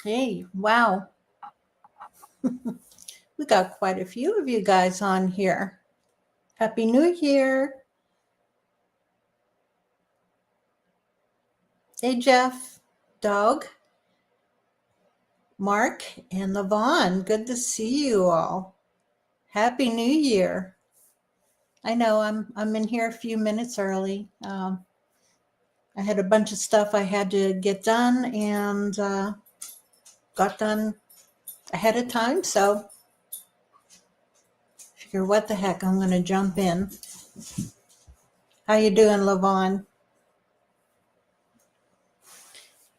Hey, wow. We got quite a few of you guys on here. Happy New Year. Hey, Jeff, Doug, Mark, and Levon. Good to see you all. Happy New Year. I know I'm in here a few minutes early. I had a bunch of stuff I had to get done and got done ahead of time. So figure what the heck, I'm going to jump in. How you doing, Levon?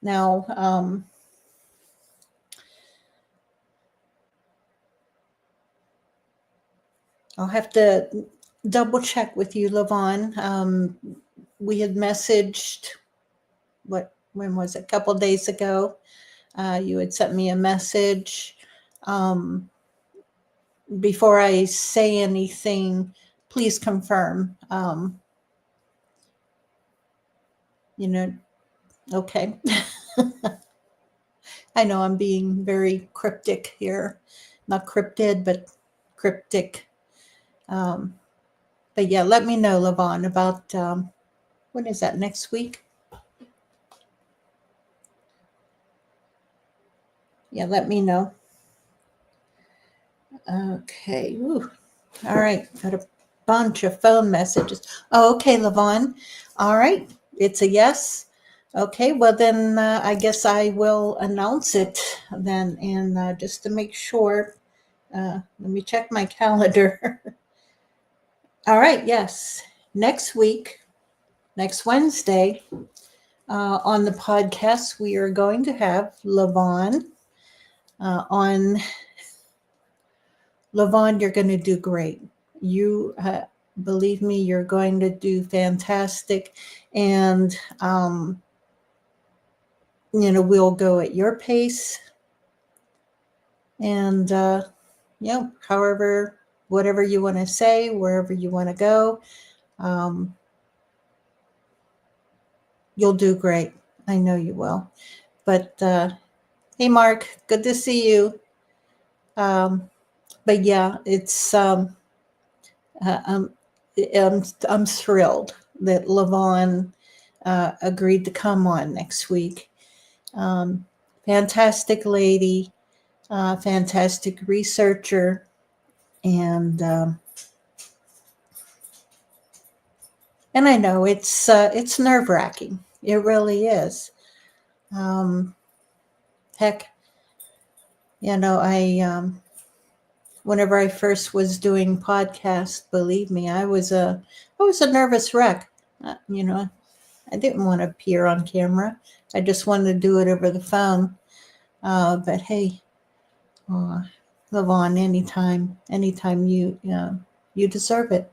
Now, I'll have to double check with you, Levon. We had messaged, when was it? A couple days ago. You had sent me a message. Before I say anything, please confirm. Okay. I know I'm being very cryptic here. Not cryptid, but cryptic. But yeah, let me know, Levon, about when is that, next week? Yeah, let me know. Okay. Ooh. All right. Got a bunch of phone messages. Oh, okay, Levon. All right. It's a yes. Okay. Well, then I guess I will announce it then. And just to make sure, let me check my calendar. All right. Yes. Next week, next Wednesday, on the podcast, we are going to have Levon on. Levon, you're going to do great. You believe me, you're going to do fantastic. And, we'll go at your pace. And, whatever you want to say, wherever you want to go, you'll do great. I know you will. But, hey, Mark, good to see you. But yeah, it's, I'm thrilled that Levon agreed to come on next week. Fantastic lady, fantastic researcher, and I know it's nerve-wracking. It really is. Heck, I whenever I first was doing podcasts, believe me, I was a nervous wreck. I didn't want to appear on camera. I just wanted to do it over the phone. But hey, Levon, anytime you deserve it.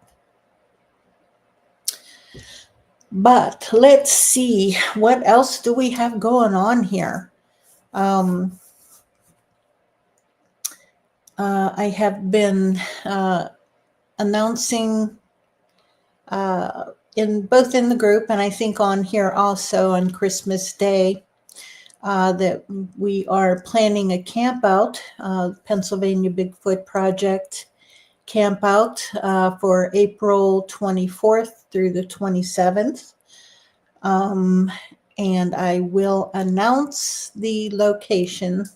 But let's see, what else do we have going on here? I have been announcing both in the group and I think on here also on Christmas Day that we are planning a campout, Pennsylvania Bigfoot Project campout for April 24th through the 27th. And I will announce the location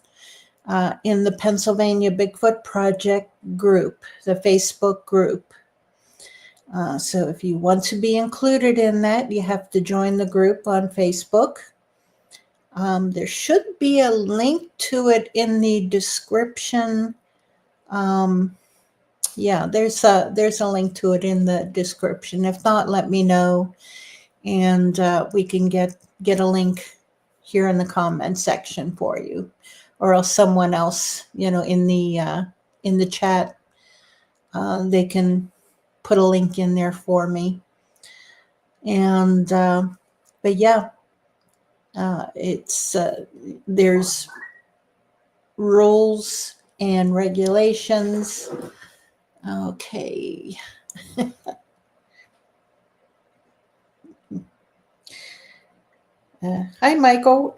in the Pennsylvania Bigfoot Project group, the Facebook group. So if you want to be included in that, you have to join the group on Facebook. There should be a link to it in the description. Yeah, there's a link to it in the description. If not, let me know, and we can get a link here in the comment section for you, or else someone else, in the chat, they can put a link in there for me. And but yeah, it's there's rules and regulations. Okay. Hi, Michael.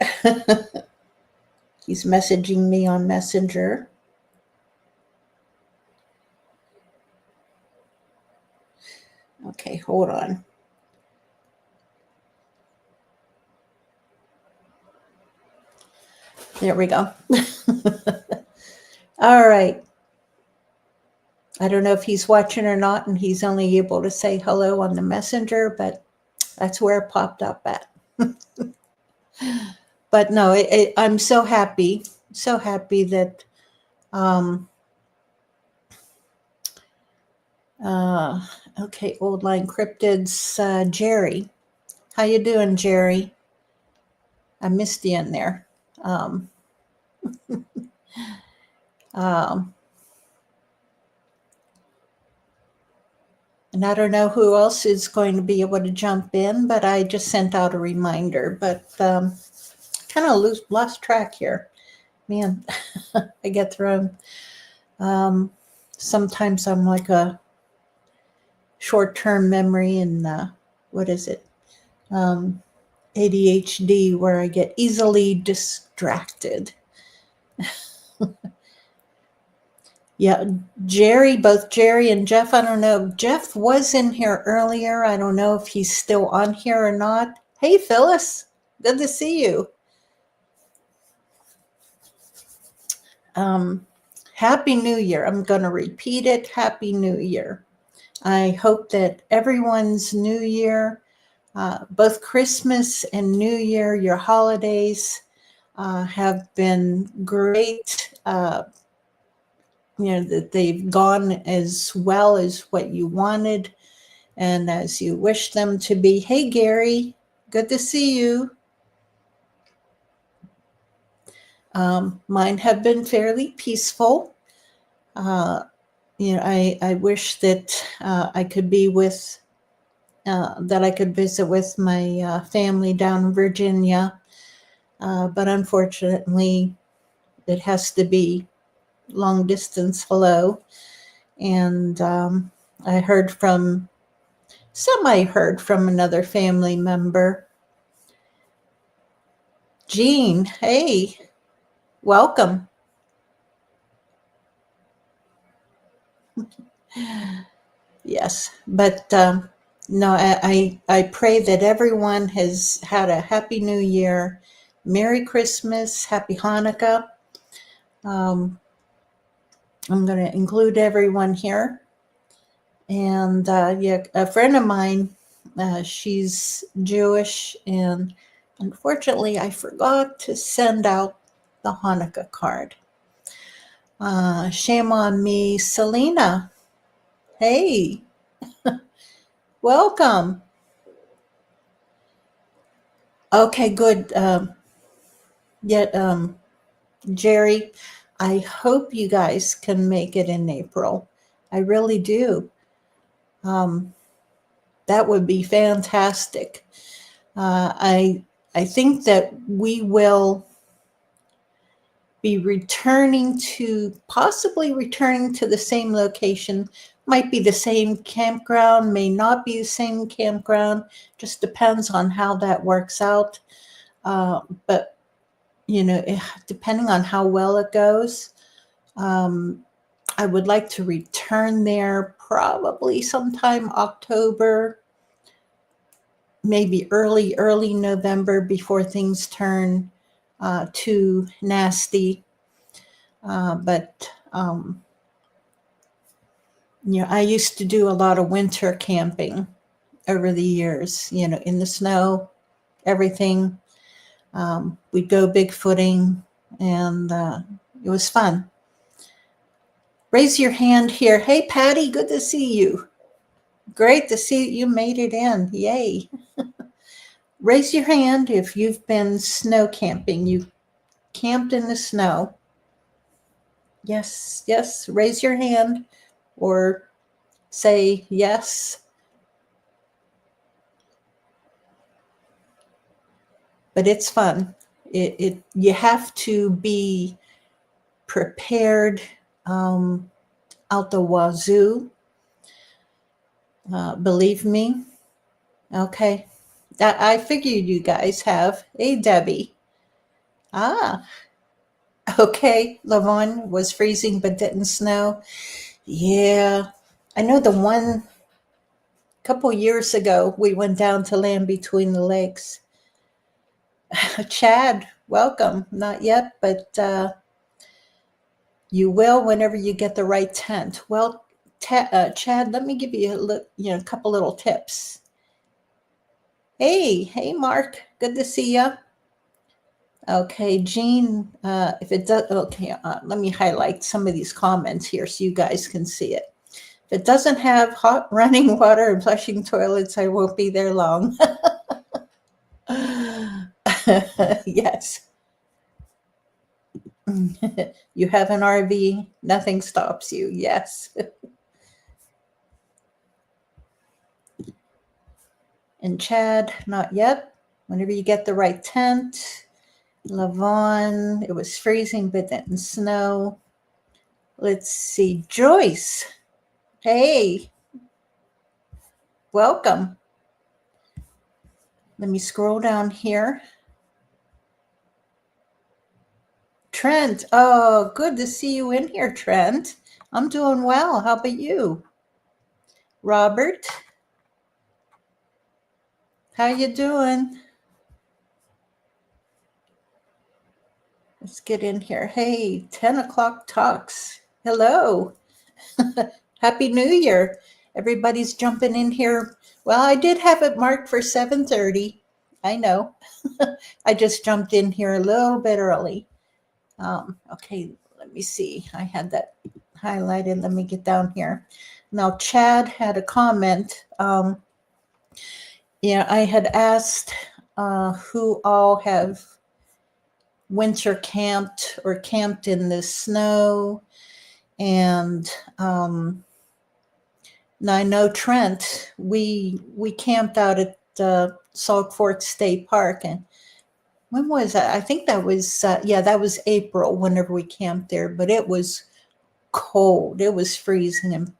He's messaging me on Messenger. Okay, hold on. There we go. All right. I don't know if he's watching or not, and he's only able to say hello on the Messenger, but that's where it popped up at. But no, I'm so happy that okay, Old Line Cryptids, Jerry. How you doing, Jerry? I missed you in there. Um, um, and I don't know who else is going to be able to jump in, but I just sent out a reminder. But kind of lost track here. Man, I get thrown. Sometimes I'm like a short-term memory and what is it? ADHD, where I get easily distracted. Yeah, Jerry, both Jerry and Jeff, I don't know. Jeff was in here earlier. I don't know if he's still on here or not. Hey, Phyllis, good to see you. Happy New Year. I'm going to repeat it. Happy New Year. I hope that everyone's New Year, both Christmas and New Year, your holidays, have been great. That they've gone as well as what you wanted and as you wish them to be. Hey, Gary, good to see you. Mine have been fairly peaceful. I wish that I could be with, that I could visit with my family down in Virginia. But unfortunately, it has to be long distance hello. And I heard from another family member. Jean, hey, welcome. Yes, but no, I pray that everyone has had a happy New Year, Merry Christmas, Happy Hanukkah. I'm going to include everyone here. And yeah, a friend of mine, she's Jewish, and unfortunately, I forgot to send out the Hanukkah card. Shame on me, Selena. Hey, welcome. Okay, good. Yet, Jerry, I hope you guys can make it in April. I really do. That would be fantastic. I think that we will be possibly returning to the same location. Might be the same campground, may not be the same campground. Just depends on how that works out. But depending on how well it goes, I would like to return there probably sometime October, maybe early November, before things turn too nasty. But I used to do a lot of winter camping over the years, in the snow, everything. We'd go Bigfooting, and it was fun. Raise your hand here. Hey, Patty, good to see you. Great to see you made it in. Yay. Raise your hand if you've been snow camping. You camped in the snow. Yes, yes. Raise your hand or say yes. But it's fun. You have to be prepared out the wazoo. Believe me. Okay. I figured you guys have. Hey, Debbie. Ah, Okay, Lavon was freezing but didn't snow. Yeah, I know the one couple years ago we went down to Land Between the Lakes. Chad, welcome. Not yet, but you will whenever you get the right tent. Well, Chad, let me give you a couple little tips. Hey, Mark, good to see you. Okay, Jean, if it does, okay, let me highlight some of these comments here so you guys can see it. If it doesn't have hot running water and flushing toilets, I won't be there long. Yes. You have an RV, nothing stops you. Yes. And Chad, not yet. Whenever you get the right tent. Lavon, it was freezing but didn't snow. Let's see. Joyce, hey, welcome. Let me scroll down here. Trent, oh, good to see you in here, Trent. I'm doing well. How about you? Robert, how you doing? Let's get in here. Hey, 10 o'clock talks. Hello. Happy New Year. Everybody's jumping in here. Well, I did have it marked for 7:30. I know. I just jumped in here a little bit early. Okay, let me see. I had that highlighted. Let me get down here. Now, Chad had a comment. I had asked who all have winter camped or camped in the snow. And now I know Trent, we camped out at Salt Fork State Park. And when was that? I think that was, that was April whenever we camped there. But it was cold. It was freezing. And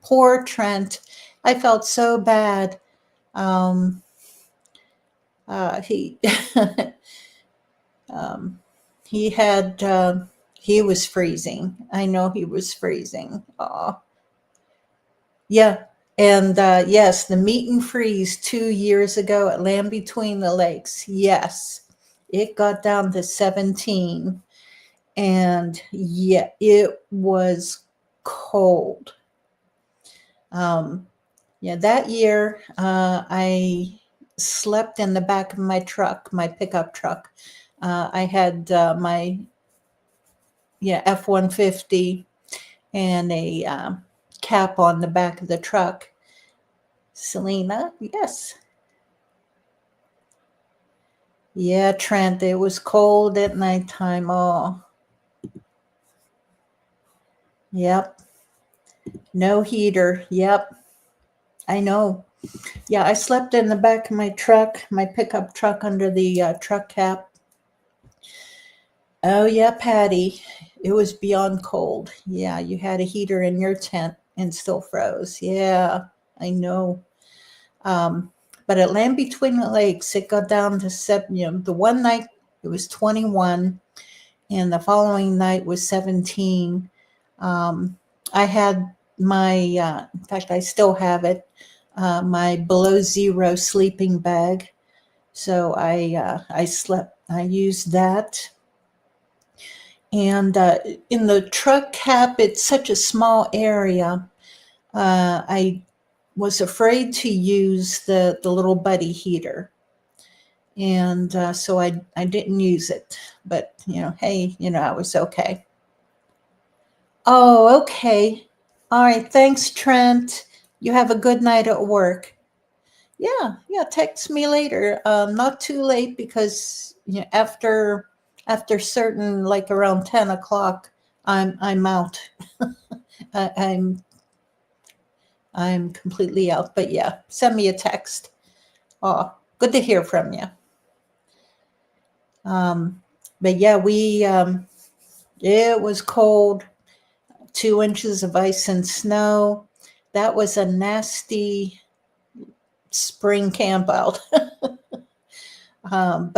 poor Trent, I felt so bad. He he had he was freezing. I know he was freezing. Aw. Yeah. And yes, the meet and freeze 2 years ago at Land Between the Lakes. Yes, it got down to 17. And yeah, it was cold. That year I slept in the back of my truck, my pickup truck. I had my F-150 and a cap on the back of the truck. Selena, yes. Yeah, Trent, it was cold at nighttime. Oh, yep. No heater. Yep. I know. Yeah, I slept in the back of my truck, my pickup truck under the truck cap. Oh, yeah, Patty. It was beyond cold. Yeah, you had a heater in your tent and still froze. Yeah, I know. But at Land Between the Lakes, it got down to 7. The one night it was 21, and the following night was 17. I had my, in fact, I still have it, my below zero sleeping bag. So I slept, I used that. And in the truck cap, it's such a small area. I was afraid to use the little buddy heater. And so I didn't use it. But, hey, I was okay. Oh, okay. All right. Thanks, Trent. You have a good night at work. Yeah. Text me later. Not too late because after certain, like around 10 o'clock, I'm out. I'm completely out. But yeah, send me a text. Oh, good to hear from you. But yeah, it was cold. 2 inches of ice and snow. That was a nasty spring camp out. And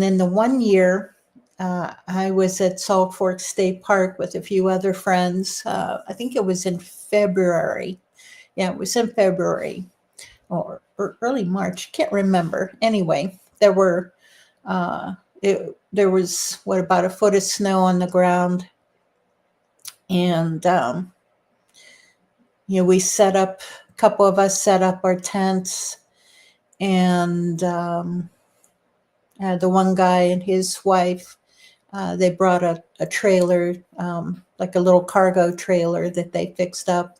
then the one year, I was at Salt Fork State Park with a few other friends. I think it was in February. Yeah, it was in February or early March. Can't remember. Anyway, there were there was about a foot of snow on the ground, and we set up. A couple of us set up our tents, and the one guy and his wife. They brought a trailer, like a little cargo trailer that they fixed up,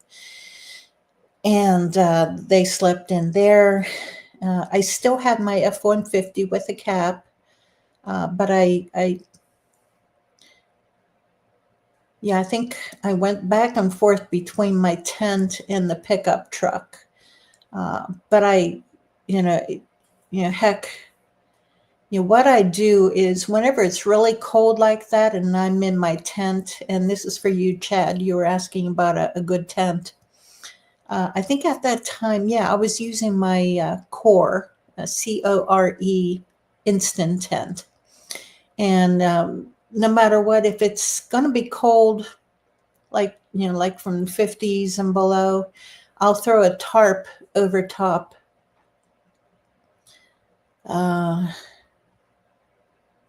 and they slept in there. I still had my F-150 with a cap, but I think I went back and forth between my tent and the pickup truck. But heck, what I do is whenever it's really cold like that and I'm in my tent, and this is for you, Chad, you were asking about a good tent. I think at that time, I was using my Core, CORE instant tent. And no matter what, if it's going to be cold, like from 50s and below, I'll throw a tarp over top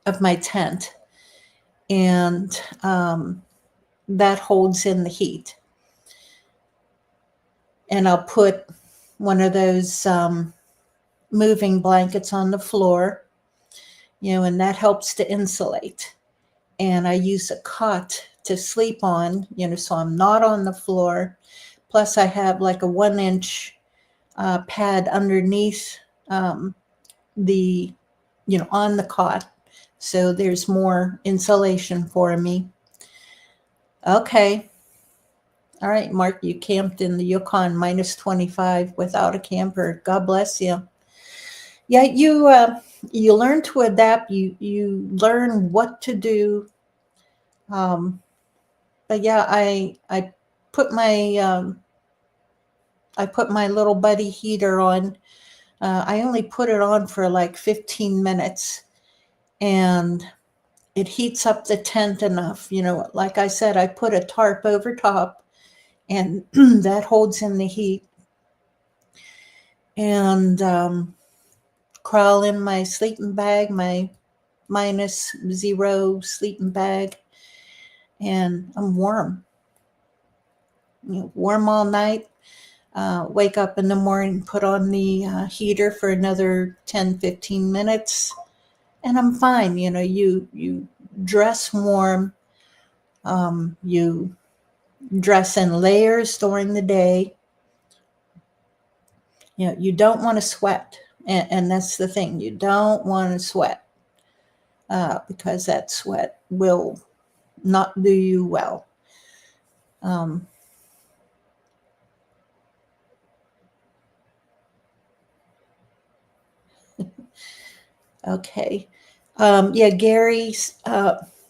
of my tent, and that holds in the heat. And I'll put one of those moving blankets on the floor, and that helps to insulate. And I use a cot to sleep on, so I'm not on the floor. Plus I have like a 1-inch pad underneath the, on the cot. So there's more insulation for me. Okay. All right, Mark, you camped in the Yukon -25 without a camper. God bless you. Yeah, you learn to adapt. You learn what to do. But yeah, I put my little buddy heater on. I only put it on for like 15 minutes, and it heats up the tent enough. Like I said, I put a tarp over top, and that holds in the heat. And crawl in my sleeping bag, my -0 sleeping bag, and I'm warm. Warm all night. Wake up in the morning, put on the heater for another 10-15 minutes, and I'm fine. You dress warm. You dress in layers during the day. You don't want to sweat. And that's the thing. You don't want to sweat because that sweat will not do you well. Okay. Gary's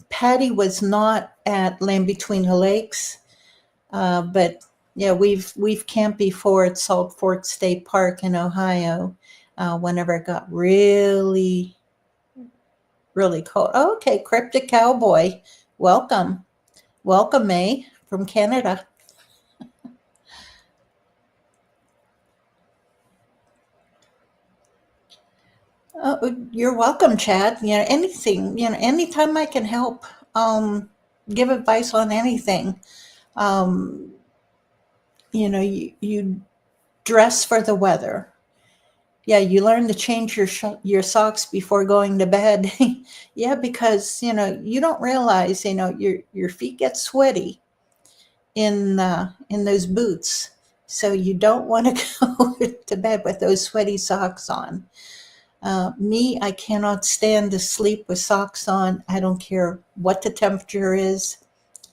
Patty was not at Land Between the Lakes, but we've camped before at Salt Fork State Park in Ohio. Whenever it got really, really cold. Oh, okay, Cryptid Cowboy, welcome, May from Canada. You're welcome, Chad. Anything, anytime I can help, give advice on anything. You dress for the weather. Yeah, you learn to change your socks before going to bed. Yeah, because you don't realize your feet get sweaty in those boots, so you don't want to go to bed with those sweaty socks on. Me, I cannot stand to sleep with socks on. I don't care what the temperature is.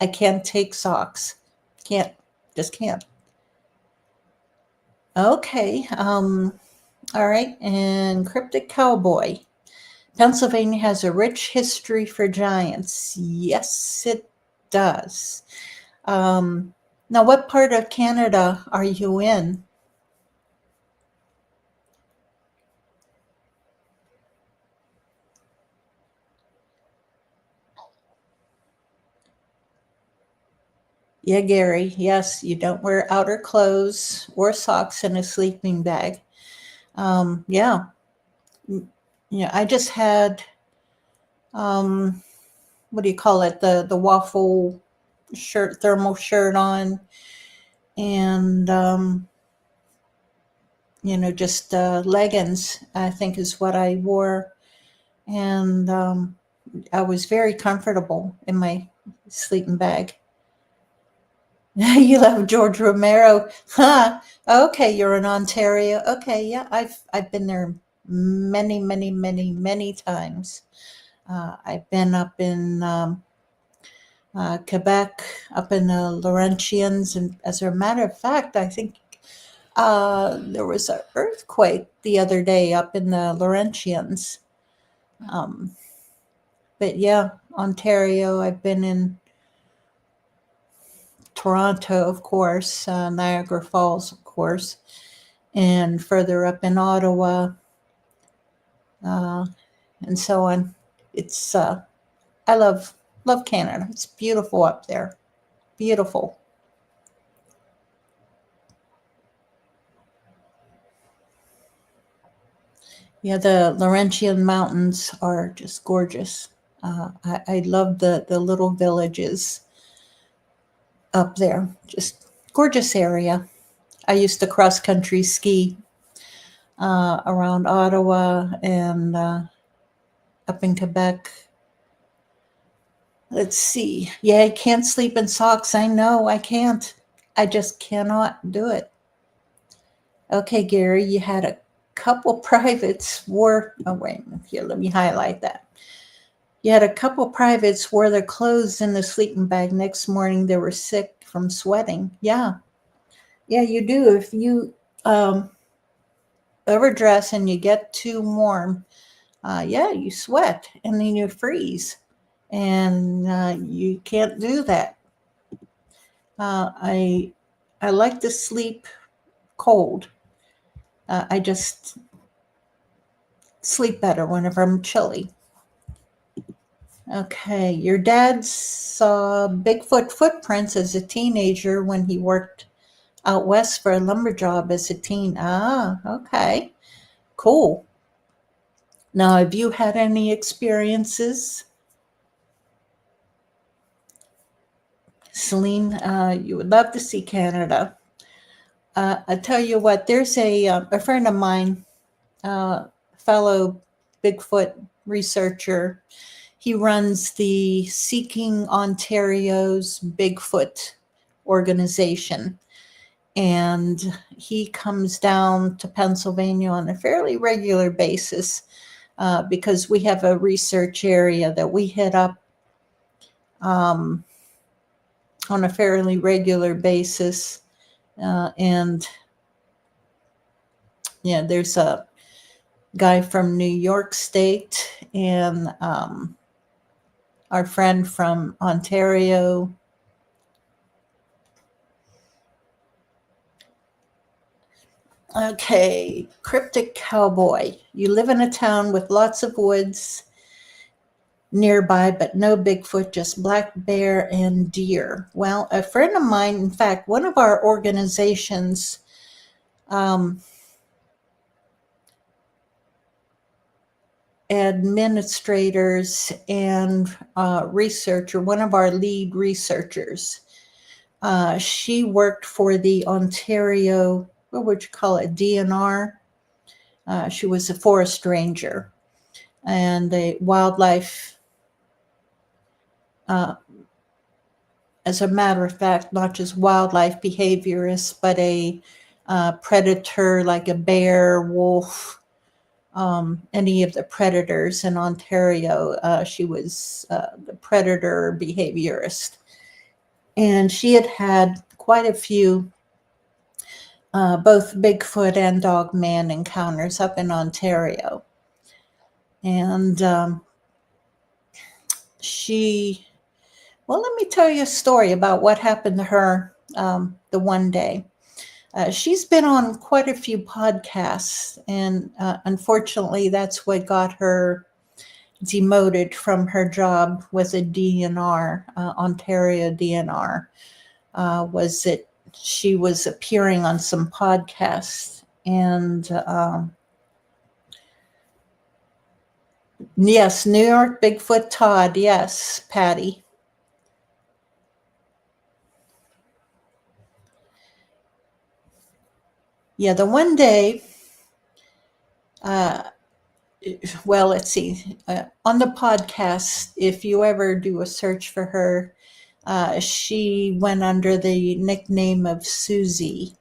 I can't take socks. Just can't. Okay. All right. And Cryptid Cowboy. Pennsylvania has a rich history for giants. Yes, it does. Now, what part of Canada are you in? Yeah, Gary. Yes, you don't wear outer clothes or socks in a sleeping bag. Yeah. Yeah, I just had, um, what do you call it? The waffle shirt, thermal shirt on, and just leggings, I think is what I wore. And I was very comfortable in my sleeping bag. You love George Romero. Huh. Okay, you're in Ontario. Okay, yeah, I've been there many, many, many, many times. I've been up in Quebec, up in the Laurentians, and as a matter of fact, I think there was an earthquake the other day up in the Laurentians. Um, but yeah, Ontario. I've been in Toronto, of course, Niagara Falls, of course, and further up in Ottawa, uh, and so on. It's I love Canada. It's beautiful up there. Beautiful. Yeah, the Laurentian Mountains are just gorgeous. I love the little villages up there. Just gorgeous area. I used to cross country ski around Ottawa and up in Quebec. Let's see. Yeah, I can't sleep in socks. I know I can't. I just cannot do it. Okay, Gary, you had a couple privates wore. Oh, wait. Here, let me highlight that. You had a couple privates wore their clothes in the sleeping bag. Next morning, they were sick from sweating. Yeah. Yeah, you do. If you overdress and you get too warm, yeah, you sweat and then you freeze. And you can't do that. I like to sleep cold. I just sleep better whenever I'm chilly. Okay, your dad saw Bigfoot footprints as a teenager when he worked out west for a lumber job as a teen. Ah, okay, cool. Now, have you had any experiences, Celine? You would love to see Canada. I tell you what, there's a friend of mine, fellow Bigfoot researcher. He runs the Seeking Ontario's Bigfoot organization. And he comes down to Pennsylvania on a fairly regular basis because we have a research area that we hit up on a fairly regular basis. And yeah, there's a guy from New York State and our friend from Ontario. Okay, Cryptic Cowboy. You live in a town with lots of woods nearby, but no Bigfoot, just black bear and deer. Well, a friend of mine, in fact, one of our organizations, administrators and researcher, one of our lead researchers, she worked for the Ontario, what would you call it, DNR? She was a forest ranger and a wildlife, as a matter of fact, not just wildlife behaviorist, but a predator like a bear, wolf, any of the predators in Ontario. She was the predator behaviorist. And she had quite a few both Bigfoot and Dogman encounters up in Ontario. And well, let me tell you a story about what happened to her the one day. She's been on quite a few podcasts, and unfortunately, that's what got her demoted from her job with a DNR, Ontario DNR. was that she was appearing on some podcasts. And yes, New York Bigfoot Todd. Yes, Patty. Yeah, the one day, well, let's see, on the podcast, if you ever do a search for her, she went under the nickname of Susie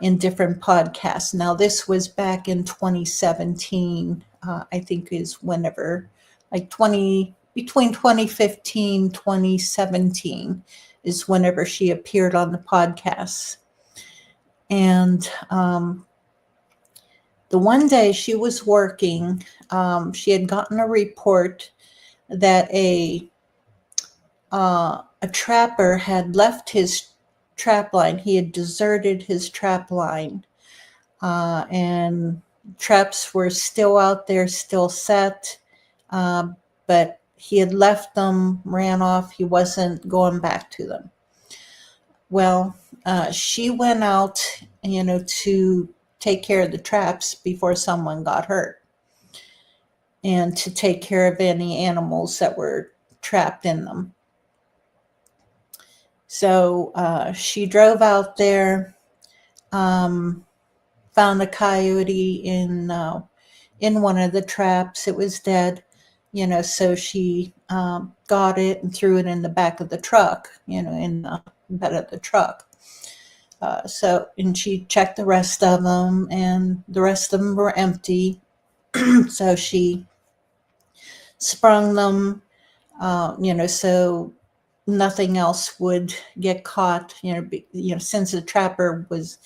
in different podcasts. Now, this was back in 2017, I think is whenever, like between 2015, 2017 is whenever she appeared on the podcasts. And the one day she was working, she had gotten a report that a trapper had left his trap line. He had deserted his trap line, and traps were still out there, still set, but he had left them, ran off. He wasn't going back to them. Well, she went out, to take care of the traps before someone got hurt, and to take care of any animals that were trapped in them. So she drove out there, found a coyote in one of the traps. It was dead, so she got it and threw it in the back of the truck, in the bed of the truck. And she checked the rest of them, and the rest of them were empty. So she sprung them, so nothing else would get caught, since the trapper was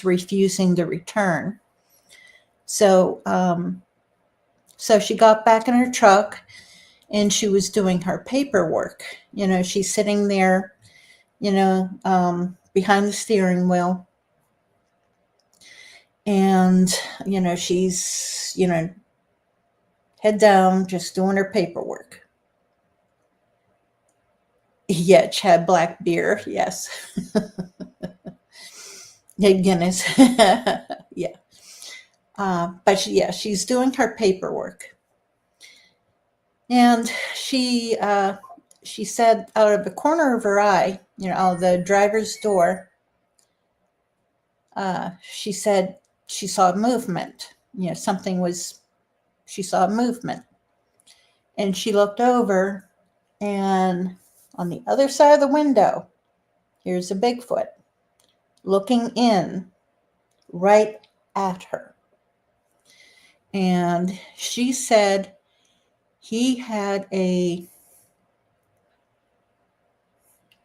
refusing to return. So, so she got back in her truck, and she was doing her paperwork. She's sitting there, behind the steering wheel, and, she's, head down, just doing her paperwork. Yeah, Chad Black beer, yes. Yeah, Guinness. Yeah. But she's doing her paperwork. And she said out of the corner of her eye, out of the driver's door, she said she saw movement. She saw movement. And she looked over, and on the other side of the window, here's a Bigfoot looking in right at her. And she said he had a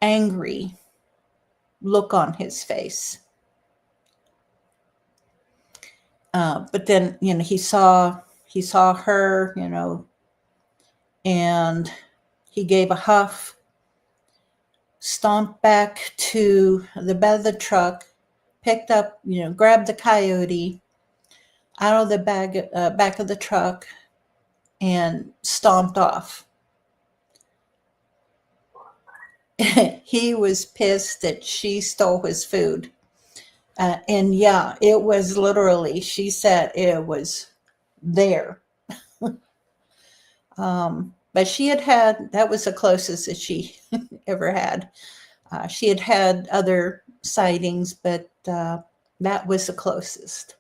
angry look on his face. But then, he saw her, and he gave a huff, stomped back to the bed of the truck, picked up, grabbed the coyote out of the back of the truck, and stomped off. He was pissed that she stole his food. And yeah, it was literally, she said it was there. But she that was the closest that she ever had. She had other sightings, but that was the closest.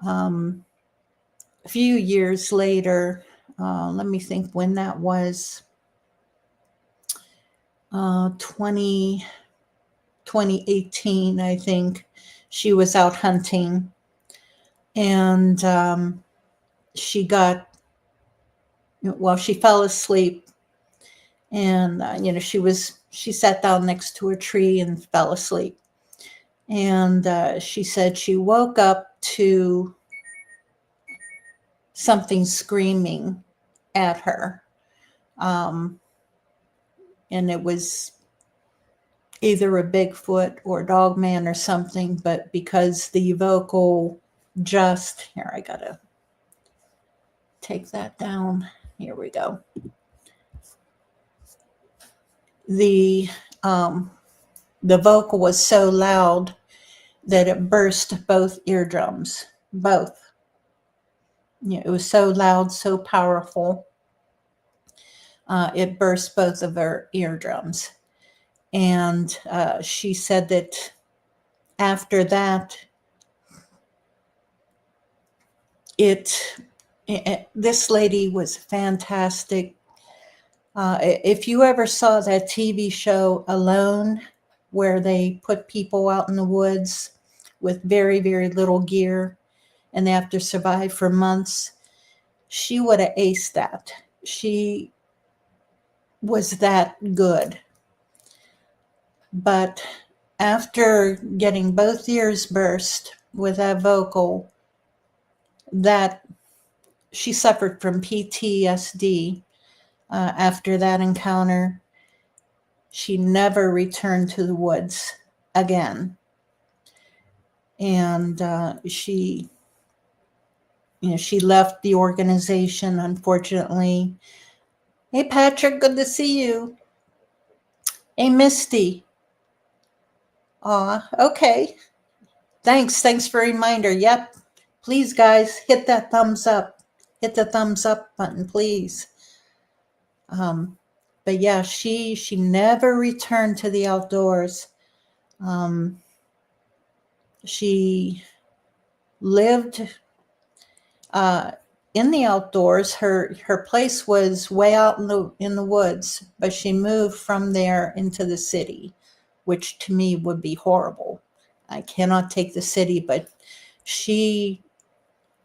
A few years later, let me think when that was, 2018, I think. She was out hunting, and she fell asleep, and she sat down next to a tree and fell asleep. And she said she woke up to something screaming at her, and it was either a Bigfoot or a dog man or something, but because the vocal here, I gotta take that down. Here we go. the vocal was so loud that it burst both eardrums. Both. It was so loud, so powerful. It burst both of her eardrums. And she said that after that, this lady was fantastic. If you ever saw that TV show Alone, where they put people out in the woods with very, very little gear and they have to survive for months, she would have aced that. She was that good. But after getting both ears burst with that vocal, that she suffered from PTSD after that encounter. She never returned to the woods again. And she left the organization, unfortunately. Hey, Patrick, good to see you. Hey, Misty. Okay. Thanks for a reminder. Yep. Please, guys, hit that thumbs up. Hit the thumbs up button, please. But yeah, she never returned to the outdoors. She lived in the outdoors. Her place was way out in the woods, but she moved from there into the city, which to me would be horrible. I cannot take the city, but she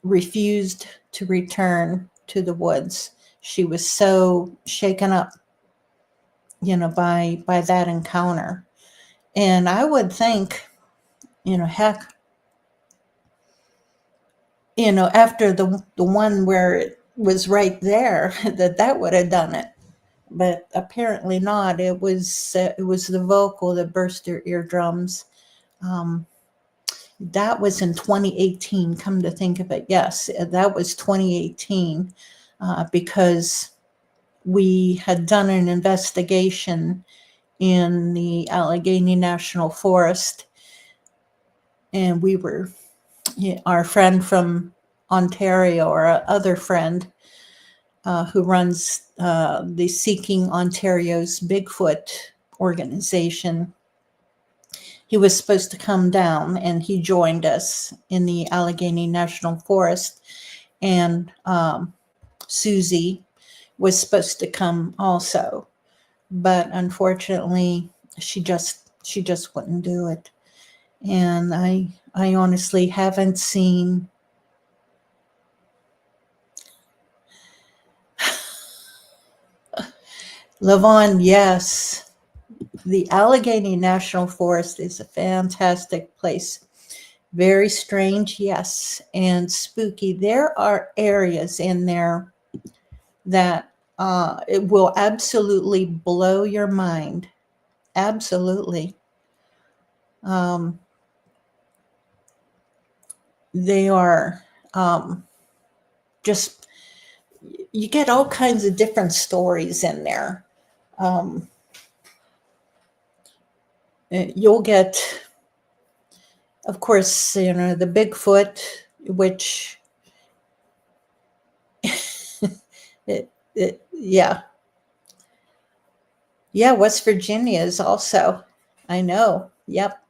refused to return to the woods. She was so shaken up, by that encounter. And I would think, heck, after the one where it was right there, that would have done it. But apparently not. It was the vocal that burst her eardrums. That was in 2018. Come to think of it, yes, that was 2018, because we had done an investigation in the Allegheny National Forest, and we were, our friend from Ontario, or our other friend who runs the Seeking Ontario's Bigfoot organization, he was supposed to come down, and he joined us in the Allegheny National Forest, and Susie was supposed to come also, but unfortunately she just wouldn't do it. And I honestly haven't seen Levon. Yes, the Allegheny National Forest is a fantastic place. Very strange, yes, and spooky. There are areas in there that it will absolutely blow your mind. Absolutely. They are just, you get all kinds of different stories in there. You'll get, of course, the Bigfoot, which, yeah. Yeah, West Virginia is also, I know, yep.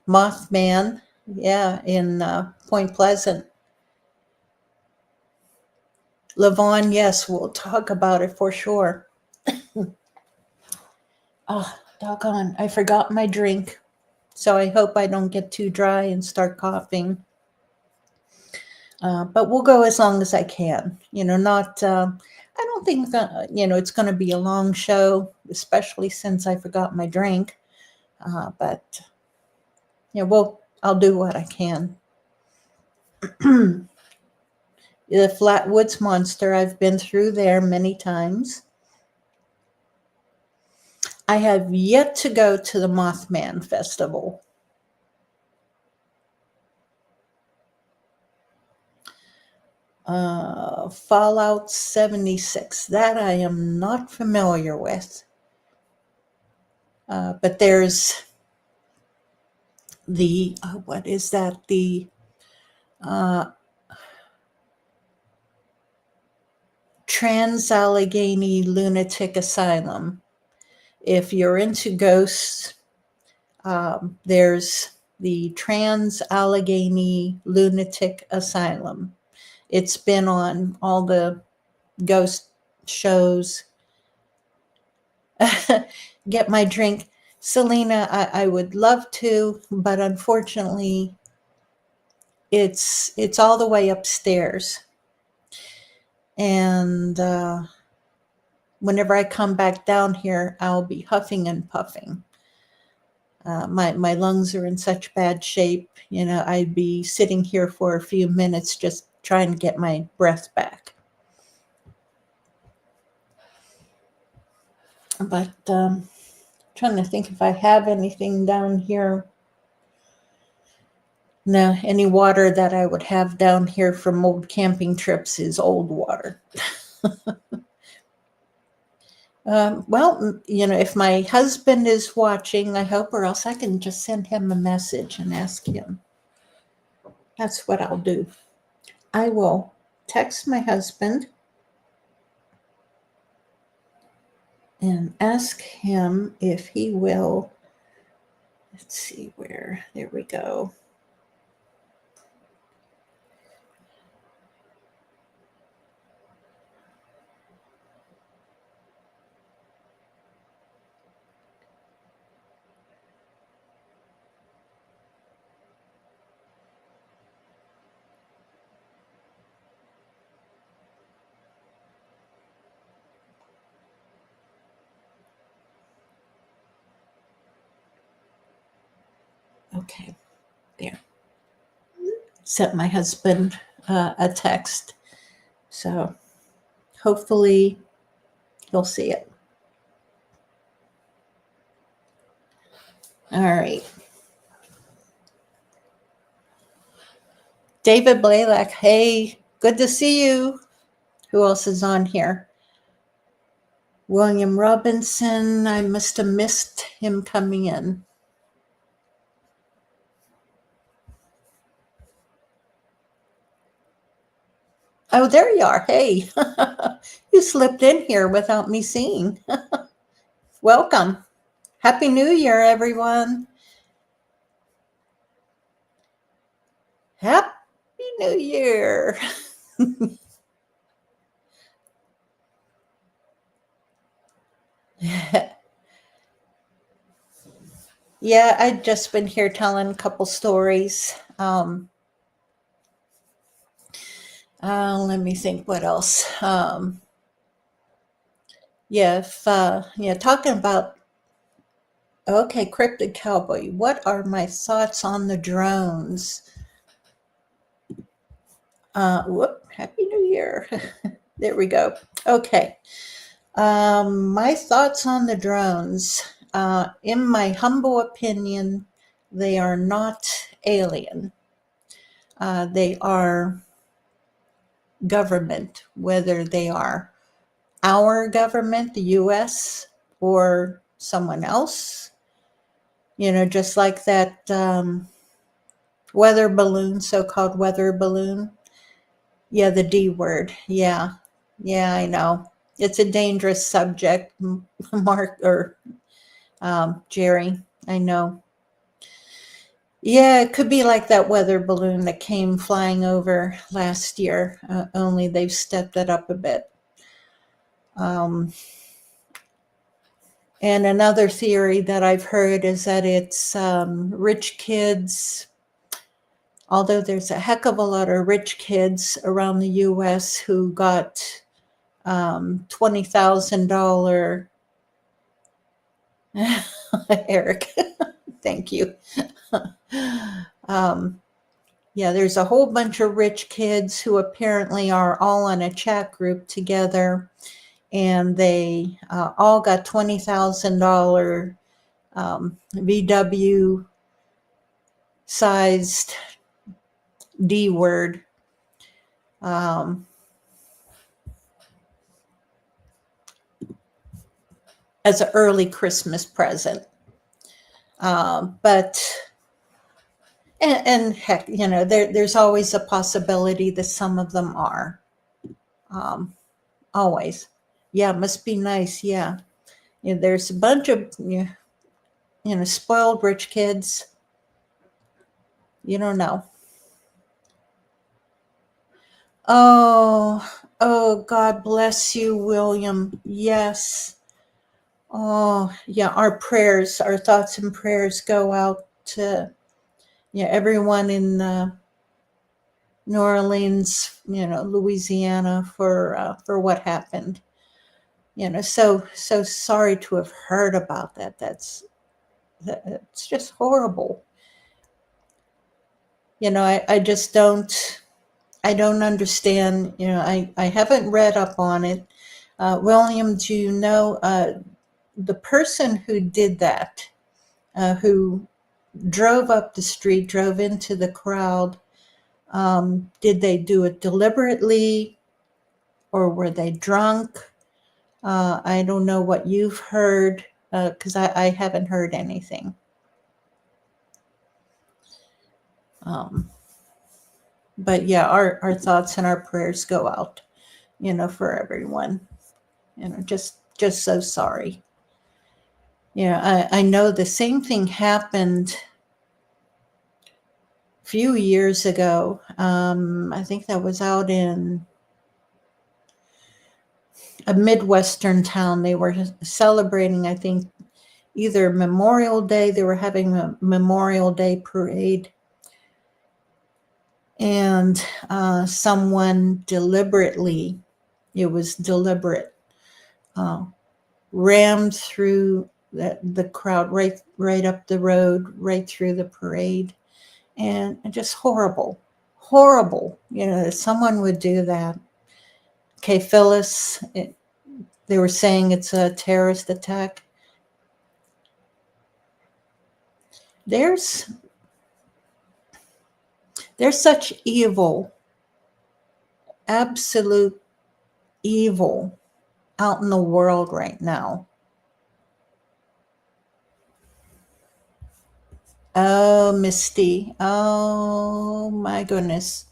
Mothman, yeah, in Point Pleasant. Levon, yes, we'll talk about it for sure. Oh, doggone, I forgot my drink. So I hope I don't get too dry and start coughing. But we'll go as long as I can. Not, I don't think, it's going to be a long show, especially since I forgot my drink. But, I'll do what I can. The Flatwoods Monster, I've been through there many times. I have yet to go to the Mothman Festival. Fallout 76. That I am not familiar with. But there's the, what is that? The Trans-Allegheny Lunatic Asylum. If you're into ghosts, there's the Trans-Allegheny Lunatic Asylum. It's been on all the ghost shows. Get my drink. Selena, I would love to, but unfortunately, it's all the way upstairs. And whenever I come back down here, I'll be huffing and puffing. My lungs are in such bad shape. I'd be sitting here for a few minutes just trying to get my breath back. But trying to think if I have anything down here. No, any water that I would have down here from old camping trips is old water. Well, if my husband is watching, I hope, or else I can just send him a message and ask him. That's what I'll do. I will text my husband and ask him if he will. Let's see where. There we go. Okay, there. Sent my husband a text. So hopefully he'll see it. All right. David Blaylock, hey, good to see you. Who else is on here? William Robinson, I must have missed him coming in. Oh, there you are. Hey, you slipped in here without me seeing. Welcome. Happy New Year, everyone. Happy New Year. Yeah, I've just been here telling a couple stories. Let me think what else. Talking about, okay, Cryptid Cowboy, what are my thoughts on the drones? Happy New Year. There we go. Okay. My thoughts on the drones. In my humble opinion, they are not alien. They are government, whether they are our government, the US, or someone else. Just like that weather balloon, so-called weather balloon. Yeah, the D word. Yeah, I know. It's a dangerous subject, Mark or Jerry. I know. Yeah, it could be like that weather balloon that came flying over last year, only they've stepped it up a bit. And another theory that I've heard is that it's rich kids, although there's a heck of a lot of rich kids around the U.S. who got $20,000. Eric, thank you. There's a whole bunch of rich kids who apparently are all on a chat group together, and they all got $20,000 VW sized D word um, as an early Christmas present. But and heck, there's always a possibility that some of them are. Always. Yeah, must be nice. Yeah. There's a bunch of spoiled rich kids. You don't know. Oh, God bless you, William. Yes. Oh, yeah. Our prayers, our thoughts and prayers go out to everyone in New Orleans, Louisiana for what happened. So sorry to have heard about that. That's just horrible. I just I don't understand. I haven't read up on it. William, do you know the person who did that, who drove up the street, drove into the crowd? Did they do it deliberately, or were they drunk? I don't know what you've heard, because I haven't heard anything. But yeah, our thoughts and our prayers go out, for everyone. Just so sorry. I know the same thing happened a few years ago. I think that was out in a Midwestern town. They were celebrating, I think, either Memorial Day. They were having a Memorial Day parade. And someone deliberately, it was deliberate, rammed through the crowd, right up the road, right through the parade. And just horrible. That someone would do that. Okay, Phyllis, they were saying it's a terrorist attack. There's such evil, absolute evil out in the world right now. Oh, Misty. Oh, my goodness.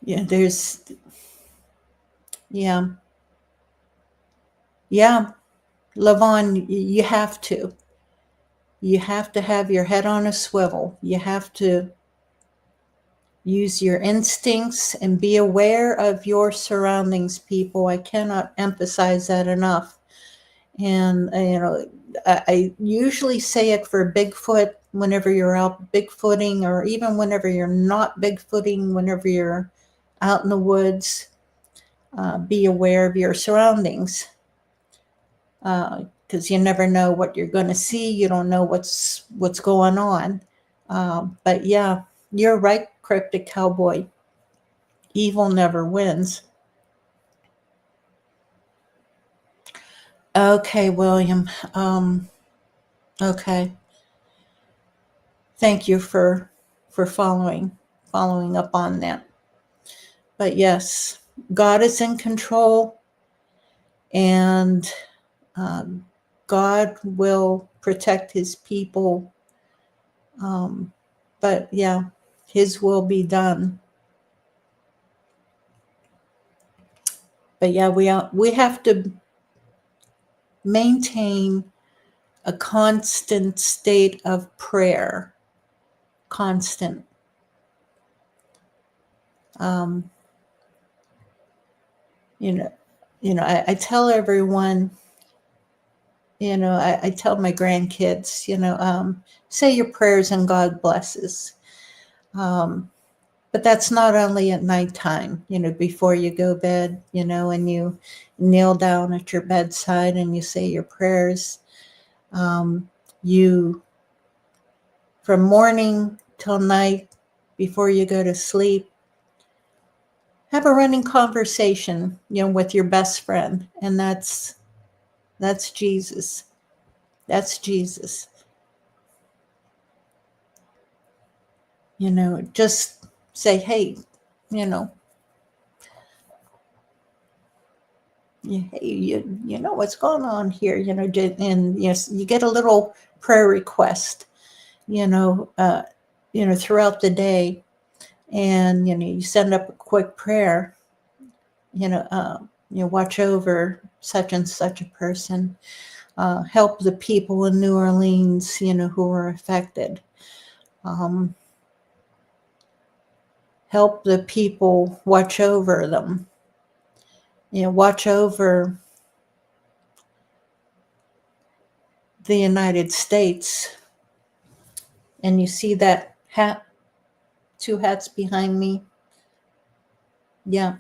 Yeah, yeah. Yeah. Levon, you have to. You have to have your head on a swivel. You have to use your instincts and be aware of your surroundings, people. I cannot emphasize that enough. And, I usually say it for Bigfoot whenever you're out Bigfooting, or even whenever you're not Bigfooting, whenever you're out in the woods. Be aware of your surroundings, because you never know what you're going to see. You don't know what's going on. But yeah, you're right, Cryptid Cowboy. Evil never wins. Okay, William. Okay. Thank you for following up on that. But yes, God is in control, and God will protect his people. But yeah, his will be done. But yeah, we have to maintain a constant state of prayer. Constant. I tell everyone, I tell my grandkids, say your prayers and God blesses. But that's not only at nighttime, before you go bed, and you kneel down at your bedside and you say your prayers. You, from morning till night, before you go to sleep, have a running conversation, with your best friend. And that's Jesus. That's Jesus. just say, hey, you know, hey, you know what's going on here, and yes, you get a little prayer request, throughout the day, and you send up a quick prayer, watch over such and such a person, help the people in New Orleans, who are affected. Help the people, watch over them, watch over the United States. And you see that hat, 2 hats behind me? Yeah.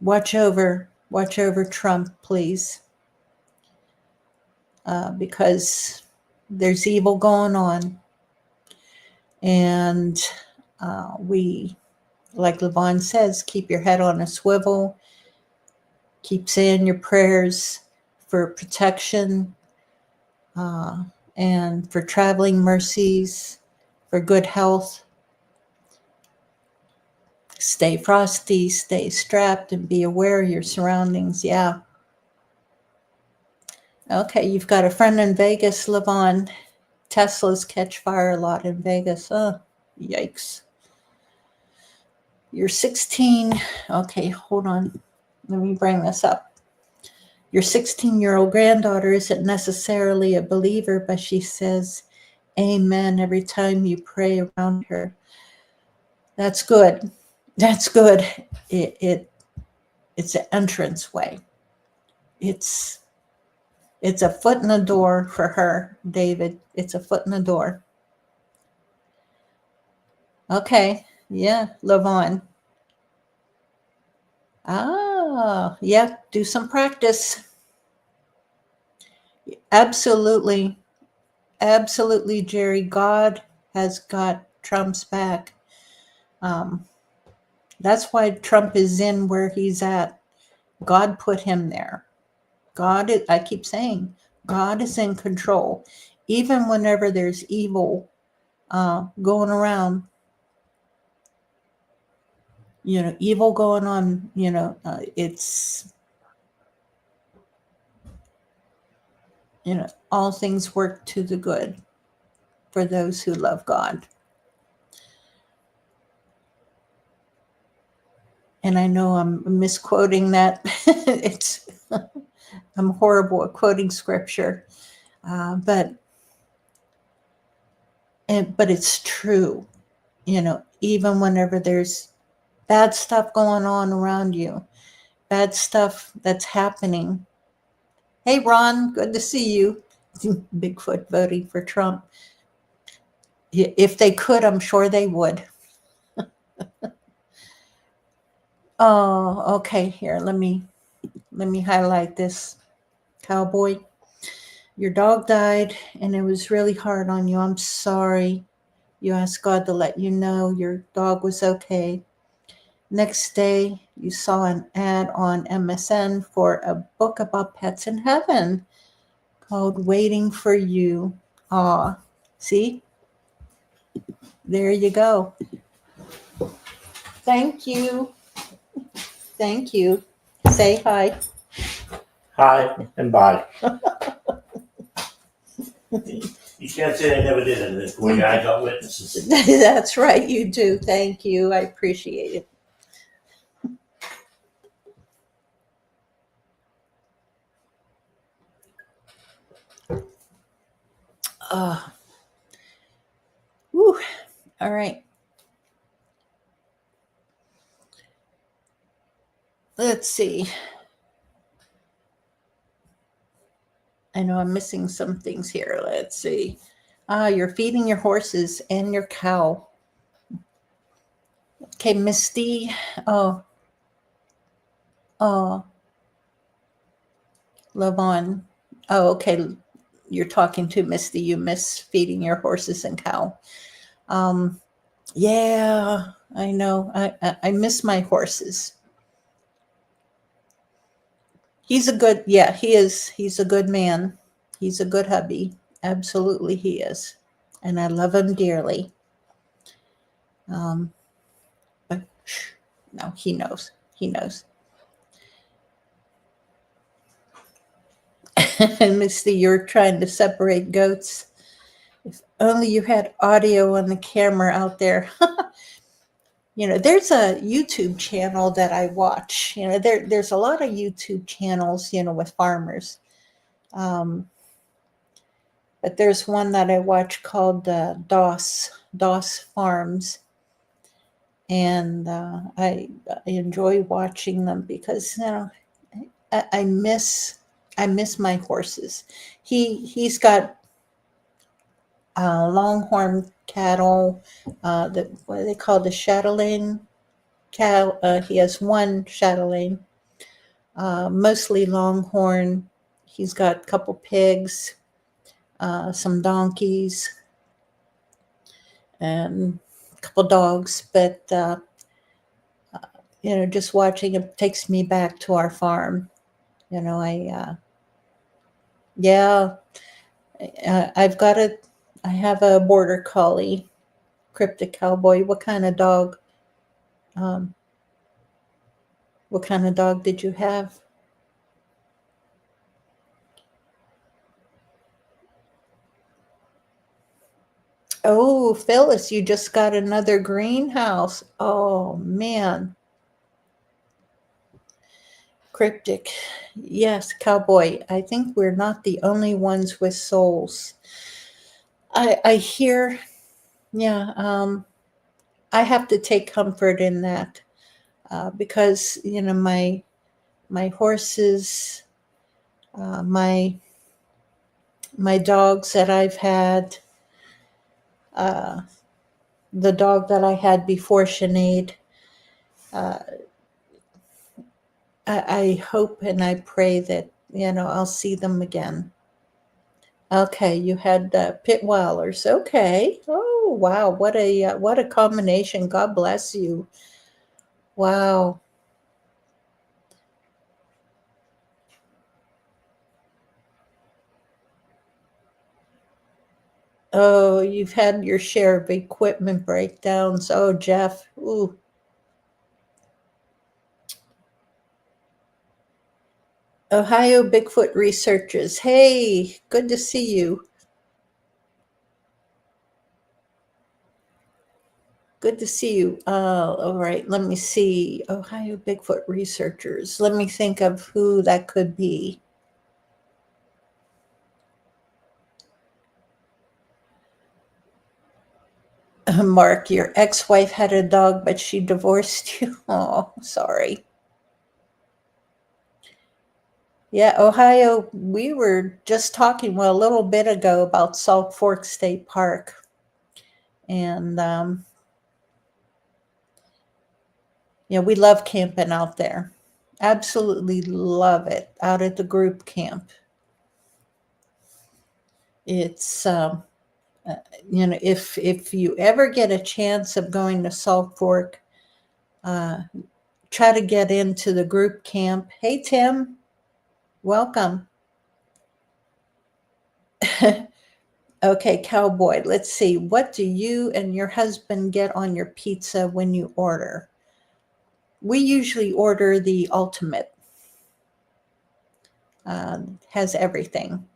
Watch over Trump, please, because there's evil going on, and we, like Levon says, keep your head on a swivel, keep saying your prayers for protection, and for traveling mercies, for good health. Stay frosty, stay strapped, and be aware of your surroundings. Yeah. Okay, you've got a friend in Vegas, Levon. Teslas catch fire a lot in Vegas. Oh, yikes. You're 16. Okay, hold on. Let me bring this up. Your 16-year-old granddaughter isn't necessarily a believer, but she says amen every time you pray around her. That's good. That's good. It's an entranceway. It's a foot in the door for her, David. It's a foot in the door. Okay. Yeah, Levon. Yeah, do some practice. Absolutely. Absolutely, Jerry. God has got Trump's back. That's why Trump is in where he's at. God put him there. I keep saying, God is in control. Even whenever there's evil going around, evil going on, it's, all things work to the good for those who love God. And I know I'm misquoting that. I'm horrible at quoting scripture, but it's true. Even whenever there's bad stuff going on around you, bad stuff that's happening. Hey, Ron, good to see you. Bigfoot voting for Trump. If they could, I'm sure they would. Oh, okay. Here, let me highlight this. Cowboy, your dog died, and it was really hard on you. I'm sorry. You asked God to let you know your dog was okay. Next day, you saw an ad on MSN for a book about pets in heaven called Waiting for You. Aw, see? There you go. Thank you. Thank you. Say hi. Hi and bye. You can't say I never did anything for you. I got witnesses. That's right, you do. Thank you. I appreciate it. Whew. All right. Let's see. I know I'm missing some things here. Let's see. You're feeding your horses and your cow. Okay, Misty. Oh, Levon. Oh, okay. You're talking to Misty. You miss feeding your horses and cow. Yeah, I know. I miss my horses. He's a good, yeah, he is. He's a good man. He's a good hubby. Absolutely, he is. And I love him dearly. But no, he knows. He knows. And Misty, you're trying to separate goats. If only you had audio on the camera out there. There's a YouTube channel that I watch. There's a lot of YouTube channels, with farmers. But there's one that I watch called Doss Farms. And I enjoy watching them because, I miss my horses. He's got longhorn cattle, what do they call the chatelaine cow? He has one chatelaine, mostly longhorn. He's got a couple pigs, some donkeys, and a couple dogs. But just watching it takes me back to our farm. Yeah, I have a border collie, cryptic cowboy. What kind of dog? What kind of dog did you have? Oh, Phyllis, you just got another greenhouse. Oh, man. Cryptic. Yes, cowboy. I think we're not the only ones with souls. I hear, yeah, I have to take comfort in that because, my horses, my dogs that I've had, the dog that I had before Sinead, I hope and I pray that, I'll see them again. Okay, you had Pitweilers. Okay. Oh, wow. What a combination. God bless you. Wow. Oh, you've had your share of equipment breakdowns. Oh, Jeff. Ooh. Ohio Bigfoot researchers. Hey, good to see you. Good to see you. All right, let me see. Ohio Bigfoot researchers. Let me think of who that could be. Mark, your ex-wife had a dog, but she divorced you. Oh, sorry. Yeah, Ohio, we were just talking, a little bit ago about Salt Fork State Park. And, we love camping out there. Absolutely love it out at the group camp. It's, if you ever get a chance of going to Salt Fork, try to get into the group camp. Hey, Tim, welcome. Okay, cowboy, let's see. What do you and your husband get on your pizza when you order? We usually order the ultimate. Has everything.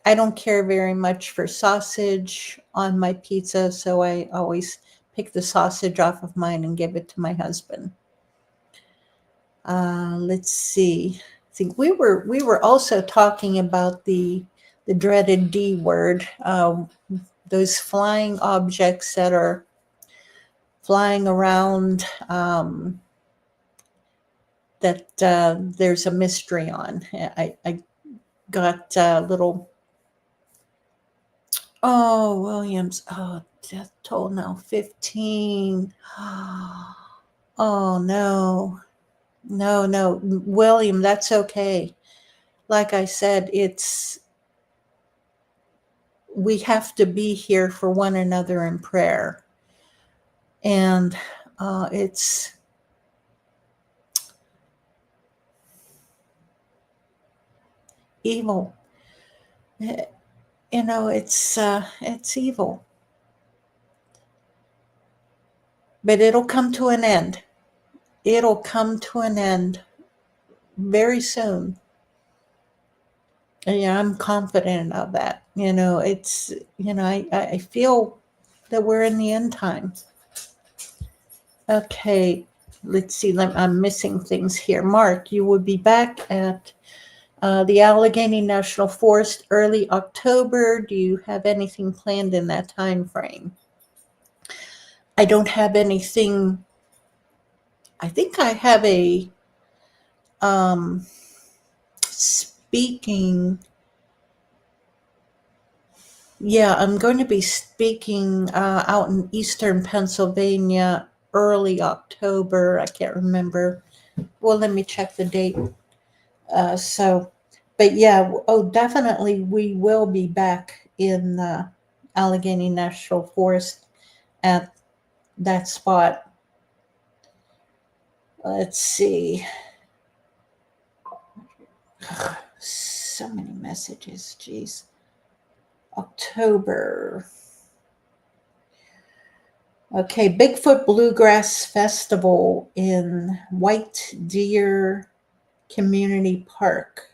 I don't care very much for sausage on my pizza, so I always pick the sausage off of mine and give it to my husband. Let's see. I think we were also talking about the dreaded D word. Those flying objects that are flying around, that there's a mystery on. I got a little. Oh, Williams. Oh, death toll now 15. Oh, no. No. William, that's okay. Like I said, we have to be here for one another in prayer. And it's evil. it's evil, but it'll come to an end. It'll come to an end very soon. And yeah, I'm confident of that. I feel that we're in the end times. Okay, let's see. I'm missing things here. Mark, you will be back at the Allegheny National Forest early October. Do you have anything planned in that time frame? I don't have anything. I think I have a speaking. Yeah, I'm going to be speaking out in Eastern Pennsylvania early October. I can't remember. Well, let me check the date. But yeah, definitely we will be back in Allegheny National Forest at that spot. Let's see. So many messages, geez. October. Okay, Bigfoot Bluegrass Festival in White Deer Community Park,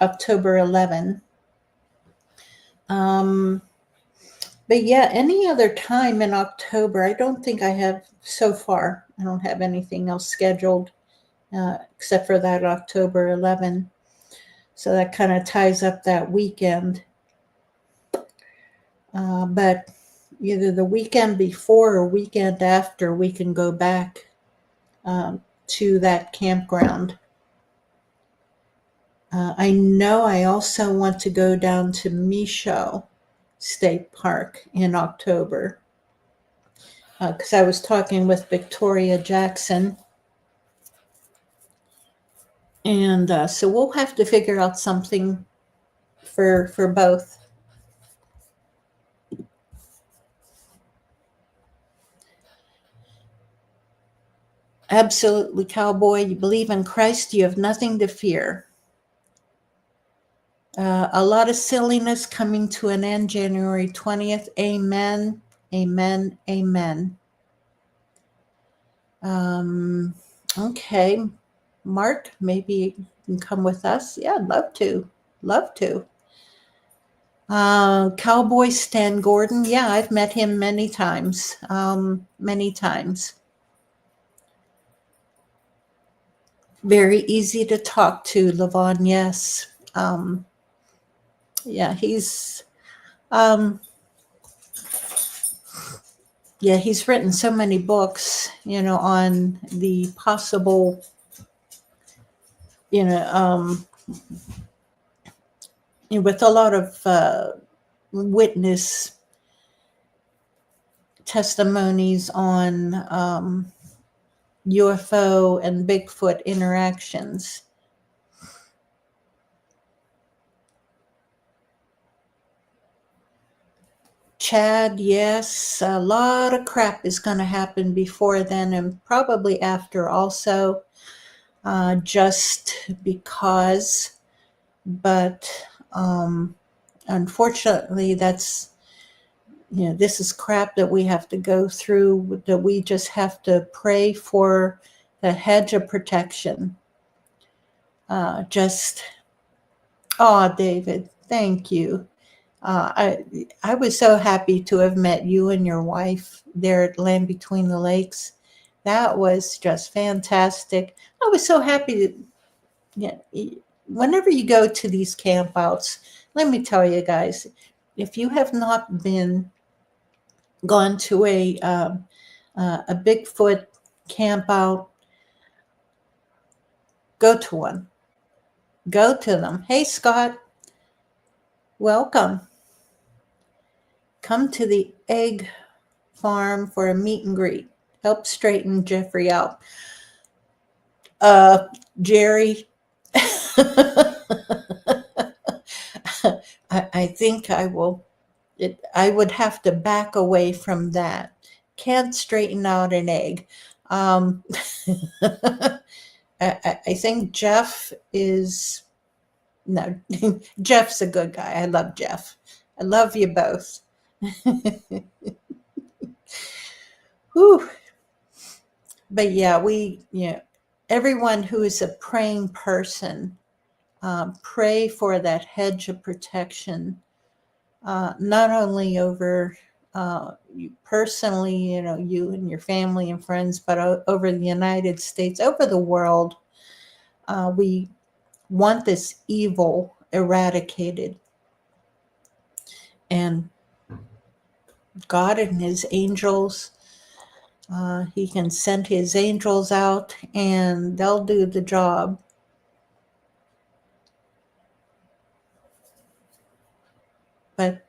October 11. But yeah, any other time in October, I don't think I have so far. I don't have anything else scheduled except for that October 11. So that kind of ties up that weekend. But either the weekend before or weekend after, we can go back to that campground. I know I also want to go down to Michaud State Park in October because I was talking with Victoria Jackson. And so we'll have to figure out something for both. Absolutely, cowboy. You believe in Christ, you have nothing to fear. A lot of silliness coming to an end January 20th. Amen, amen, amen. Okay, Mark, maybe you can come with us. Yeah, I'd love to. Love to. Cowboy Stan Gordon. Yeah, I've met him many times. Many times. Very easy to talk to, Levon. Yes. Yeah, he's written so many books, on the possible, with a lot of witness testimonies on UFO and Bigfoot interactions. Chad, yes, a lot of crap is going to happen before then and probably after also, just because. But unfortunately, that's, this is crap that we have to go through, that we just have to pray for the hedge of protection. Oh, David, thank you. I was so happy to have met you and your wife there at Land Between the Lakes. That was just fantastic. I was so happy that, whenever you go to these campouts, let me tell you guys, if you have not gone to a Bigfoot campout, go to one. Go to them. Hey, Scott, welcome. Come to the egg farm for a meet and greet. Help straighten Jeffrey out. Jerry, I think I will. I would have to back away from that. Can't straighten out an egg. I think Jeff is No, Jeff's a good guy. I love Jeff. I love you both. Whew. But yeah, everyone who is a praying person, pray for that hedge of protection, not only over you personally, you and your family and friends, but over the United States, over the world. We want this evil eradicated. And God and his angels, he can send his angels out and they'll do the job. But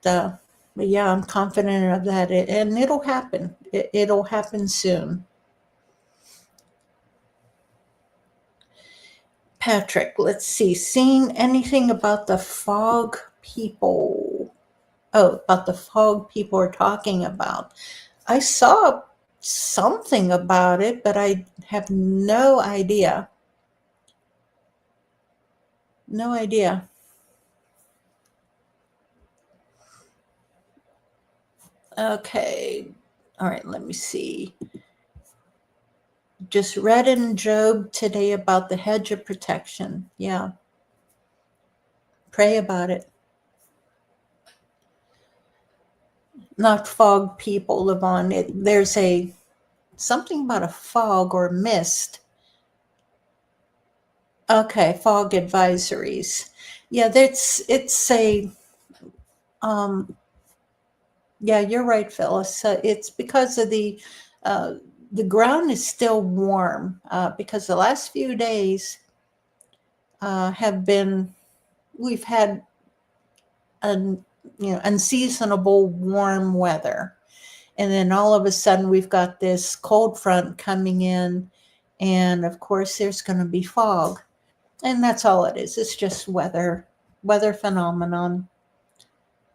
yeah, I'm confident of that. And it'll happen. It'll happen soon. Patrick, let's see. Seeing anything about the fog people? Oh, about the fog people are talking about. I saw something about it, but I have no idea. No idea. Okay. All right, let me see. Just read in Job today about the hedge of protection. Yeah. Pray about it. Not fog people live on it. There's something about a fog or mist. Okay, fog advisories. Yeah, it's a yeah, you're right, Phyllis. It's because of the ground is still warm because the last few days we've had unseasonable warm weather, and then all of a sudden we've got this cold front coming in, and of course there's going to be fog, and that's all it is. It's just weather phenomenon.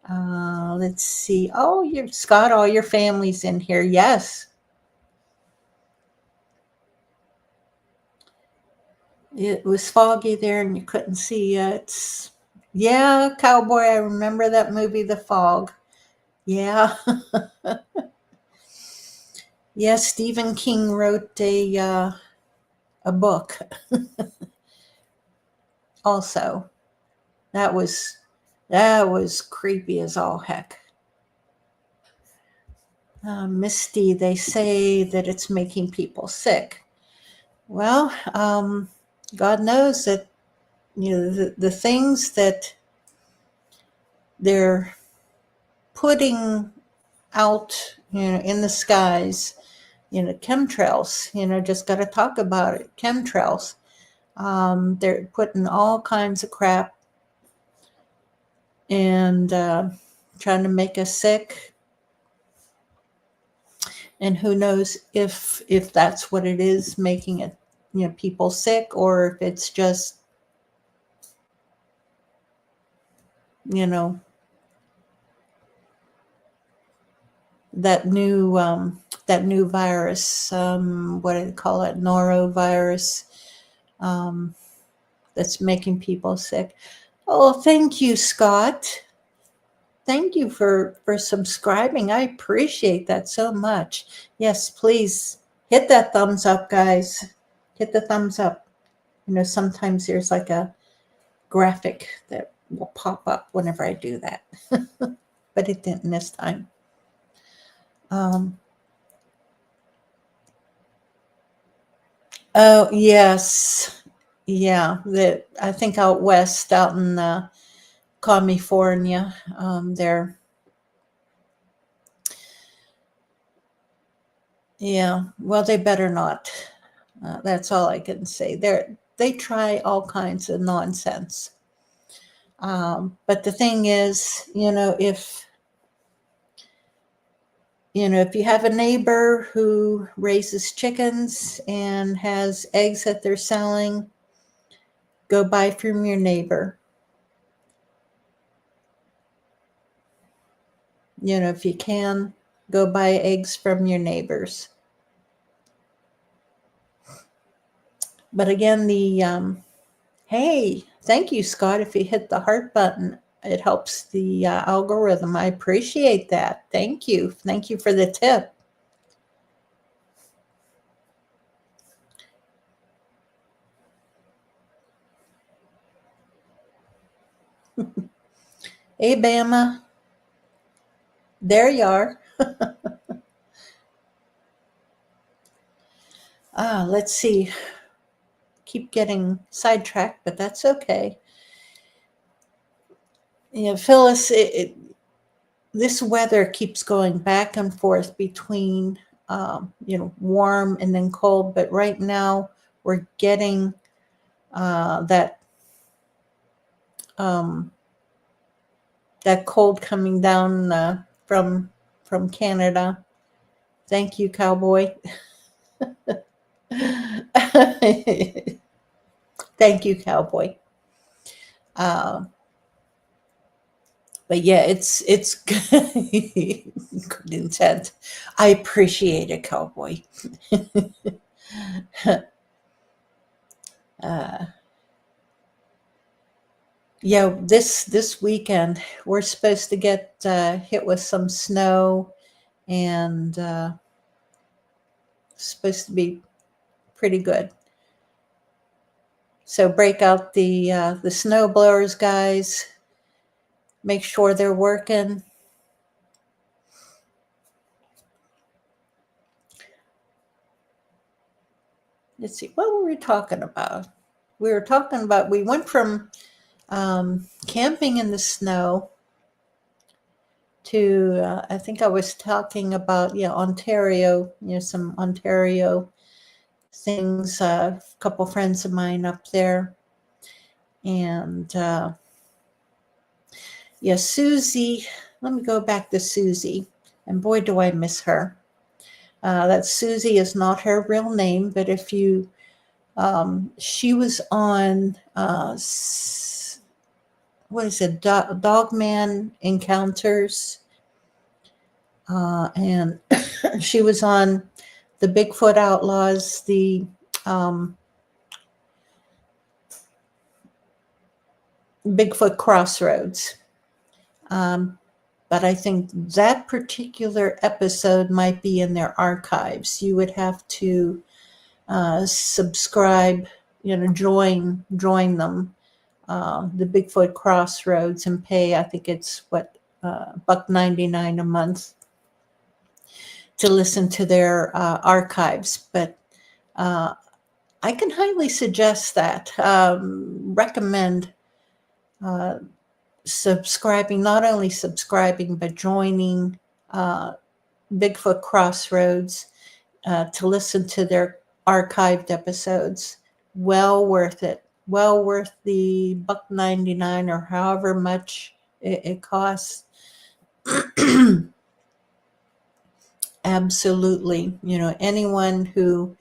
Let's see. Oh, Scott, all your family's in here. Yes. It was foggy there and you couldn't see. Yeah, Cowboy. I remember that movie, The Fog. Yeah. Yeah, Stephen King wrote a book also. That was creepy as all heck. Misty, they say that it's making people sick. Well, God knows that the things that they're putting out, in the skies, chemtrails, just got to talk about it. Chemtrails. They're putting all kinds of crap and trying to make us sick. And who knows if that's what it is, making it, people sick, or if it's just, that new virus, what do they call it, norovirus, that's making people sick. Oh, thank you, Scott. Thank you for subscribing. I appreciate that so much. Yes, please hit that thumbs up, guys. Hit the thumbs up. Sometimes there's like a graphic that will pop up whenever I do that, but it didn't this time. Oh, yes. Yeah. I think out west, out in California, there. Yeah. Well, they better not. That's all I can say. They try all kinds of nonsense. But the thing is, if you have a neighbor who raises chickens and has eggs that they're selling, go buy from your neighbor. If you can, go buy eggs from your neighbors. But again, the Hey, thank you, Scott. If you hit the heart button, it helps the algorithm. I appreciate that. Thank you. Thank you for the tip. Hey, Bama. There you are. Let's see. Keep getting sidetracked, but that's okay. Phyllis, this weather keeps going back and forth between, warm and then cold. But right now we're getting that cold coming down from Canada. Thank you, cowboy. Thank you, cowboy. But yeah, it's good intent. I appreciate it, cowboy. Yeah, this weekend we're supposed to get hit with some snow, and supposed to be pretty good. So break out the snow blowers, guys. Make sure they're working. Let's see, what were we talking about? We went from camping in the snow to, I think I was talking about, Ontario, some Ontario things, a couple friends of mine up there. And Susie, let me go back to Susie. And boy, do I miss her. That Susie is not her real name, but if you, she was on, what is it, Dogman Encounters. And she was on the Bigfoot Outlaws, the Bigfoot Crossroads. But I think that particular episode might be in their archives. You would have to subscribe, join them, the Bigfoot Crossroads, and pay, I think it's $1.99 a month to listen to their archives. But I can highly suggest that, recommend subscribing, not only subscribing, but joining Bigfoot Crossroads to listen to their archived episodes. Well worth it. Well worth the $1.99 or however much it costs. Absolutely. Anyone who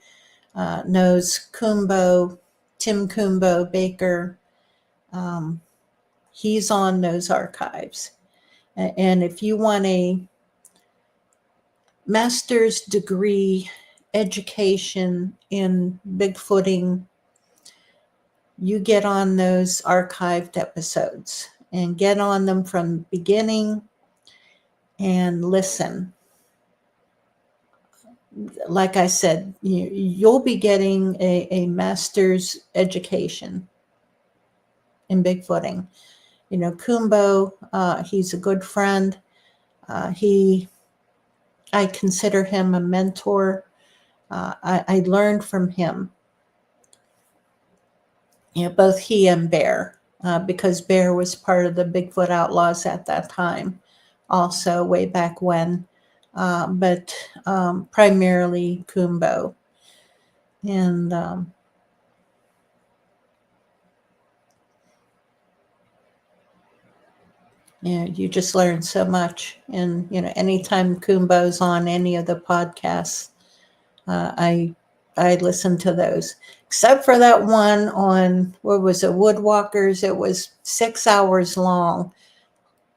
knows Kumbo, Tim Kumbo Baker, he's on those archives. And if you want a master's degree education in Bigfooting, you get on those archived episodes and get on them from the beginning and listen. Like I said, you'll be getting a master's education in Bigfooting. Kumbo, he's a good friend. I consider him a mentor. I learned from him. Both he and Bear, because Bear was part of the Bigfoot Outlaws at that time, also way back when. But primarily Kumbo. And you just learn so much. And anytime Kumbo's on any of the podcasts, I listen to those, except for that one on, what was it, Woodwalkers. It was 6 hours long.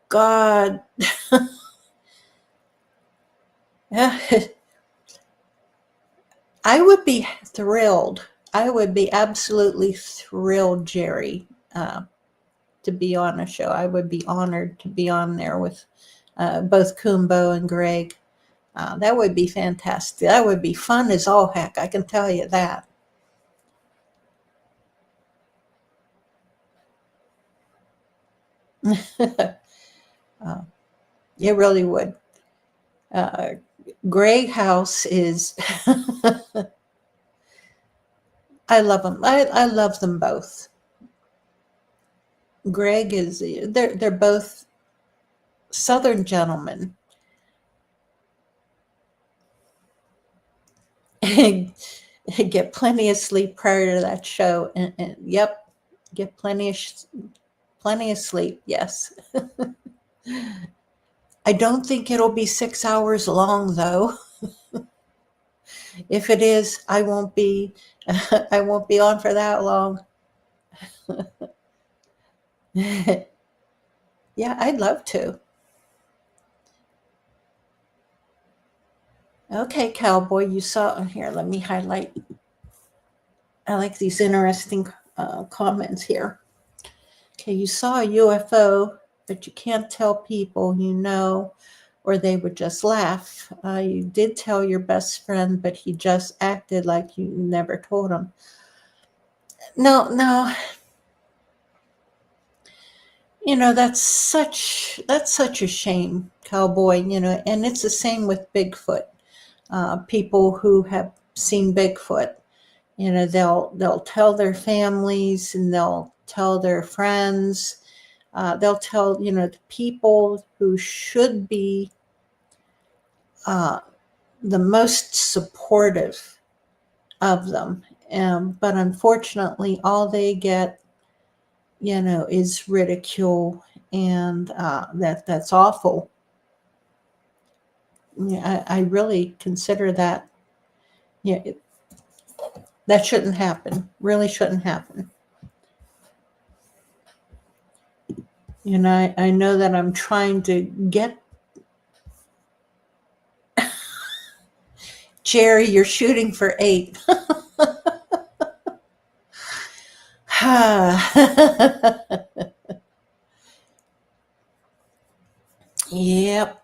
God. I would be thrilled. I would be absolutely thrilled, Jerry, to be on a show. I would be honored to be on there with both Kumbo and Greg. That would be fantastic. That would be fun as all heck. I can tell you that. It really would. Greg House is. I love them. I love them both. Greg is. They're both Southern gentlemen. Get plenty of sleep prior to that show, and yep, get plenty of sleep. Yes. I don't think it'll be 6 hours long, though. If it is, I won't be. I won't be on for that long. Yeah, I'd love to. Okay, cowboy, you saw here. Let me highlight. I like these interesting comments here. Okay, you saw a UFO, but you can't tell people you know, or they would just laugh. You did tell your best friend, but he just acted like you never told him. No. You know, that's such a shame, cowboy, and it's the same with Bigfoot. People who have seen Bigfoot, they'll tell their families and they'll tell their friends. They'll tell, the people who should be the most supportive of them. But unfortunately, all they get, is ridicule, and that's awful. Yeah, I really consider that. Yeah, that shouldn't happen. Really shouldn't happen. I know that I'm trying to get. Jerry, you're shooting for 8. Yep.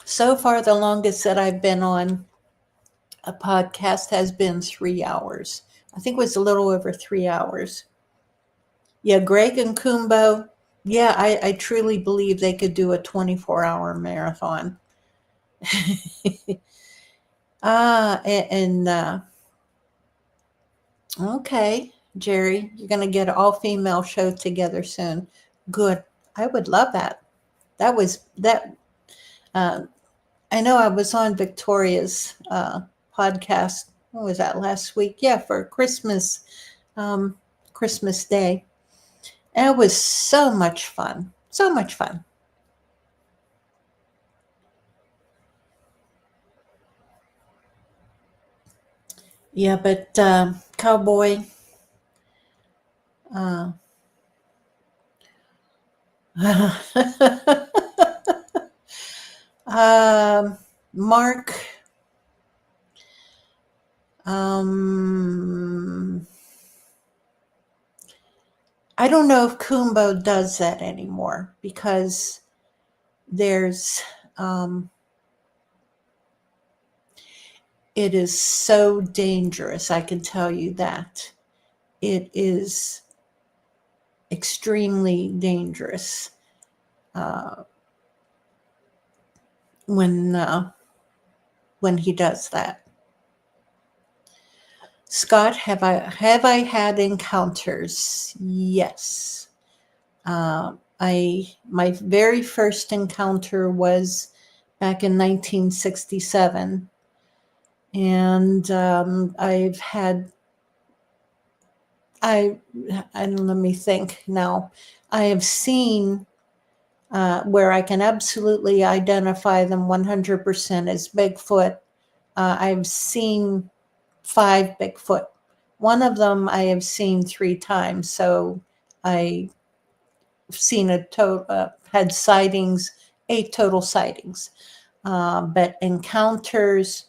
So far, the longest that I've been on a podcast has been 3 hours. I think it was a little over 3 hours. Yeah, Greg and Kumbo. Yeah, I truly believe they could do a 24-hour marathon. Okay, Jerry, you're going to get an all-female show together soon. Good. I would love that. That was that. I know I was on Victoria's podcast. What was that, last week? Yeah, for Christmas Day. And it was so much fun. So much fun. Yeah, but cowboy. Mark. I don't know if Kumbo does that anymore, because there's it is so dangerous. I can tell you that. It is extremely dangerous when he does that. Scott, have I had encounters? Yes. My very first encounter was back in 1967, and I've had. Let me think now. I have seen where I can absolutely identify them 100% as Bigfoot. I've seen 5 Bigfoot. One of them I have seen 3 times. So I've seen had sightings, 8 total sightings. But encounters,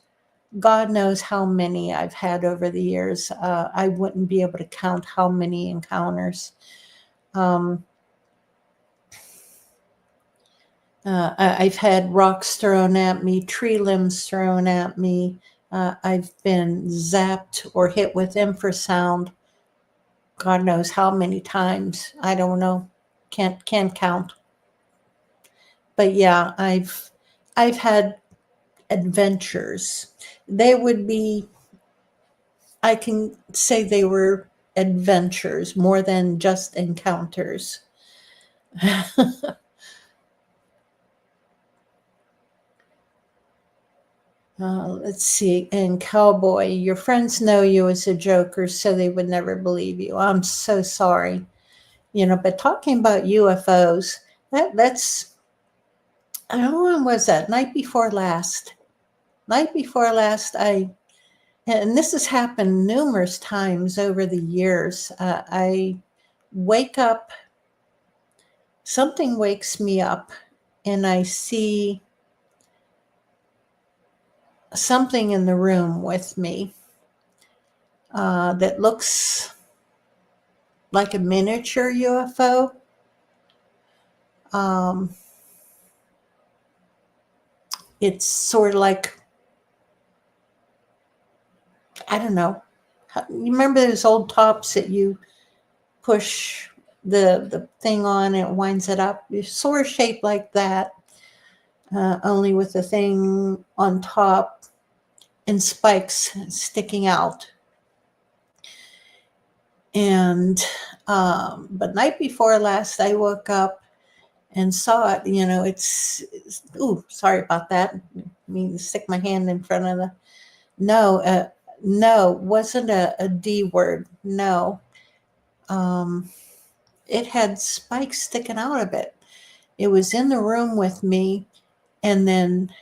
God knows how many I've had over the years. I wouldn't be able to count how many encounters. I've had rocks thrown at me, tree limbs thrown at me. I've been zapped or hit with infrasound. God knows how many times. I don't know. Can't count. But yeah, I've had adventures. They would be, I can say they were adventures more than just encounters. Let's see. And cowboy, your friends know you as a joker, so they would never believe you. I'm so sorry. But talking about UFOs, that's, I don't know, when was that? Night before last. Night before last, and this has happened numerous times over the years. I wake up, something wakes me up, and I see something in the room with me that looks like a miniature UFO. It's sort of like, I don't know. You remember those old tops that you push the thing on and it winds it up? It's sort of shaped like that, only with the thing on top and spikes sticking out. And but night before last, I woke up and saw it. It's ooh, sorry about that. I mean, to stick my hand in front of the no, wasn't a D word. No, it had spikes sticking out of it. It was in the room with me, and then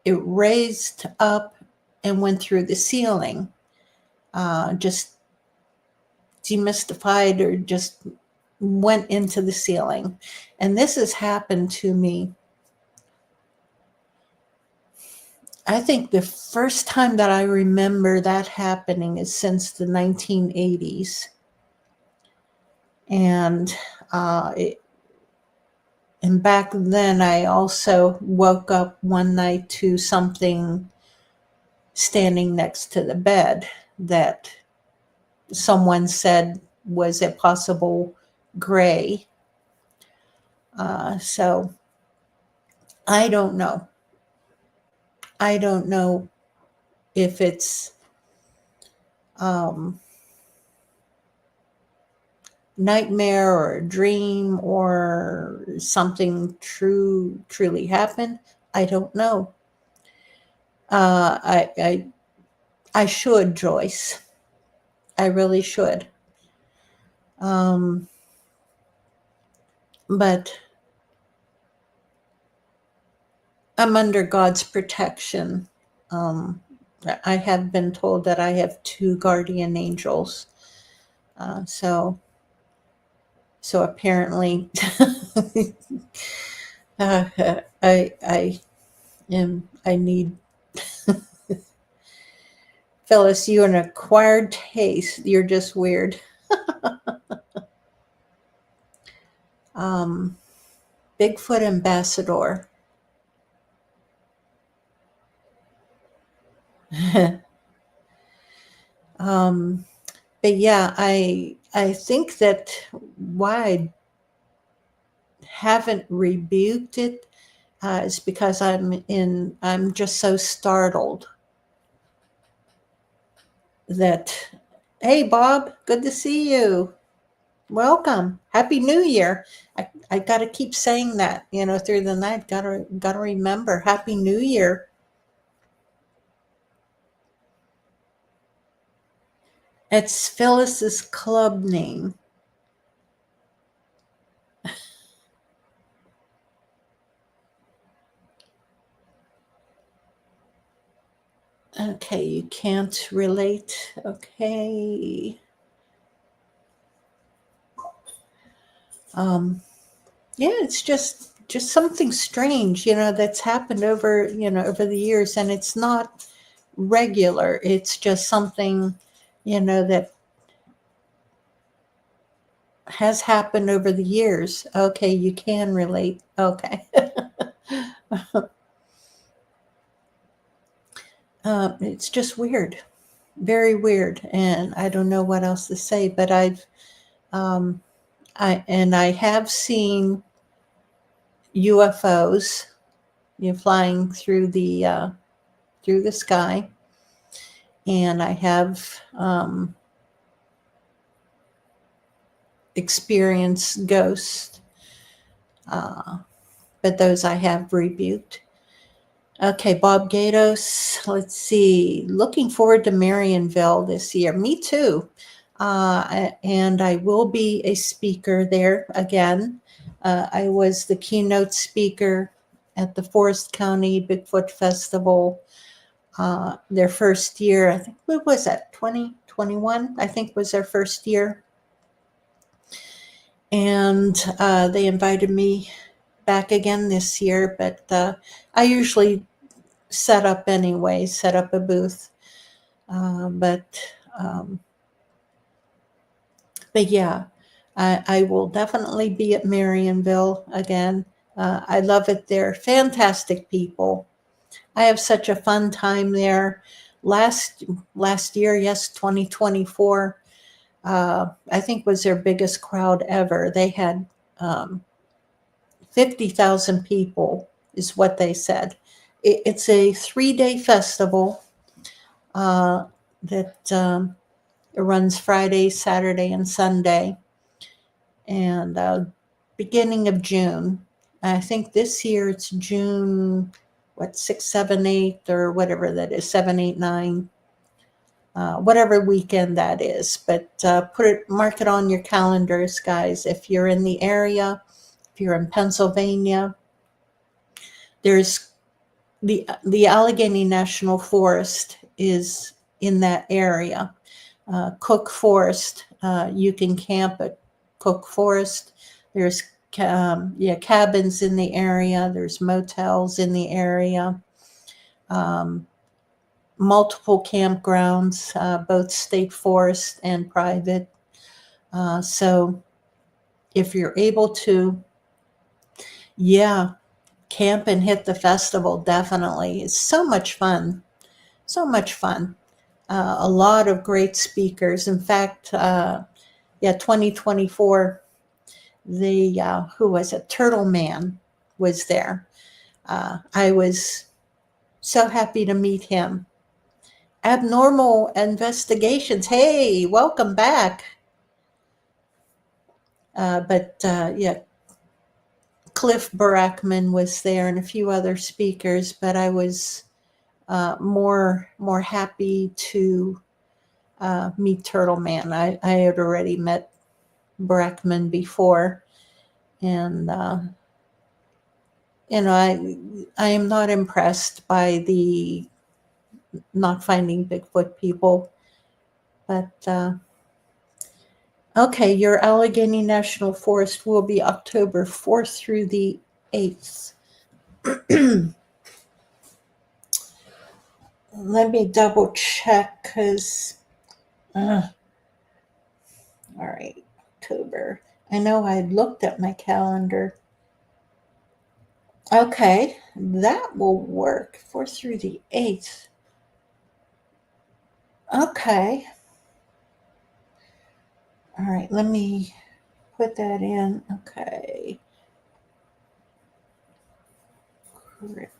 it raised up and went through the ceiling. Just demystified or just went into the ceiling. And this has happened to me. I think the first time that I remember that happening is since the 1980s. And and back then I also woke up one night to something standing next to the bed that someone said was a possible gray. So I don't know. I don't know if it's nightmare or a dream or something truly happened. I don't know. I should, Joyce. I really should. But I'm under God's protection. I have been told that I have 2 guardian angels. So apparently, I need Phyllis. You an acquired taste. You're just weird. Bigfoot ambassador. But yeah, I think that why I haven't rebuked it is because I'm just so startled that, hey Bob, good to see you. Welcome. Happy New Year. I got to keep saying that, through the night. Got to remember. Happy New Year. It's Phyllis's club name. Okay, you can't relate. Okay. Yeah, it's just just something strange, that's happened over, over the years, and it's not regular. It's just something, that has happened over the years. Okay, you can relate. Okay. It's just weird, very weird, and I don't know what else to say. But I have seen UFOs, flying through the sky, and I have experienced ghosts, but those I have rebuked. Okay, Bob Gatos, let's see. Looking forward to Marionville this year. Me too. And I will be a speaker there again. I was the keynote speaker at the Forest County Bigfoot Festival. Their first year, I think, what was that, 2021, I think was their first year. And they invited me back again this year, but I usually set up a booth. But yeah, I will definitely be at Marionville again. I love it there. Fantastic people. I have such a fun time there. Last year, yes, 2024, I think was their biggest crowd ever. They had 50,000 people is what they said. It's a 3-day festival that it runs Friday, Saturday, and Sunday, and beginning of June. I think this year it's June, 6, 7, 8, or whatever that is, 7, 8, 9, whatever weekend that is. But mark it on your calendars, guys. If you're in the area, if you're in Pennsylvania, there's the Allegheny National Forest is in that area. Cook Forest, you can camp at Cook Forest. There's cabins in the area. There's motels in the area. Multiple campgrounds, both state forest and private. So if you're able to, camp and hit the festival, definitely. It's so much fun. So much fun. A lot of great speakers. In fact, 2024, who was it? Turtle Man was there. I was so happy to meet him. Abnormal Investigations. Hey, welcome back. Cliff Barackman was there and a few other speakers, but I was more happy to meet Turtle Man. I had already met Barackman before, and I am not impressed by the not finding Bigfoot people, but okay, your Allegheny National Forest will be October 4th through the 8th. Let me double check, because all right, October. I know I looked at my calendar. Okay, that will work. 4th through the 8th. Okay. All right, let me put that in. Okay. Cryptid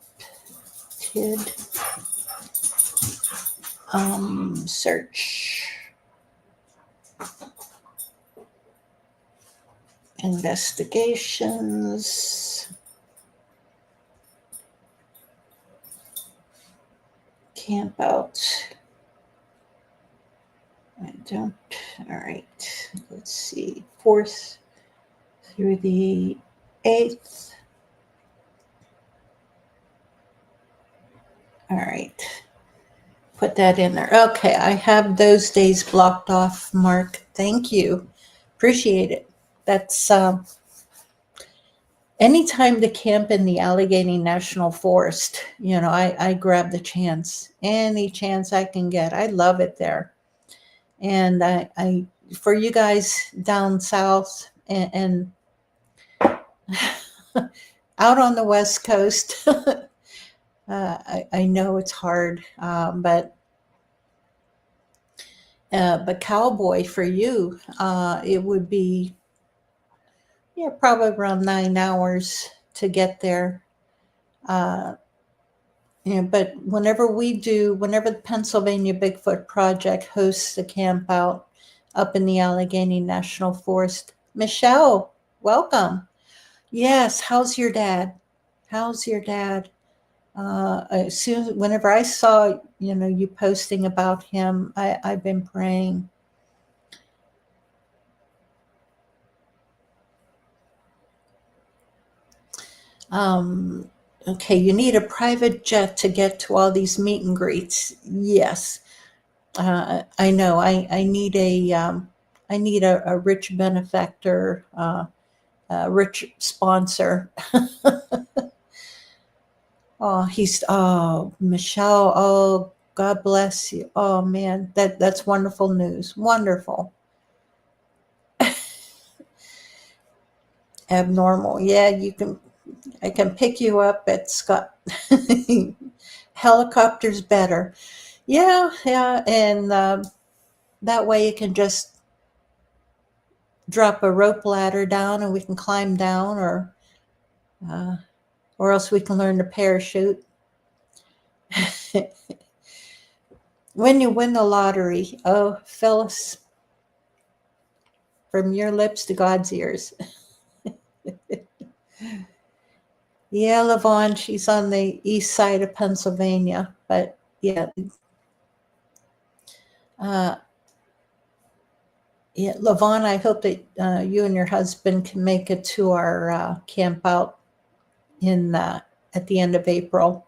search. Investigations. Campout. I don't. All right. Let's see. 4th through the 8th. All right. Put that in there. Okay. I have those days blocked off, Mark. Thank you. Appreciate it. That's anytime to camp in the Allegheny National Forest, I grab the chance, any chance I can get. I love it there. And I for you guys down south and out on the West Coast, I know it's hard, but cowboy for you, it would be probably around 9 hours to get there. But whenever the Pennsylvania Bigfoot Project hosts a camp out up in the Allegheny National Forest, Michelle, welcome. Yes, how's your dad? How's your dad? Whenever I saw, you posting about him, I've been praying. Okay, you need a private jet to get to all these meet and greets. Yes, I know. I need a rich benefactor, a rich sponsor. Michelle. Oh, God bless you. Oh man, that's wonderful news. Wonderful. Abnormal. Yeah, I can pick you up at Scott. Helicopter's better. Yeah, and that way you can just drop a rope ladder down and we can climb down, or else we can learn to parachute. When you win the lottery, oh, Phyllis, from your lips to God's ears. Yeah, Lavon, she's on the east side of Pennsylvania, but yeah. Yeah, Lavon, I hope that you and your husband can make it to our camp out at the end of April.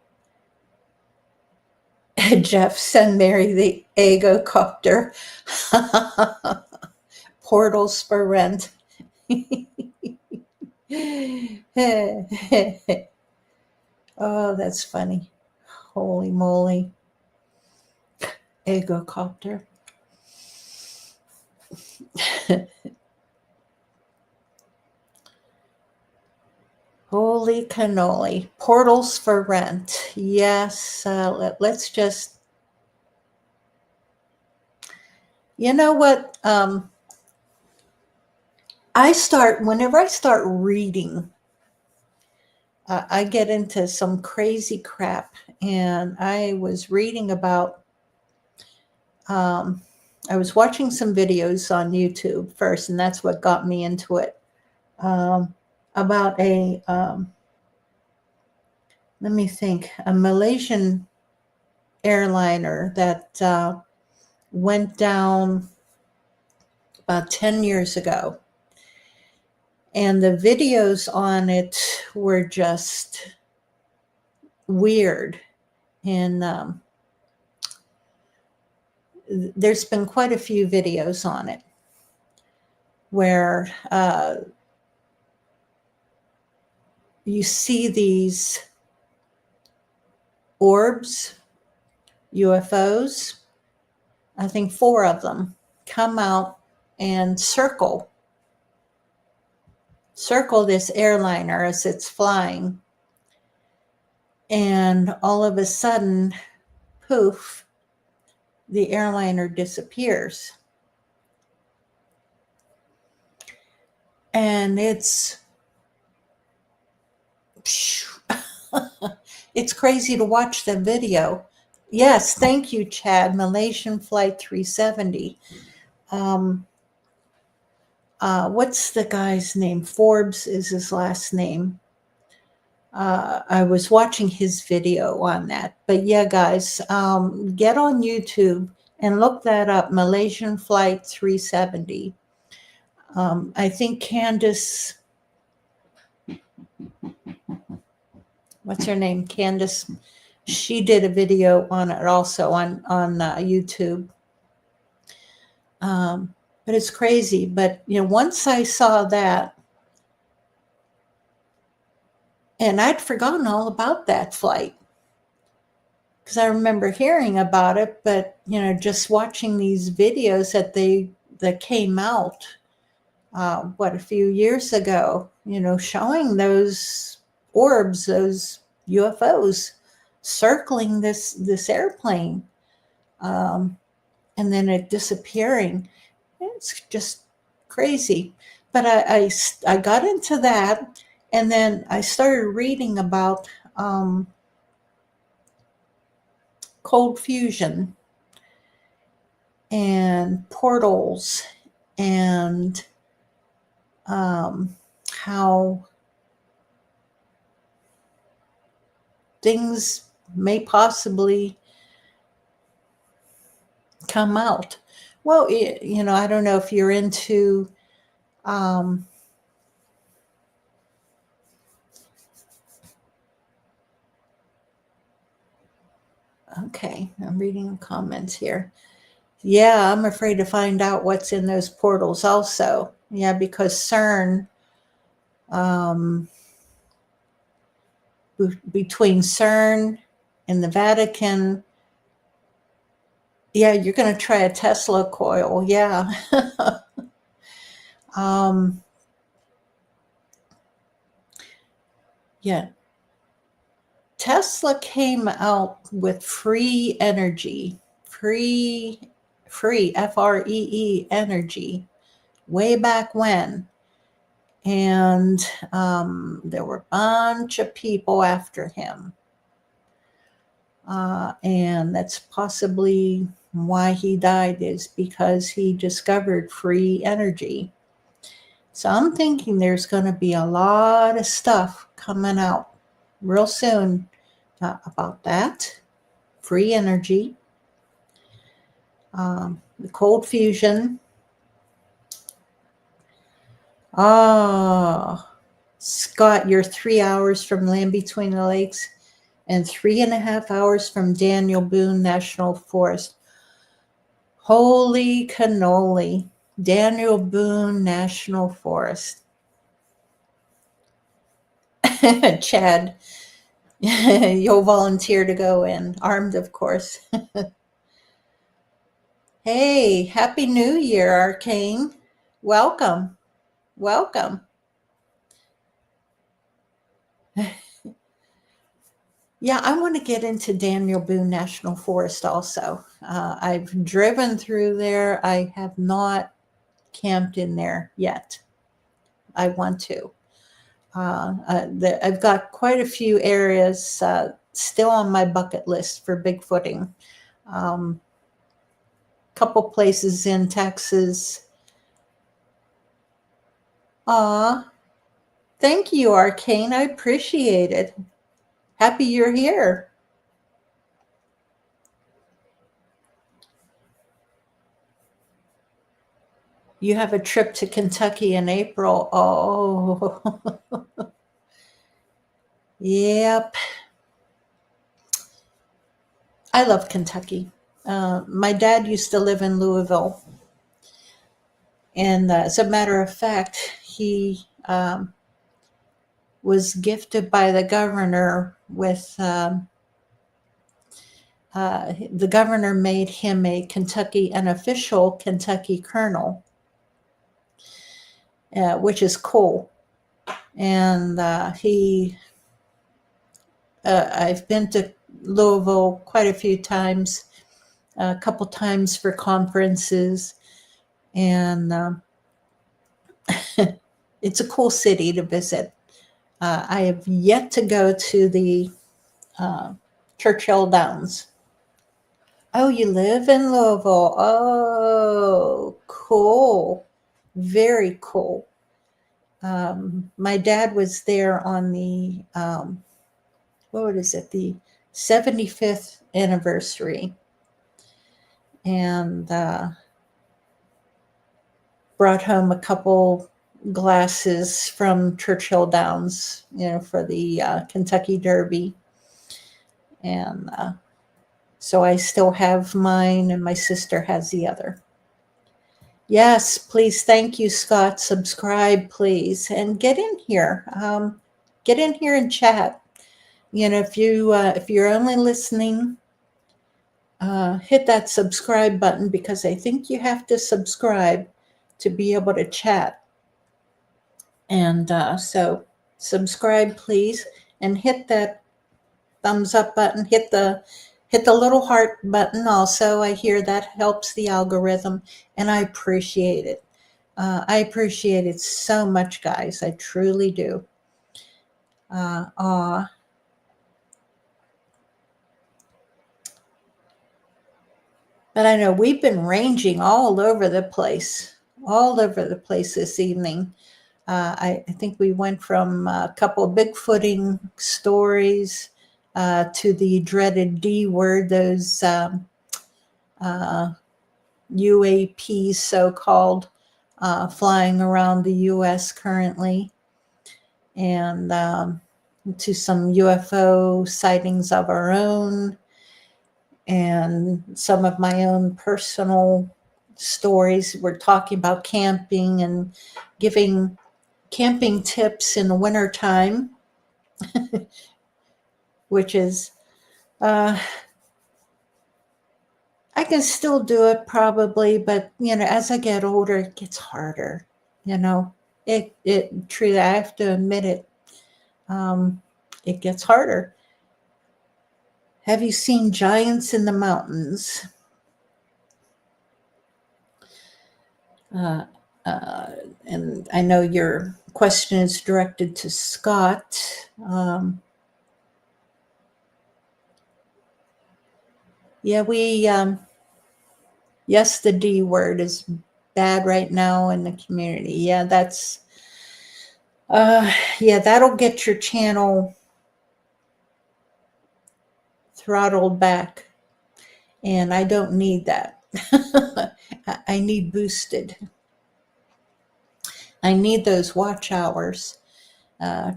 Jeff, send Mary the ego copter. Portals for rent. Oh, that's funny. Holy moly. Ego copter. Holy cannoli. Portals for rent. Yes. Let's just. You know what? Whenever I start reading, I get into some crazy crap. And I was reading about, I was watching some videos on YouTube first, and that's what got me into it. About let me think, a Malaysian airliner that went down about 10 years ago. And the videos on it were just weird. And there's been quite a few videos on it where you see these orbs, UFOs, I think 4 of them, come out and circle this airliner as it's flying. And all of a sudden, poof, the airliner disappears. And it's crazy to watch the video. Yes, thank you, Chad. Malaysian Flight 370. What's the guy's name? Forbes is his last name. I was watching his video on that. But yeah, guys, get on YouTube and look that up, Malaysian Flight 370. I think Candace, what's her name? Candace, she did a video on it also on YouTube. But it's crazy. But, once I saw that, And I'd forgotten all about that flight because I remember hearing about it, but just watching these videos that came out, a few years ago, showing those orbs, those UFOs circling this airplane, and then it disappearing. It's just crazy. But I got into that, and then I started reading about cold fusion and portals, and how things may possibly come out. Well, I don't know if you're into okay, I'm reading the comments here. Yeah, I'm afraid to find out what's in those portals also. Yeah, because CERN, between CERN and the Vatican, yeah, you're going to try a Tesla coil. Yeah. Yeah. Tesla came out with free energy, free, FREE energy, way back when. And there were a bunch of people after him. And that's possibly why he died, is because he discovered free energy. So I'm thinking there's going to be a lot of stuff coming out real soon about that. Free energy, the cold fusion. Scott, you're 3 hours from Land Between the Lakes and 3.5 hours from Daniel Boone National Forest. Holy cannoli. Daniel Boone National Forest. Chad, you'll volunteer to go in, armed, of course. Hey, Happy New Year, Arcane. Welcome. Welcome. Yeah, I want to get into Daniel Boone National Forest also. I've driven through there. I have not camped in there yet. I want to. I've got quite a few areas still on my bucket list for Bigfooting. Couple places in Texas. Thank you, Arcane. I appreciate it. Happy you're here. You have a trip to Kentucky in April. Oh, yep. I love Kentucky. My dad used to live in Louisville. And as a matter of fact, he was gifted by the governor with, the governor made him an official Kentucky colonel, which is cool. And I've been to Louisville quite a few times, a couple times for conferences, and it's a cool city to visit. I have yet to go to the Churchill Downs. Oh, you live in Louisville. Oh, cool. Very cool. My dad was there on the, what is it, the 75th anniversary, and brought home a couple glasses from Churchill Downs, for the Kentucky Derby. And so I still have mine, and my sister has the other. Yes, please. Thank you, Scott. Subscribe, please, and get in here. get in here and chat. If you're only listening, hit that subscribe button, because I think you have to subscribe to be able to chat. And so subscribe, please, and hit that thumbs up button. Hit the little heart button also. I hear that helps the algorithm, and I appreciate it. I appreciate it so much, guys. I truly do. But I know we've been ranging all over the place this evening. I think we went from a couple of Bigfooting stories to the dreaded D word, those UAPs, so-called, flying around the U.S. currently, and to some UFO sightings of our own, and some of my own personal stories. We're talking about camping and giving camping tips in the wintertime, which is, I can still do it probably, but as I get older, it gets harder. It truly, I have to admit it. It gets harder. Have you seen giants in the mountains? And I know your question is directed to Scott. Yeah, yes, the D word is bad right now in the community. Yeah, that'll get your channel throttled back. And I don't need that. I need boosted. I need those watch hours.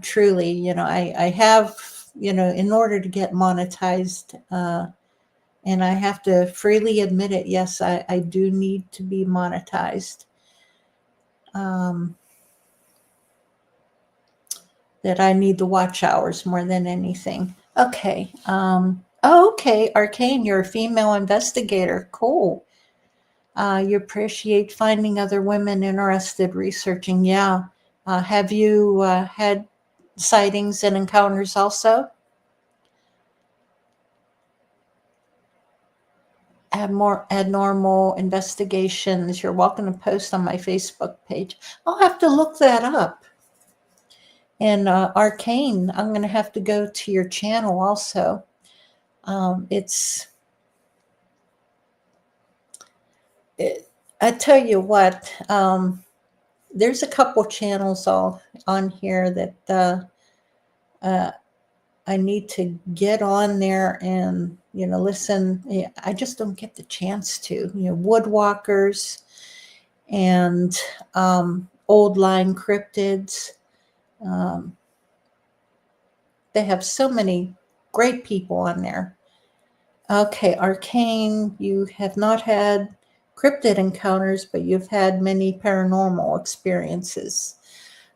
Truly, I have, in order to get monetized, and I have to freely admit it, yes, I do need to be monetized. That I need the watch hours more than anything. Okay. Okay, Arcane, you're a female investigator. Cool. You appreciate finding other women interested researching. Yeah. Have you had sightings and encounters also? Abnormal investigations. You're welcome to post on my Facebook page. I'll have to look that up. And Arcane, I'm going to have to go to your channel also. I tell you what, there's a couple channels all on here that I need to get on there and listen. I just don't get the chance to. Woodwalkers and old line cryptids. They have so many great people on there. Okay, Arcane, you have not had cryptid encounters, but you've had many paranormal experiences.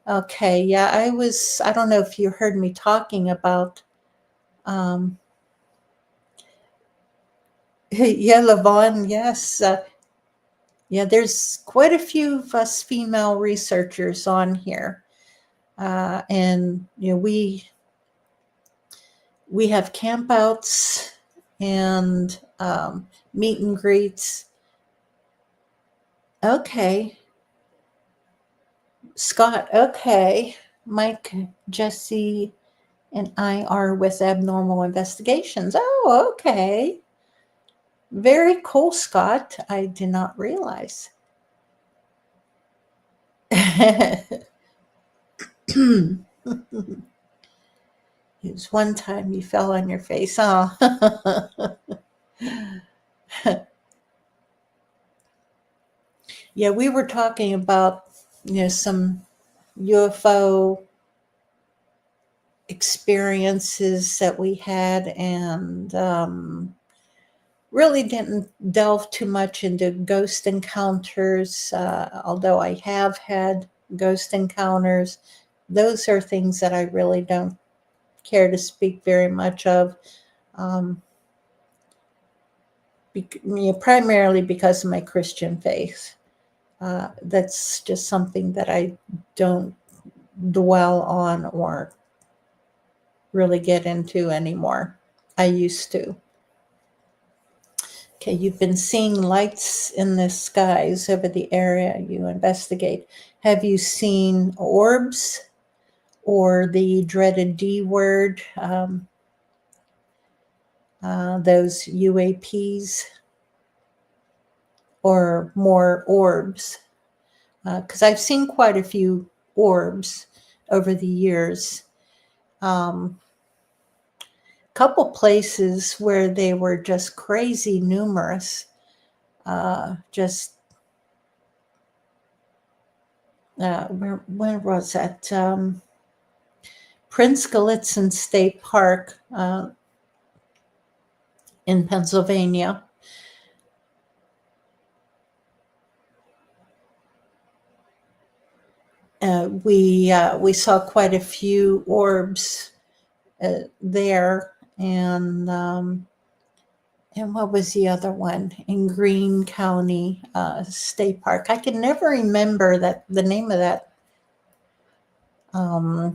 Okay, yeah, I don't know if you heard me talking about, yeah, Lavon, yes. Yeah, there's quite a few of us female researchers on here. And, we have campouts and meet and greets. Okay. Scott, okay. Mike, Jesse, and I are with Abnormal Investigations. Oh, okay. Very cool, Scott. I did not realize. It was one time you fell on your face. Oh. Yeah, we were talking about, some UFO experiences that we had, and really didn't delve too much into ghost encounters, although I have had ghost encounters. those are things that I really don't care to speak very much of. Primarily because of my Christian faith. That's just something that I don't dwell on or really get into anymore. I used to. Okay, you've been seeing lights in the skies over the area you investigate. Have you seen orbs or the dreaded D word, those UAPs, or more orbs? Because I've seen quite a few orbs over the years. Couple places where they were just crazy numerous. Where was that? Prince Gallitzin State Park in Pennsylvania. We saw quite a few orbs there, and what was the other one? In Greene County State Park. I can never remember the name of that. I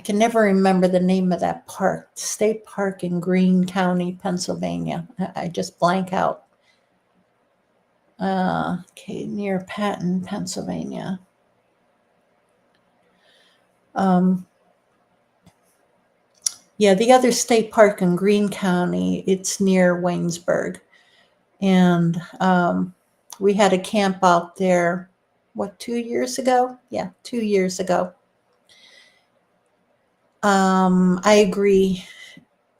can never remember the name of that park. State Park in Greene County, Pennsylvania. I just blank out. Okay, near Patton, Pennsylvania. Yeah, the other state park in Greene County, it's near Waynesburg. And we had a camp out there, 2 years ago? Yeah, 2 years ago. I agree,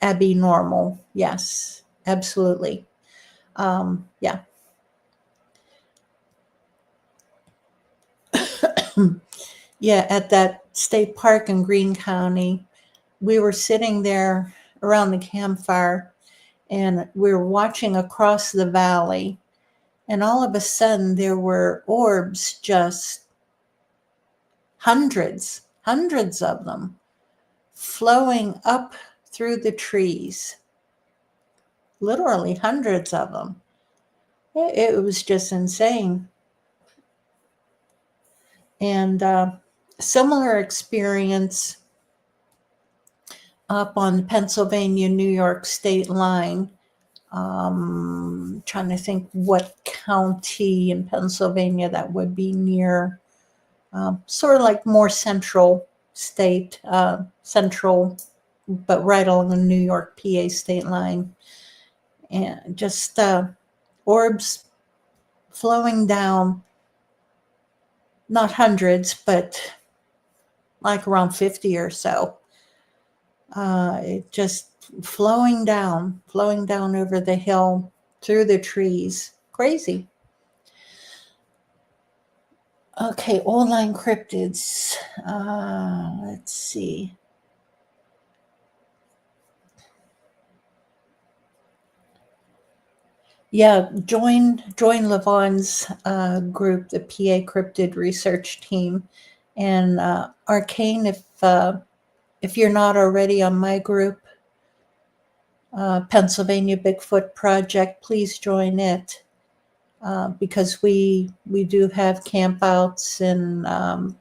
Abby, normal. Yes, absolutely. Yeah. Yeah, at that state park in Greene County, we were sitting there around the campfire, and we were watching across the valley, and all of a sudden there were orbs, just hundreds of them, flowing up through the trees. Literally hundreds of them. It was just insane. And similar experience up on the Pennsylvania-New York state line. Trying to think what county in Pennsylvania that would be near. Sort of like more central state, central, but right along the New York PA state line. And just orbs flowing down, not hundreds, but like around 50 or so. It just flowing down over the hill, through the trees. Crazy. Okay, online cryptids. Let's see. Yeah, join Levon's group, the PA Cryptid Research Team, and Arcane. If you're not already on my group, Pennsylvania Bigfoot Project, please join it, because we do have campouts, and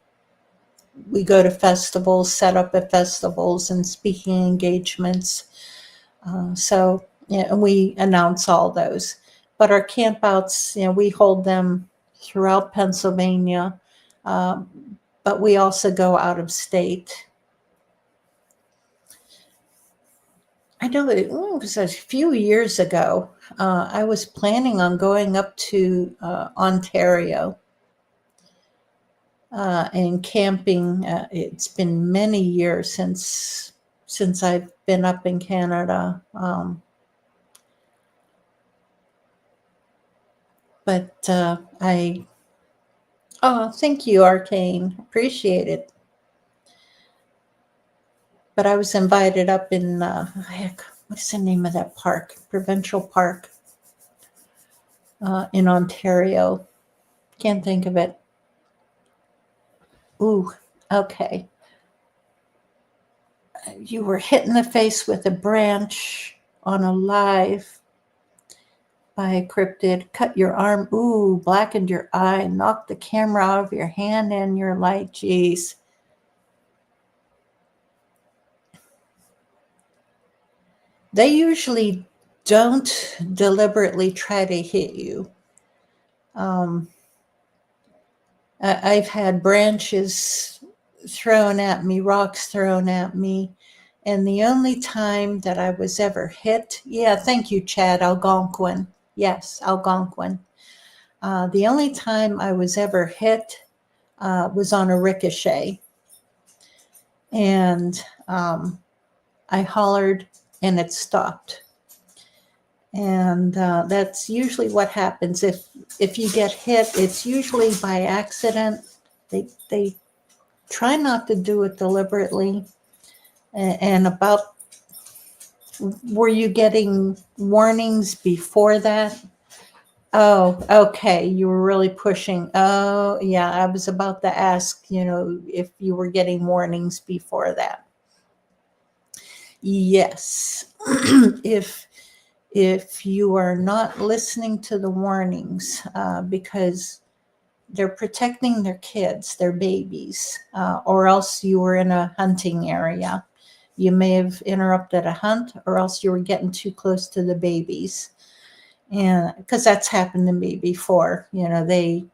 we go to festivals, set up at festivals and speaking engagements. So yeah, and we announce all those. But our campouts, we hold them throughout Pennsylvania, but we also go out of state. I know it was a few years ago. I was planning on going up to Ontario and camping. It's been many years since I've been up in Canada. But thank you, Arcane. Appreciate it. But I was invited up in, what's the name of that park? Provincial Park in Ontario. Can't think of it. Ooh, okay. You were hit in the face with a branch on a live by a cryptid, cut your arm, ooh, blackened your eye, knocked the camera out of your hand and your light. Jeez. They usually don't deliberately try to hit you. I've had branches thrown at me, rocks thrown at me. And the only time that I was ever hit, yeah, thank you, Chad, Algonquin. Yes, Algonquin. The only time I was ever hit was on a ricochet. And I hollered and it stopped. And that's usually what happens. If you get hit, it's usually by accident. They try not to do it deliberately. And about, were you getting warnings before that? Oh, okay. You were really pushing. Oh, yeah. I was about to ask, if you were getting warnings before that. Yes. if you are not listening to the warnings, because they're protecting their kids, their babies, or else you were in a hunting area. You may have interrupted a hunt, or else you were getting too close to the babies. And because that's happened to me before, they'll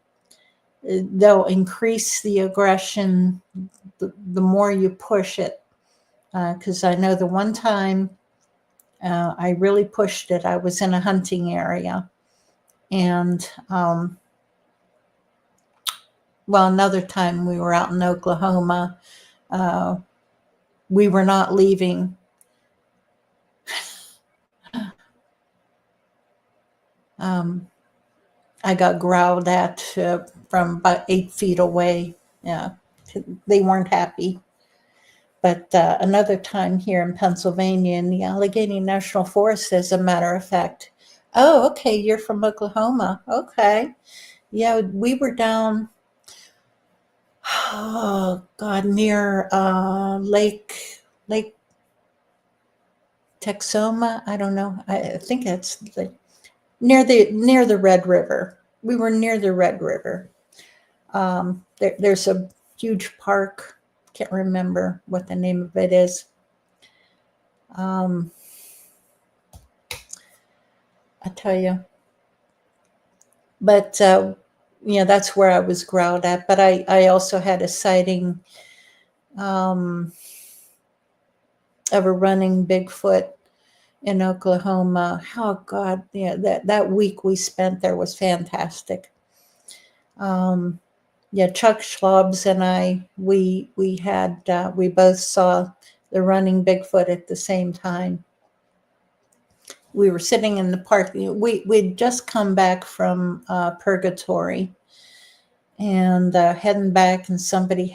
increase the aggression the more you push it. Because I know the one time I really pushed it, I was in a hunting area. And another time we were out in Oklahoma, we were not leaving. I got growled at from about 8 feet away. Yeah, they weren't happy. But another time here in Pennsylvania, in the Allegheny National Forest, as a matter of fact. Oh, okay, you're from Oklahoma. Okay. Yeah, we were down, oh God, near Lake Texoma. I don't know. I think it's near the Red River. We were near the Red River. There's a huge park. Can't remember what the name of it is. I tell you. But that's where I was growled at. But I also had a sighting of a running Bigfoot in Oklahoma. Oh God, yeah, that week we spent there was fantastic. Chuck Schlobs and I, we both saw the running Bigfoot at the same time. We were sitting in the park. We'd just come back from Purgatory and heading back, and somebody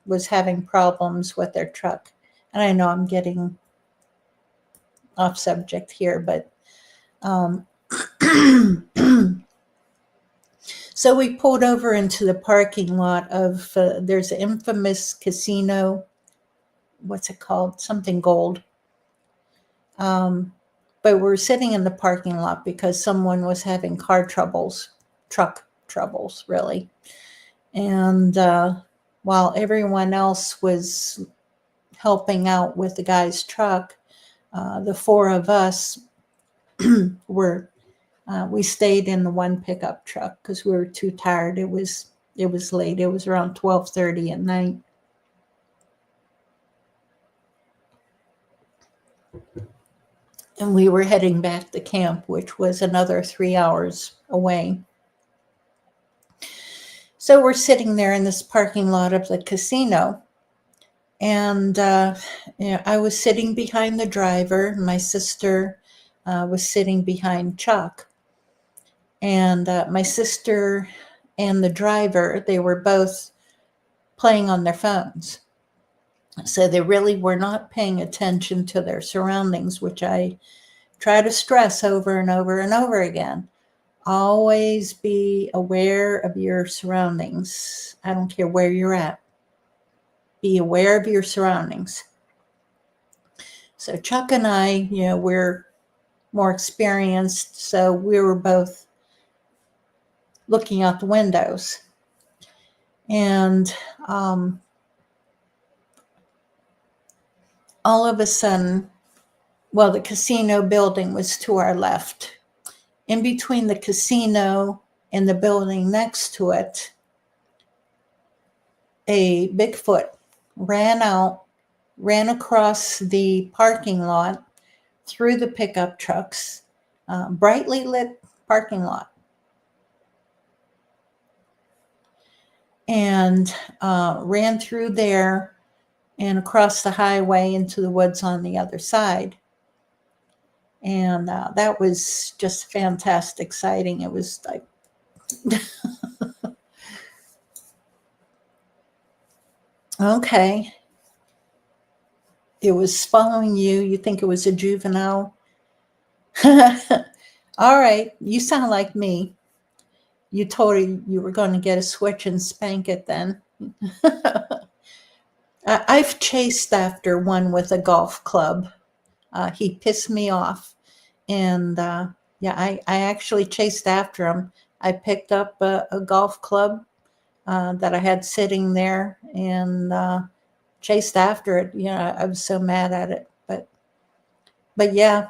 was having problems with their truck. And I know I'm getting off subject here, but so we pulled over into the parking lot of, there's an infamous casino. What's it called? Something Gold. But we're sitting in the parking lot because someone was having truck troubles, really. And while everyone else was helping out with the guy's truck, the four of us we stayed in the one pickup truck because we were too tired. It was late. It was around 12:30 at night. And we were heading back to camp, which was another 3 hours away. So we're sitting there in this parking lot of the casino. And I was sitting behind the driver. My sister was sitting behind Chuck. And my sister and the driver, they were both playing on their phones. So they really were not paying attention to their surroundings, which I try to stress over and over and over again. always be aware of your surroundings. I don't care where you're at. Be aware of your surroundings. So Chuck and I, we're more experienced, so we were both looking out the windows. And all of a sudden, well, the casino building was to our left. In between the casino and the building next to it, a Bigfoot ran across the parking lot, through the pickup trucks, brightly lit parking lot, and ran through there and across the highway into the woods on the other side. And that was just fantastic sighting. It was like, okay. It was following you. You think it was a juvenile? All right. You sound like me. You told her you were going to get a switch and spank it then. I've chased after one with a golf club. He pissed me off. And I actually chased after him. I picked up a golf club that I had sitting there and chased after it. I was so mad at it. But yeah,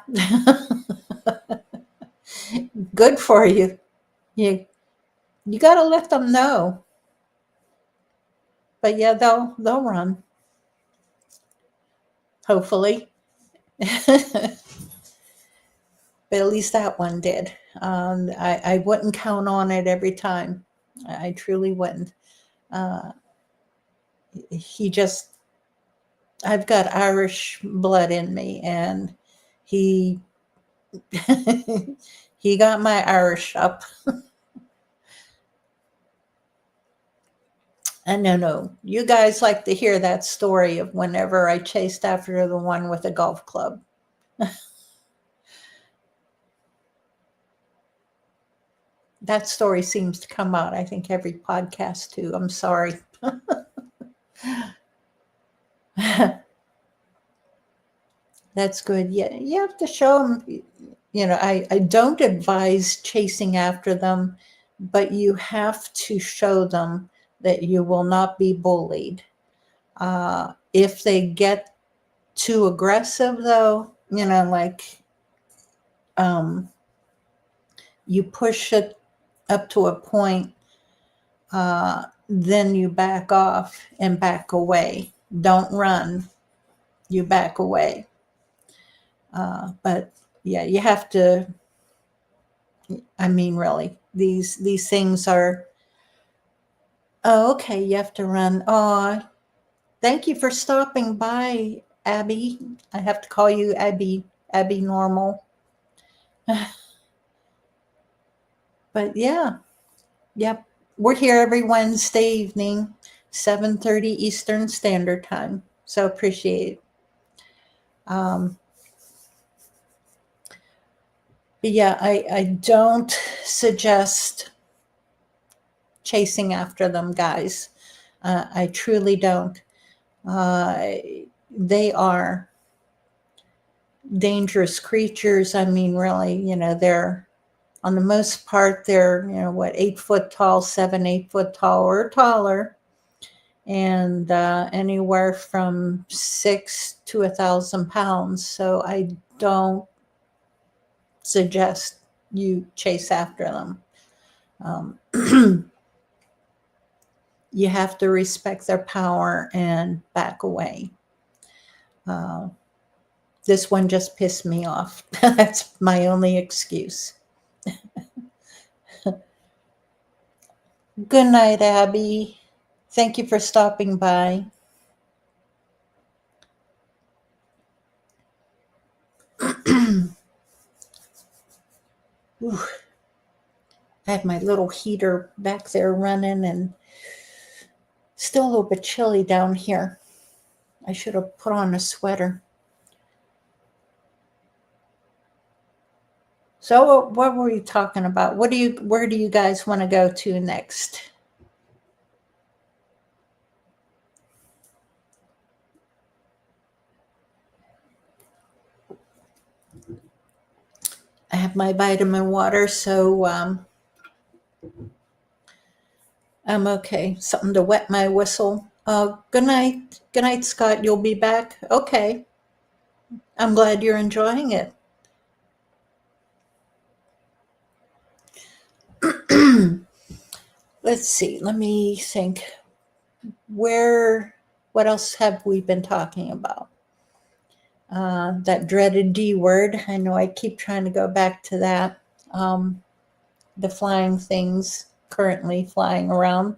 good for you. You got to let them know. But yeah, they'll run. Hopefully. But at least that one did. I wouldn't count on it every time. I truly wouldn't. I've got Irish blood in me, and he he got my Irish up. And no, you guys like to hear that story of whenever I chased after the one with a golf club. That story seems to come out, I think, every podcast too. I'm sorry. That's good. Yeah, you have to show them. I don't advise chasing after them, but you have to show them that you will not be bullied. If they get too aggressive, though, you push it up to a point, then you back off and back away. Don't run. You back away. But yeah, you have to. I mean, really, these things are. Oh, okay. You have to run. Oh, thank you for stopping by, Abby. I have to call you Abby. Abby Normal. But yeah, yep. We're here every Wednesday evening, 7:30 Eastern Standard Time. So appreciate it. But yeah, I don't suggest chasing after them, guys. I truly don't. They are dangerous creatures. I mean, really, they're, on the most part, they're, 8 foot tall, 8 foot tall or taller. And anywhere from 6 to 1,000 pounds. So I don't suggest you chase after them. You have to respect their power and back away. This one just pissed me off. That's my only excuse. Good night, Abby. Thank you for stopping by. I have my little heater back there running, and still a little bit chilly down here. I should have put on a sweater. So what were we talking about? Where do you guys want to go to next? I have my vitamin water, so I'm okay. Something to wet my whistle. Good night. Good night, Scott. You'll be back? Okay. I'm glad you're enjoying it. Let's see. Let me think. What else have we been talking about? That dreaded D word. I know I keep trying to go back to that. The flying things currently flying around.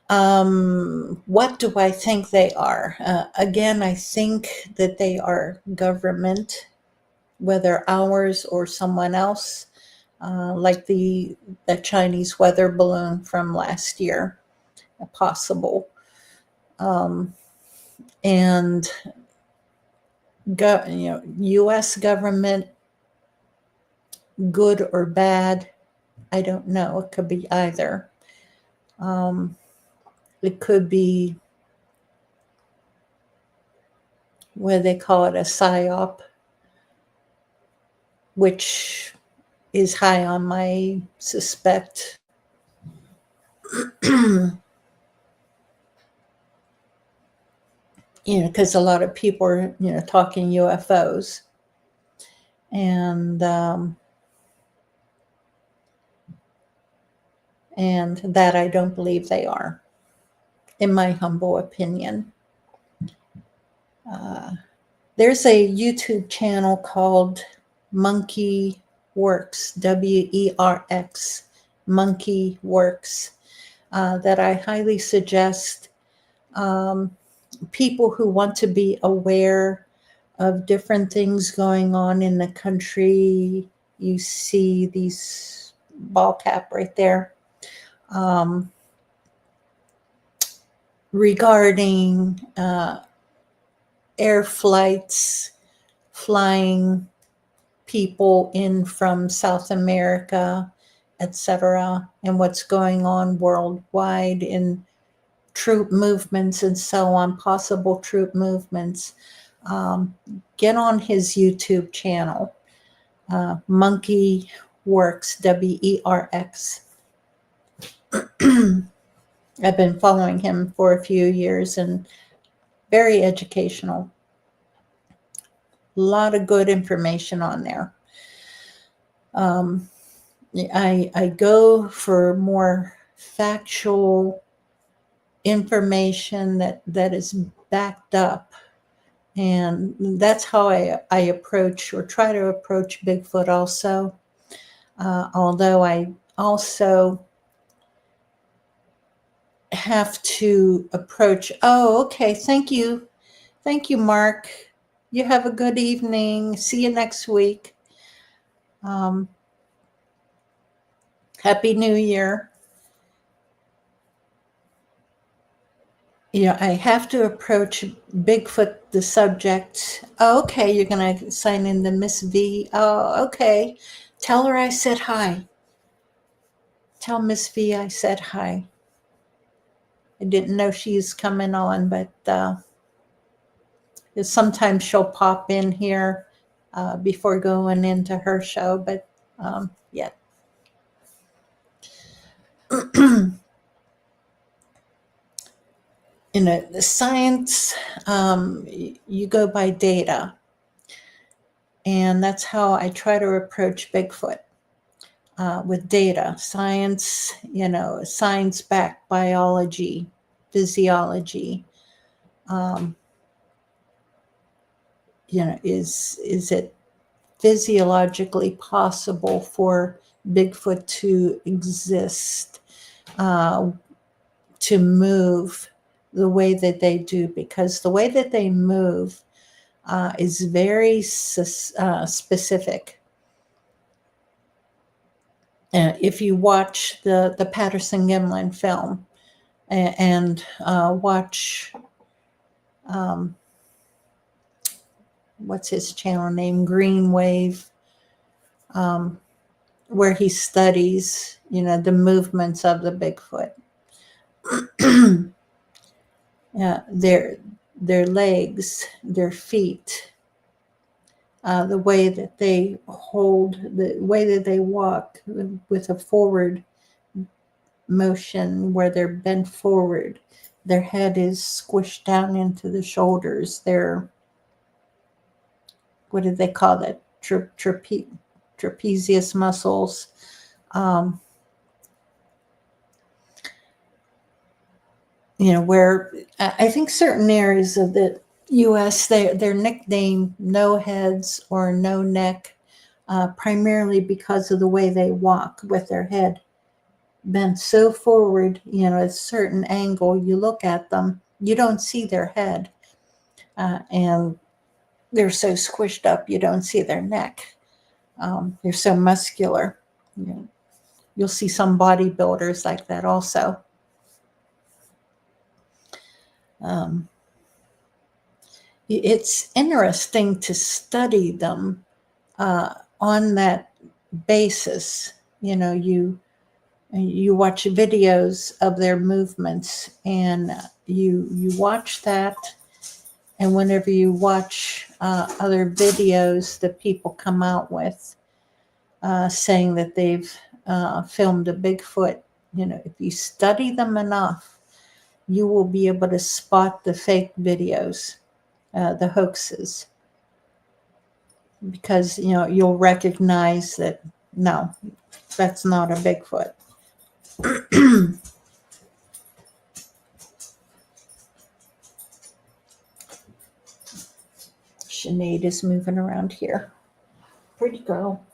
What do I think they are? Again, I think that they are government, whether ours or someone else, like the Chinese weather balloon from last year, possible. And U.S. government, good or bad, I don't know. It could be either. It could be what they call it, a psyop, which is high on my suspect. Because a lot of people are, talking UFOs. And that I don't believe they are, in my humble opinion. There's a YouTube channel called Monkey Works, WERX, Monkey Works, that I highly suggest people who want to be aware of different things going on in the country. You see these ball cap right there. Regarding air flights, flying people in from South America, etc., and what's going on worldwide in troop movements and so on, possible troop movements. Get on his YouTube channel, Monkey Works, WERX. I've been following him for a few years and very educational. A lot of good information on there. I go for more factual information that is backed up. And that's how I approach or try to approach Bigfoot also. Although I also have to approach, okay, thank you. Thank you, Mark. You have a good evening. See you next week. Happy New Year. I have to approach Bigfoot, the subject. Okay, you're going to sign in to Miss V. Oh, okay. Tell her I said hi. Tell Miss V I said hi. I didn't know she's coming on, but sometimes she'll pop in here before going into her show, but yeah. The science, you go by data. And that's how I try to approach Bigfoot, with data, science, science-backed biology, physiology. Is it physiologically possible for Bigfoot to exist, to move the way that they do? Because the way that they move is very specific. If you watch the Patterson-Gimlin film and watch, what's his channel name? Green Wave. where he studies, the movements of the Bigfoot. Yeah, their legs, their feet, the way that they hold, the way that they walk with a forward motion where they're bent forward. Their head is squished down into the shoulders. Their, what do they call that? Trapezius muscles. Where I think certain areas of the U.S., they're nicknamed no heads or no neck, primarily because of the way they walk with their head bent so forward, at a certain angle. You look at them, you don't see their head, and they're so squished up, you don't see their neck. They're so muscular. You'll see some bodybuilders like that also. It's interesting to study them on that basis. You watch videos of their movements, and you watch that. And whenever you watch other videos that people come out with saying that they've filmed a Bigfoot, if you study them enough, you will be able to spot the fake videos, the hoaxes, because you'll recognize that no, that's not a Bigfoot. Sinead is moving around here. Pretty girl.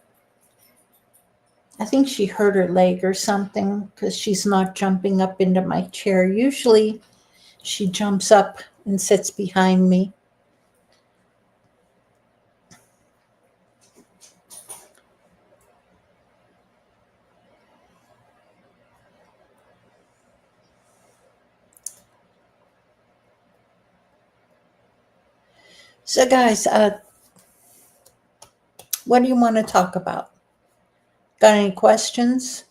I think she hurt her leg or something because she's not jumping up into my chair. Usually she jumps up and sits behind me. So guys, what do you want to talk about? Got any questions?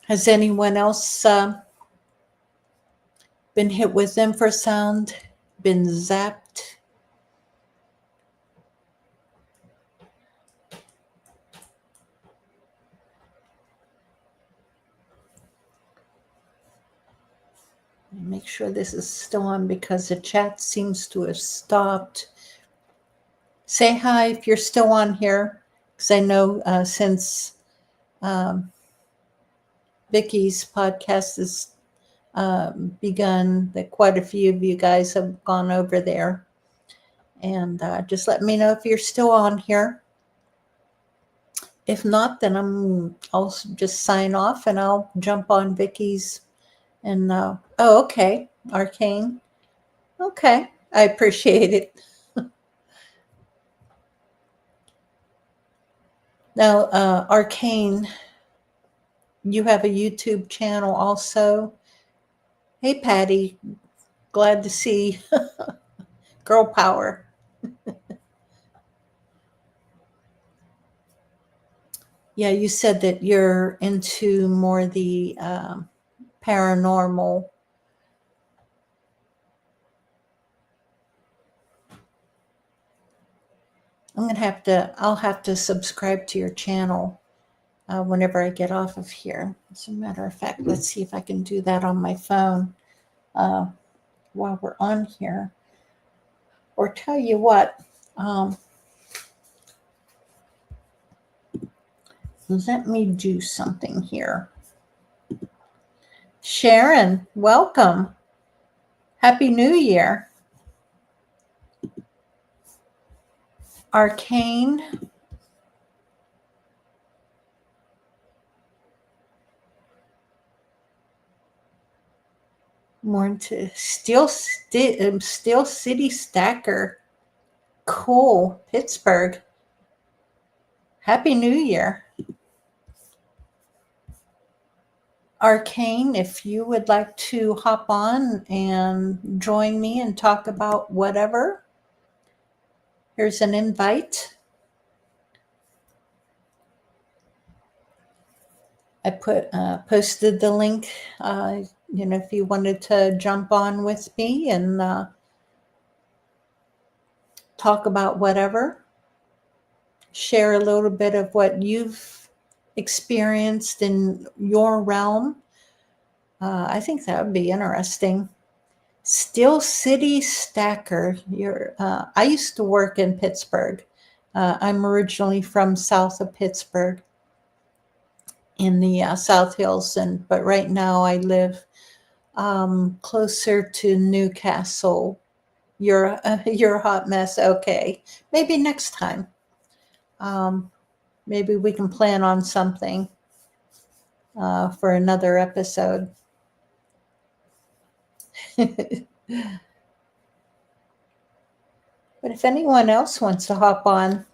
Has anyone else been hit with infrasound, been zapped? Make sure this is still on because the chat seems to have stopped. Say hi if you're still on here, because I know since Vicky's podcast has begun that quite a few of you guys have gone over there. And just let me know if you're still on here. If not, then I'll just sign off and I'll jump on Vicky's. And oh, okay, Arcane. Okay, I appreciate it. Now, Arcane, you have a YouTube channel also. Hey, Patty, glad to see. Girl power. Yeah, you said that you're into more the paranormal. I'll have to subscribe to your channel whenever I get off of here. As a matter of fact, let's see if I can do that on my phone while we're on here. Or tell you what, let me do something here. Sharon, welcome. Happy New Year. Arcane. More into Steel City Stacker. Cool. Pittsburgh. Happy New Year. Arcane, if you would like to hop on and join me and talk about whatever, here's an invite. I posted the link, if you wanted to jump on with me and talk about whatever, share a little bit of what you've experienced in your realm. I think that would be interesting. Steel City Stacker. I used to work in Pittsburgh. I'm originally from south of Pittsburgh in the South Hills, but right now I live closer to Newcastle. You're a hot mess. Okay, maybe next time. Maybe we can plan on something for another episode. But if anyone else wants to hop on,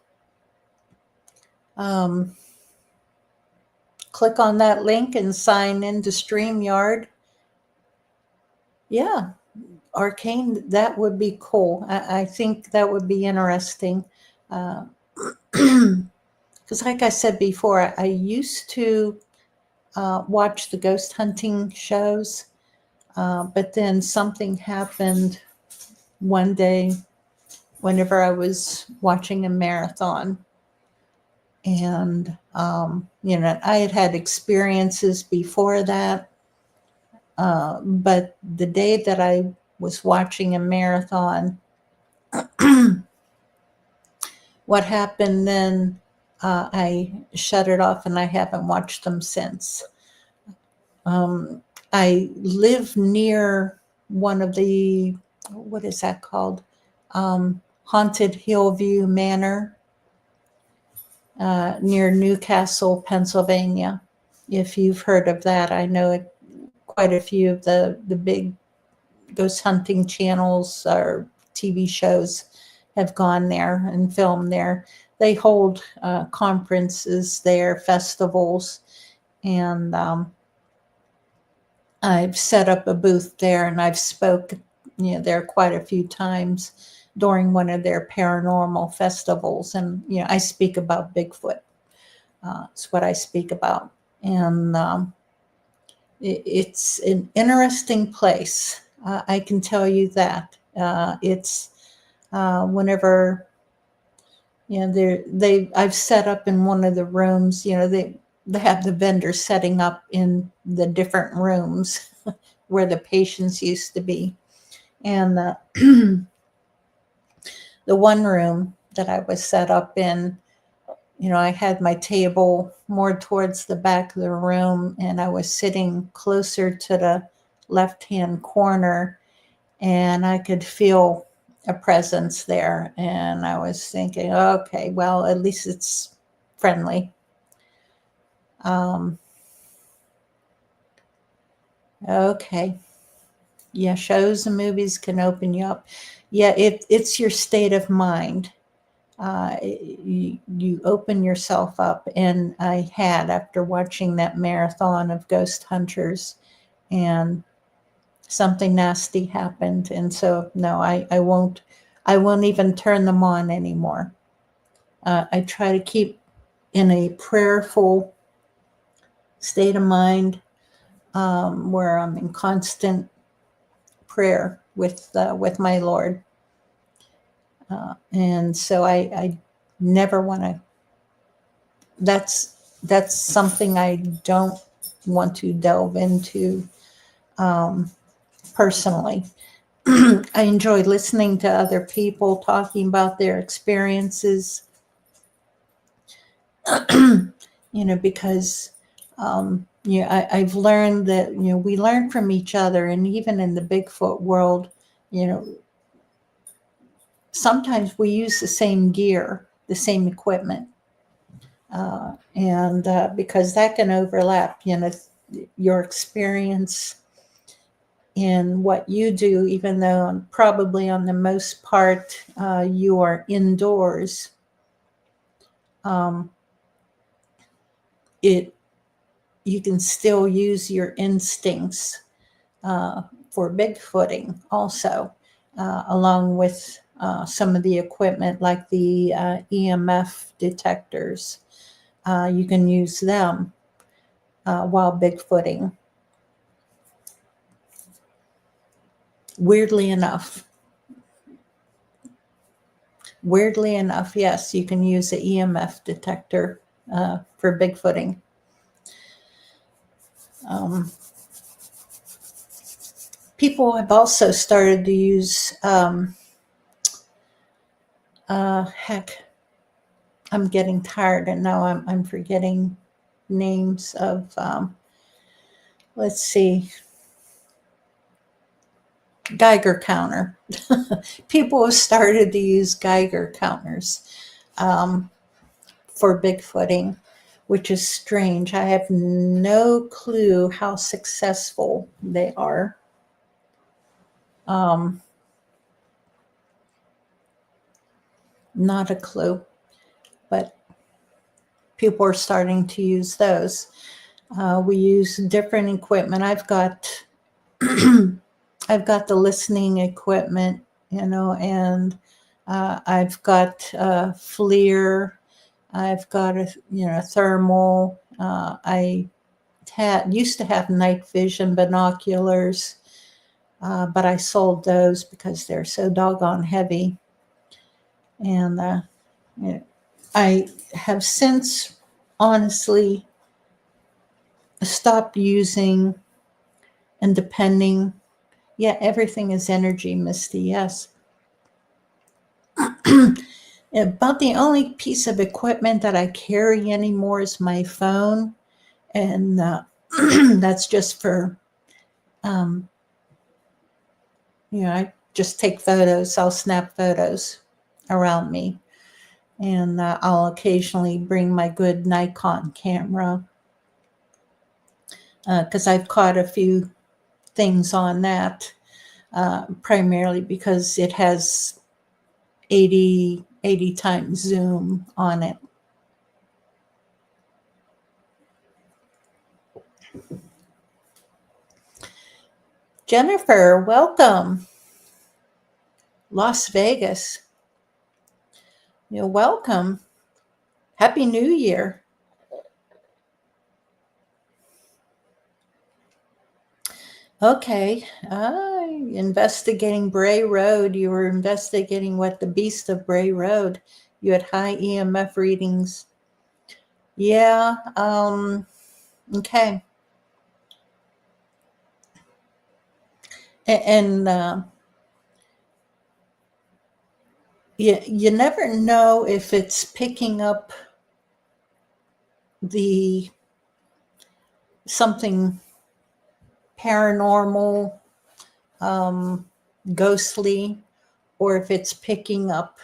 click on that link and sign into StreamYard. Yeah, Arcane, that would be cool. I think that would be interesting. Because like I said before, I used to watch the ghost hunting shows, but then something happened one day whenever I was watching a marathon. And, I had experiences before that. But the day that I was watching a marathon, what happened then, I shut it off and I haven't watched them since. I live near one of the, what is that called? Haunted Hillview Manor, near Newcastle, Pennsylvania. If you've heard of that, I know quite a few of the big ghost hunting channels or TV shows have gone there and filmed there. They hold conferences there, festivals, and I've set up a booth there, and I've spoken there quite a few times during one of their paranormal festivals. And I speak about Bigfoot. It's what I speak about, and it's an interesting place. I can tell you that. It's whenever I've set up in one of the rooms. They have the vendors setting up in the different rooms where the patients used to be, and the one room that I was set up in, I had my table more towards the back of the room, and I was sitting closer to the left-hand corner, and I could feel a presence there. And I was thinking, okay, well, at least it's friendly. Okay. Yeah, shows and movies can open you up. Yeah, it's your state of mind. You open yourself up, and I had, after watching that marathon of ghost hunters, and something nasty happened, and so no, I won't even turn them on anymore. I try to keep in a prayerful state of mind, where I'm in constant prayer with my Lord. And so I never want to, that's something I don't want to delve into personally. I enjoy listening to other people talking about their experiences, because I've learned that we learn from each other, and even in the Bigfoot world, sometimes we use the same gear, the same equipment, and because that can overlap, your experience in what you do, even though probably on the most part you are indoors. It you can still use your instincts for Bigfooting also, along with some of the equipment like the EMF detectors. You can use them while Bigfooting. Weirdly enough, yes, you can use the EMF detector for Bigfooting. People have also started to use, heck, I'm getting tired and now I'm forgetting names of, let's see, Geiger counter. People have started to use Geiger counters for Bigfooting, which is strange. I have no clue how successful they are. Not a clue, but people are starting to use those. We use different equipment. I've got the listening equipment, and I've got FLIR. I've got a thermal. I used to have night vision binoculars, but I sold those because they're so doggone heavy. And I have since honestly stopped using and depending. Yeah, everything is energy, Misty, yes. About the only piece of equipment that I carry anymore is my phone. And that's just for, I just take photos. I'll snap photos around me. And I'll occasionally bring my good Nikon camera because I've caught a few things on that, primarily because it has 80 times zoom on it. Jennifer, welcome. Las Vegas. You're welcome. Happy New Year. Okay. Investigating Bray Road. You were investigating what? The Beast of Bray Road. You had high EMF readings. Yeah. Okay. And you never know if it's picking up something paranormal, ghostly, or if it's picking up,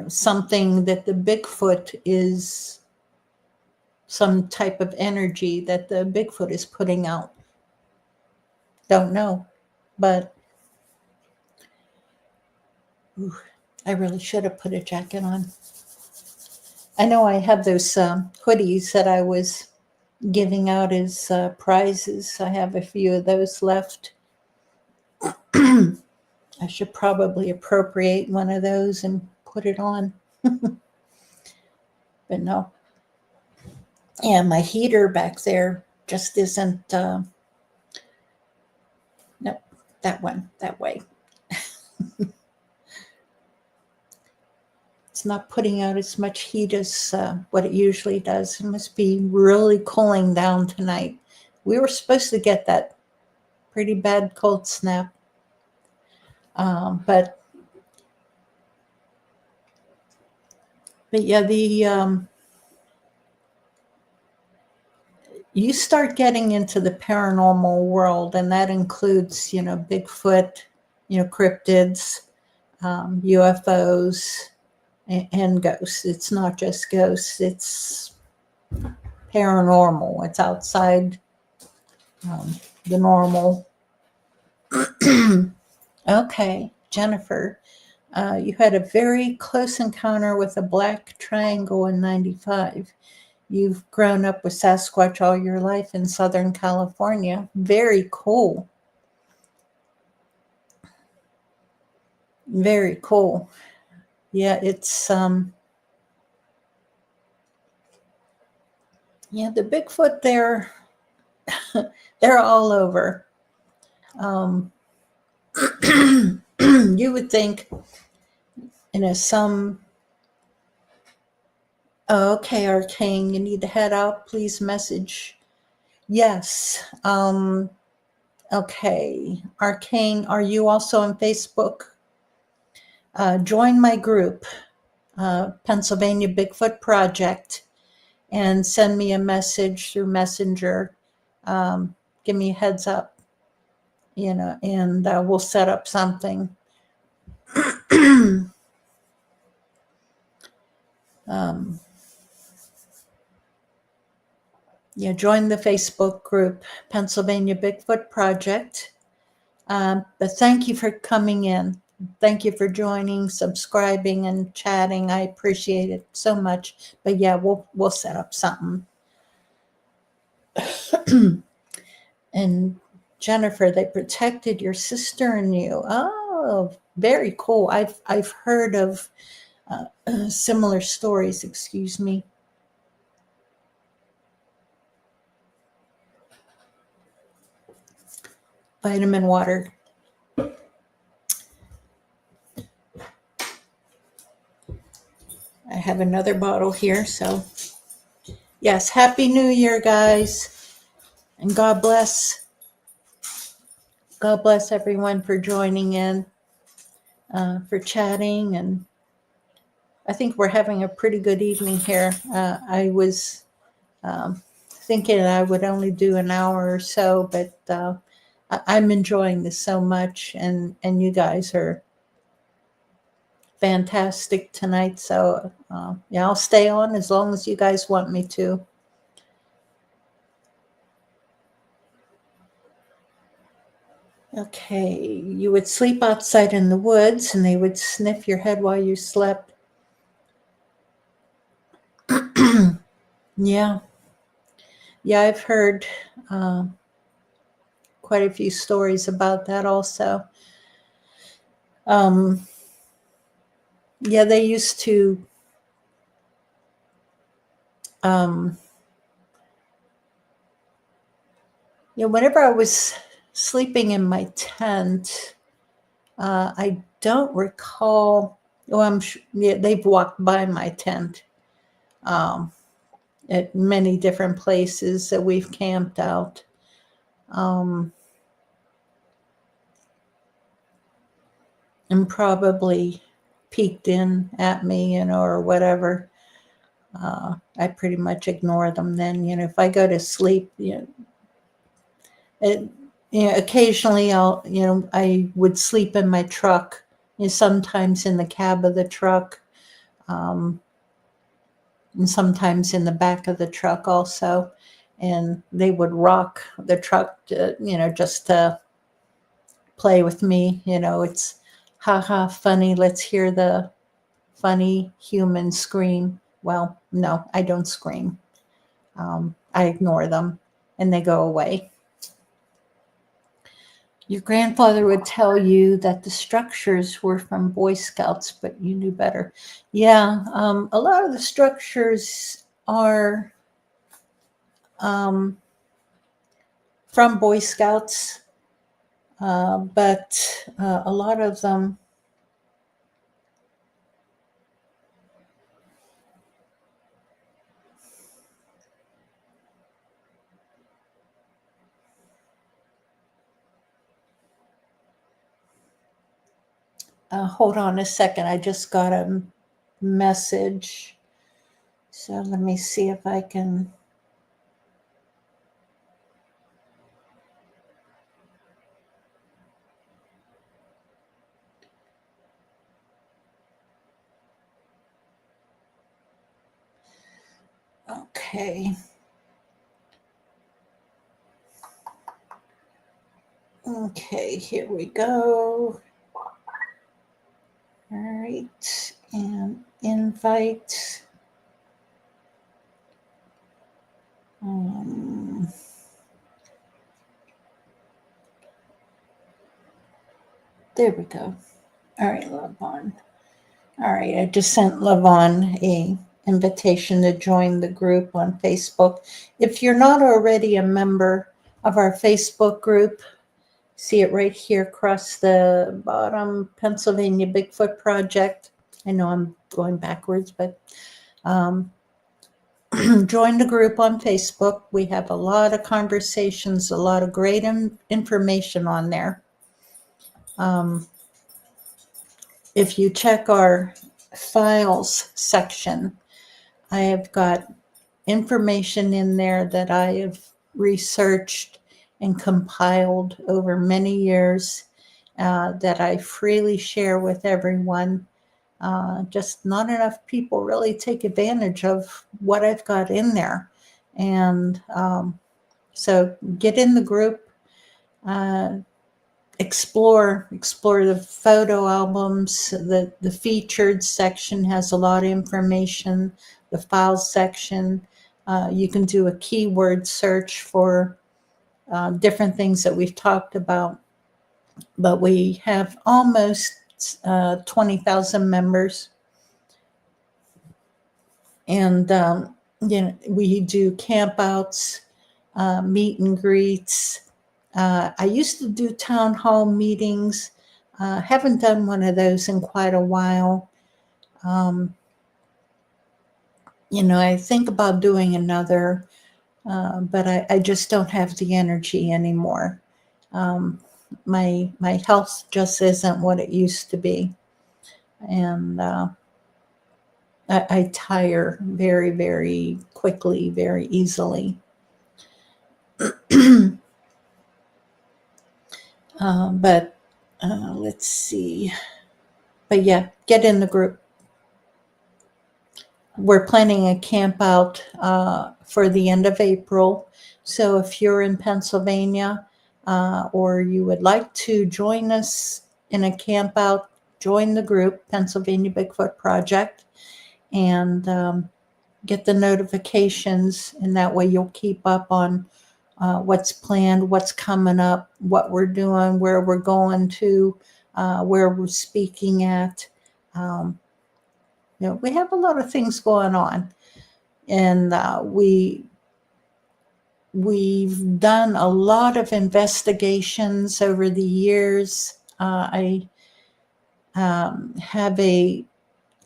something that the Bigfoot is, some type of energy that the Bigfoot is putting out. Don't know, but I really should have put a jacket on. I know I have those hoodies that I was giving out as prizes. I have a few of those left. I should probably appropriate one of those and put it on. But no. Yeah, my heater back there just isn't, no, that one, that way. It's not putting out as much heat as what it usually does. It must be really cooling down tonight. We were supposed to get that pretty bad cold snap. But yeah, you start getting into the paranormal world, and that includes, Bigfoot, cryptids, UFOs, and ghosts. It's not just ghosts, it's paranormal. It's outside the normal. Okay, Jennifer, you had a very close encounter with a black triangle in 95. you've grown up with Sasquatch all your life in Southern California. Very cool. Very cool. Yeah, it's yeah, the Bigfoot they're all over. You would think, some. Oh, okay, Arcane, you need to head out. Please message. Yes. Okay, Arcane, are you also on Facebook? Join my group, Pennsylvania Bigfoot Project, and send me a message through Messenger. Give me a heads up, and we'll set up something. Yeah, join the Facebook group, Pennsylvania Bigfoot Project. But thank you for coming in. Thank you for joining, subscribing, and chatting. I appreciate it so much. But yeah, we'll set up something. And Jennifer, they protected your sister and you. Oh, very cool. I've heard of similar stories. Excuse me. Vitamin water. I have another bottle here. So, yes, Happy New Year, guys. And God bless. God bless everyone for joining in, for chatting. And I think we're having a pretty good evening here. I was thinking I would only do an hour or so, but I'm enjoying this so much. And you guys are fantastic tonight. So, yeah, I'll stay on as long as you guys want me to. Okay, you would sleep outside in the woods and they would sniff your head while you slept. Yeah. Yeah, I've heard quite a few stories about that also. Yeah, they used to whenever I was sleeping in my tent, I don't recall. Oh, yeah, they've walked by my tent at many different places that we've camped out. And probably peeked in at me, or whatever. I pretty much ignore them then. If I go to sleep, occasionally I would sleep in my truck, sometimes in the cab of the truck, and sometimes in the back of the truck also. And they would rock the truck, just to play with me. It's haha funny. Let's hear the funny human scream. Well, no, I don't scream. I ignore them and they go away. Your grandfather would tell you that the structures were from Boy Scouts, but you knew better. Yeah, a lot of the structures are from Boy Scouts, but a lot of them. Hold on a second. I just got a message. So let me see if I can. Okay. Okay, here we go. All right, and invite. There we go. All right, Levon. All right, I just sent Levon a invitation to join the group on Facebook. If you're not already a member of our Facebook group, see it right here across the bottom, Pennsylvania Bigfoot Project. I know I'm going backwards, but join the group on Facebook. We have a lot of conversations, a lot of great information on there. If you check our files section, I have got information in there that I have researched and compiled over many years that I freely share with everyone. Just not enough people really take advantage of what I've got in there. And so get in the group, explore the photo albums. The featured section has a lot of information. The files section, you can do a keyword search for different things that we've talked about. But we have almost 20,000 members. And we do campouts, meet and greets. I used to do town hall meetings. Haven't done one of those in quite a while. I think about doing another, but I just don't have the energy anymore. My health just isn't what it used to be, and I tire very, very quickly, very easily. But let's see. But yeah, get in the group. We're planning a camp out for the end of April. So if you're in Pennsylvania or you would like to join us in a camp out, join the group, Pennsylvania Bigfoot Project, and get the notifications. And that way you'll keep up on what's planned, what's coming up, what we're doing, where we're going to, where we're speaking at. We have a lot of things going on, and we've done a lot of investigations over the years. I have a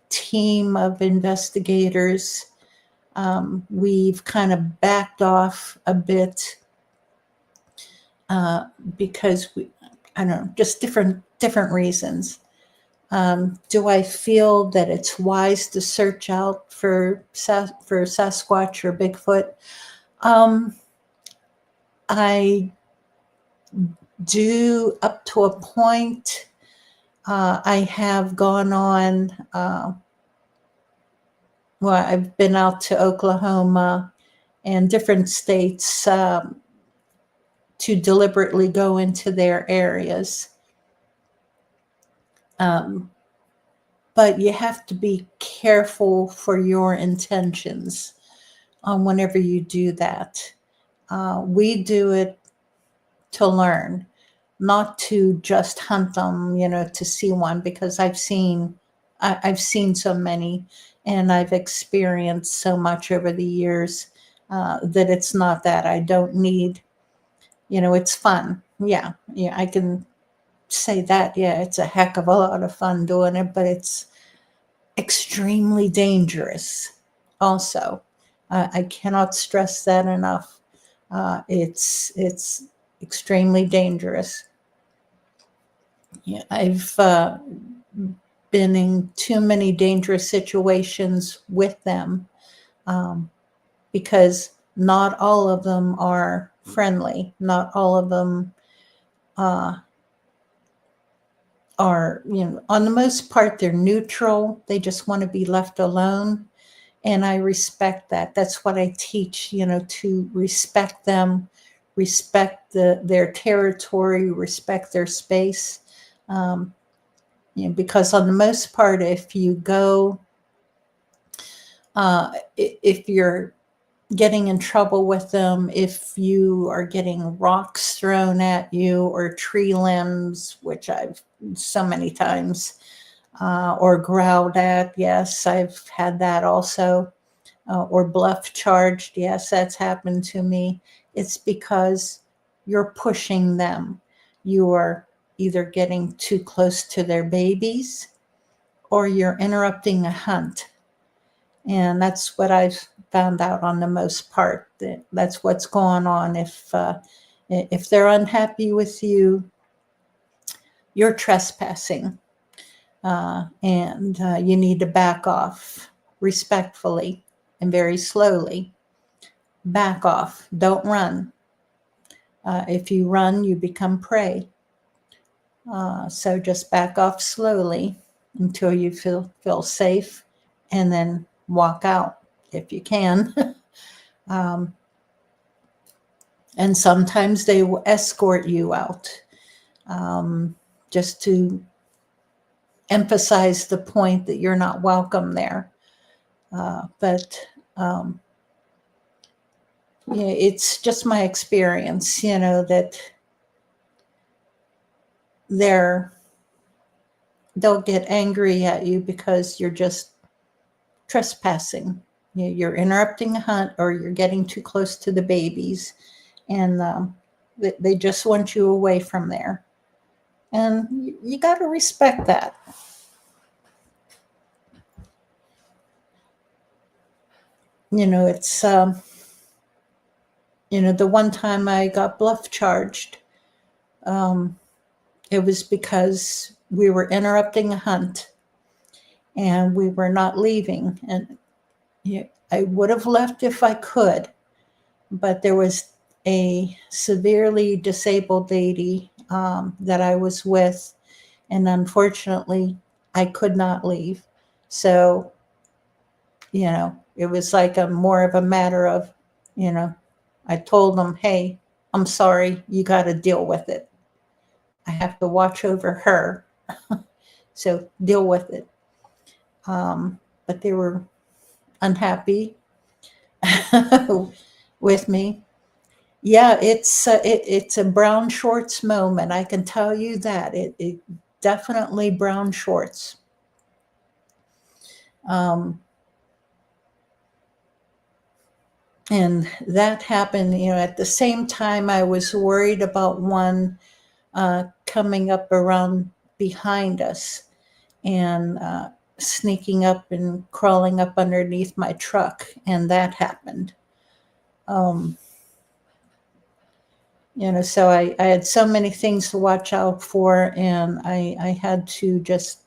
team of investigators. We've kind of backed off a bit because I don't know, just different reasons. Do I feel that it's wise to search out for Sasquatch or Bigfoot? I do up to a point. I have gone on, I've been out to Oklahoma and different states to deliberately go into their areas. But you have to be careful for your intentions whenever you do that. We do it to learn, not to just hunt them, to see one, because I've seen so many, and I've experienced so much over the years that it's not that. I don't need, it's fun. Yeah, I can say that. Yeah, it's a heck of a lot of fun doing it, but it's extremely dangerous also. I cannot stress that enough. It's extremely dangerous. Yeah, I've been in too many dangerous situations with them because not all of them are friendly. Not all of them are, on the most part, they're neutral. They just want to be left alone. And I respect that. That's what I teach, to respect them, respect their territory, respect their space. Because on the most part, if you go, if you're getting in trouble with them, if you are getting rocks thrown at you or tree limbs, which I've so many times. Or growled at. Yes, I've had that also. Or bluff charged. Yes, that's happened to me. It's because you're pushing them. You are either getting too close to their babies or you're interrupting a hunt. And that's what I've found out on the most part. That's what's going on. If they're unhappy with you, you're trespassing. And you need to back off respectfully and very slowly. Back off. Don't run. If you run, you become prey. So just back off slowly until you feel safe, and then walk out if you can. um, and sometimes they will escort you out, just to emphasize the point that you're not welcome there. But yeah, it's just my experience, that they'll get angry at you because you're just trespassing. You're interrupting a hunt, or you're getting too close to the babies, and they just want you away from there. And you got to respect that. It's the one time I got bluff charged, it was because we were interrupting a hunt and we were not leaving. And I would have left if I could, but there was a severely disabled lady that I was with, and unfortunately, I could not leave. So, it was like more of a matter of, I told them, hey, I'm sorry, you got to deal with it. I have to watch over her. So deal with it. But they were unhappy with me. Yeah, it's a brown shorts moment. I can tell you that. It definitely brown shorts. And that happened, at the same time I was worried about one coming up around behind us and sneaking up and crawling up underneath my truck. And that happened. So I had so many things to watch out for, and I had to just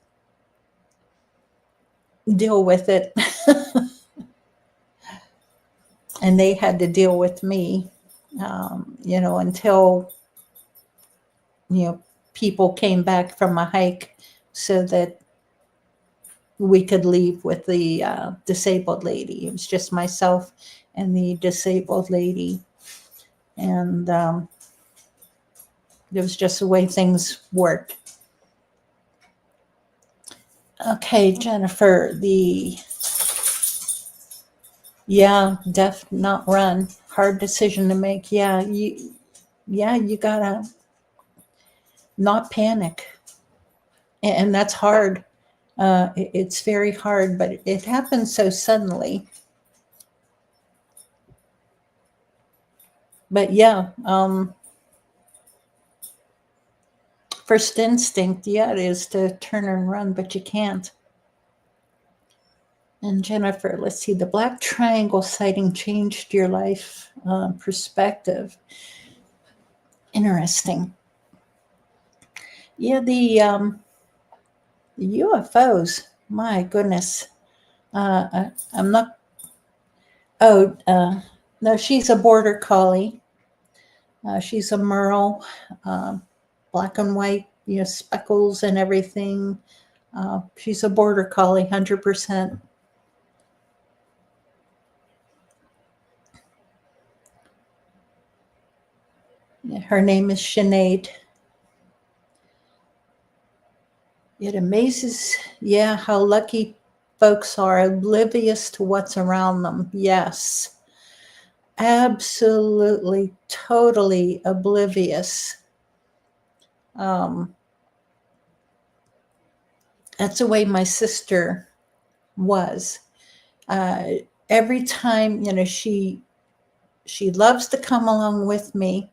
deal with it. And they had to deal with me, until, people came back from a hike so that we could leave with the disabled lady. It was just myself and the disabled lady. And it was just the way things worked. Okay, Jennifer, not run. Hard decision to make. You gotta not panic. And that's hard. It's very hard, but it happens so suddenly. But first instinct, it is to turn and run, but you can't. And Jennifer, let's see, the black triangle sighting changed your life perspective. Interesting. Yeah, the UFOs, my goodness. I'm not, no, she's a border collie. She's a merle, black and white, speckles and everything. She's a border collie, 100%. Her name is Sinead. It amazes, how lucky folks are, oblivious to what's around them. Yes, absolutely, totally oblivious. that's the way my sister was. Every time, she loves to come along with me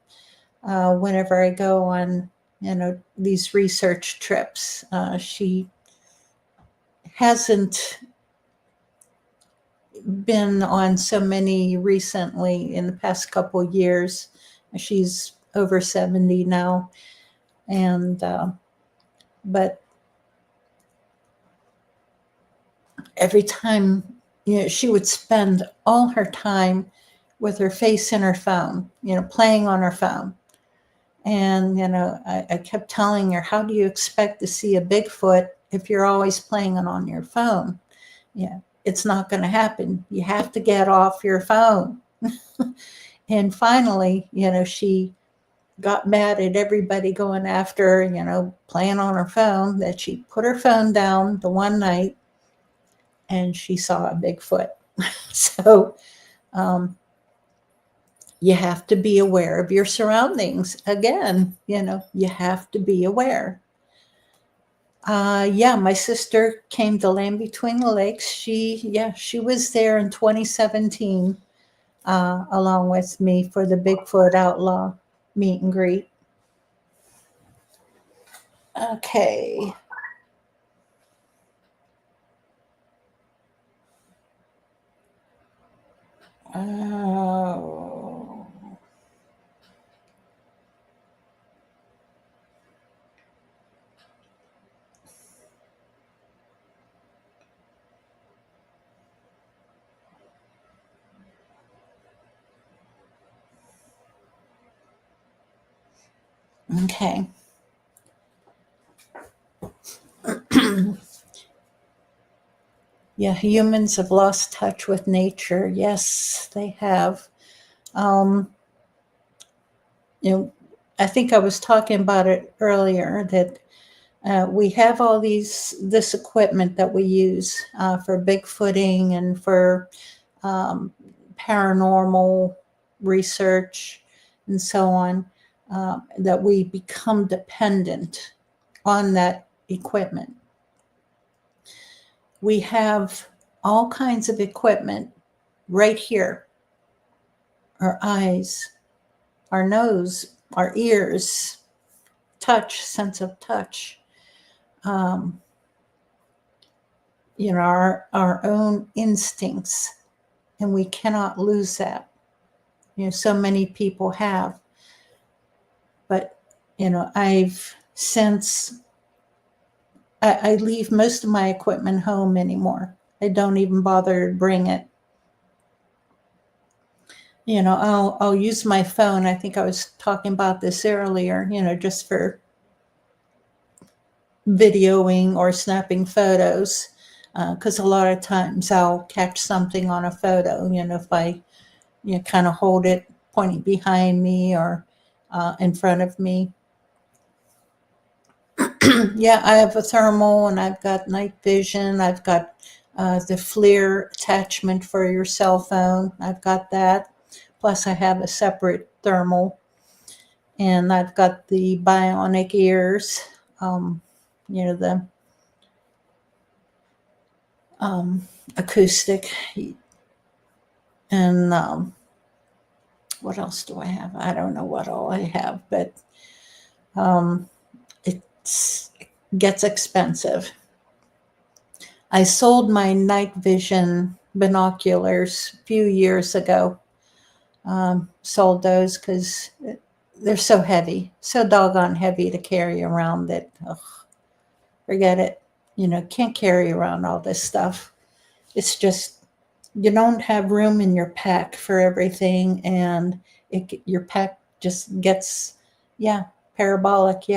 whenever I go on, these research trips. She hasn't been on so many recently in the past couple years. She's over 70 now, and but every time, she would spend all her time with her face in her phone, playing on her phone. And, I kept telling her, how do you expect to see a Bigfoot if you're always playing it on your phone? Yeah, it's not going to happen. You have to get off your phone. And finally, she got mad at everybody going after her, playing on her phone, that she put her phone down the one night and she saw a Bigfoot. So you have to be aware of your surroundings. Again, you have to be aware. Yeah, my sister came to Land Between the Lakes. She was there in 2017 along with me for the Bigfoot Outlaw meet and greet. Okay. Oh. Okay. Yeah, humans have lost touch with nature. Yes, they have. Um, I think I was talking about it earlier that we have all this equipment that we use for Bigfooting and for paranormal research and so on, that we become dependent on that equipment. We have all kinds of equipment right here: our eyes, our nose, our ears, touch, sense of touch. Our own instincts, and we cannot lose that. So many people have, but I've since I leave most of my equipment home anymore. I don't even bother to bring it. I'll use my phone. I think I was talking about this earlier, just for videoing or snapping photos. Because a lot of times I'll catch something on a photo, if I kind of hold it pointing behind me or in front of me. Yeah, I have a thermal and I've got night vision. I've got the FLIR attachment for your cell phone. I've got that. Plus I have a separate thermal, and I've got the bionic ears, the acoustic. And what else do I have? I don't know what all I have, but it gets expensive. I sold my night vision binoculars a few years ago. Sold those because they're so heavy, so doggone heavy to carry around that, forget it. Can't carry around all this stuff. It's just, you don't have room in your pack for everything, and your pack just gets, parabolic,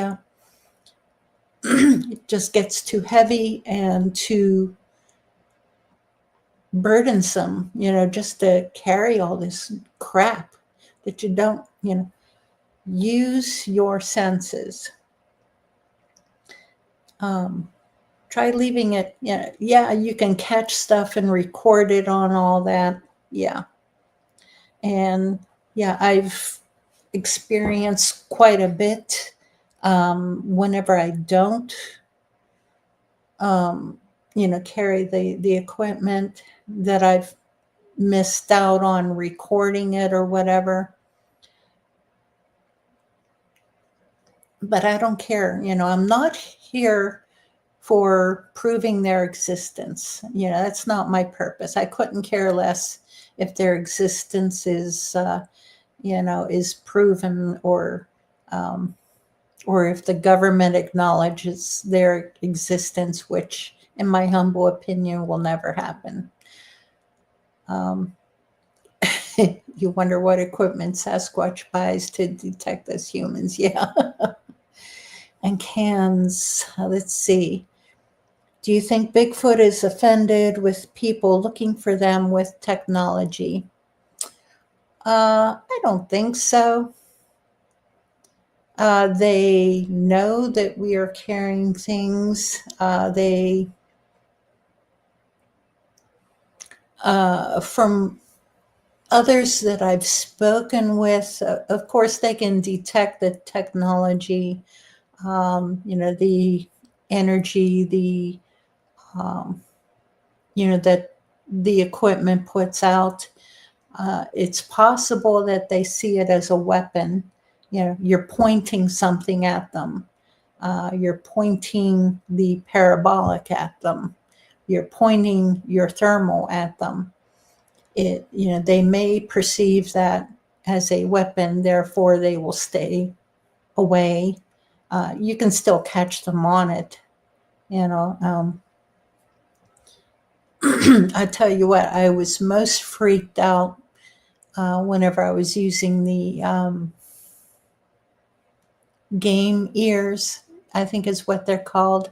it just gets too heavy and too burdensome, just to carry all this crap that you don't, use your senses. Try leaving it, you can catch stuff and record it on all that. Yeah. And I've experienced quite a bit. Whenever I don't carry the equipment that I've missed out on recording it or whatever. But I don't care. I'm not here for proving their existence. That's not my purpose. I couldn't care less if their existence is proven, or if the government acknowledges their existence, which, in my humble opinion, will never happen. You wonder what equipment Sasquatch buys to detect us humans. Yeah. And cans. Let's see. Do you think Bigfoot is offended with people looking for them with technology? I don't think so. They know that we are carrying things. From others that I've spoken with, of course, they can detect the technology, the energy, that the equipment puts out. It's possible that they see it as a weapon. You're pointing something at them. You're pointing the parabolic at them. You're pointing your thermal at them. They may perceive that as a weapon, therefore they will stay away. You can still catch them on it. I tell you what, I was most freaked out whenever I was using the game ears, I think is what they're called.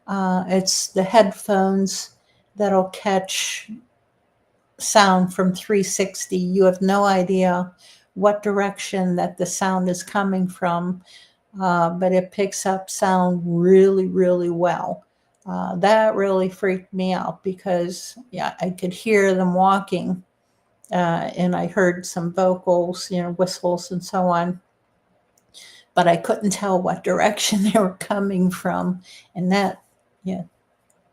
It's the headphones that'll catch sound from 360. You have no idea what direction that the sound is coming from, but it picks up sound really, really well. That really freaked me out because, I could hear them walking, and I heard some vocals, whistles and so on, but I couldn't tell what direction they were coming from. And that, no,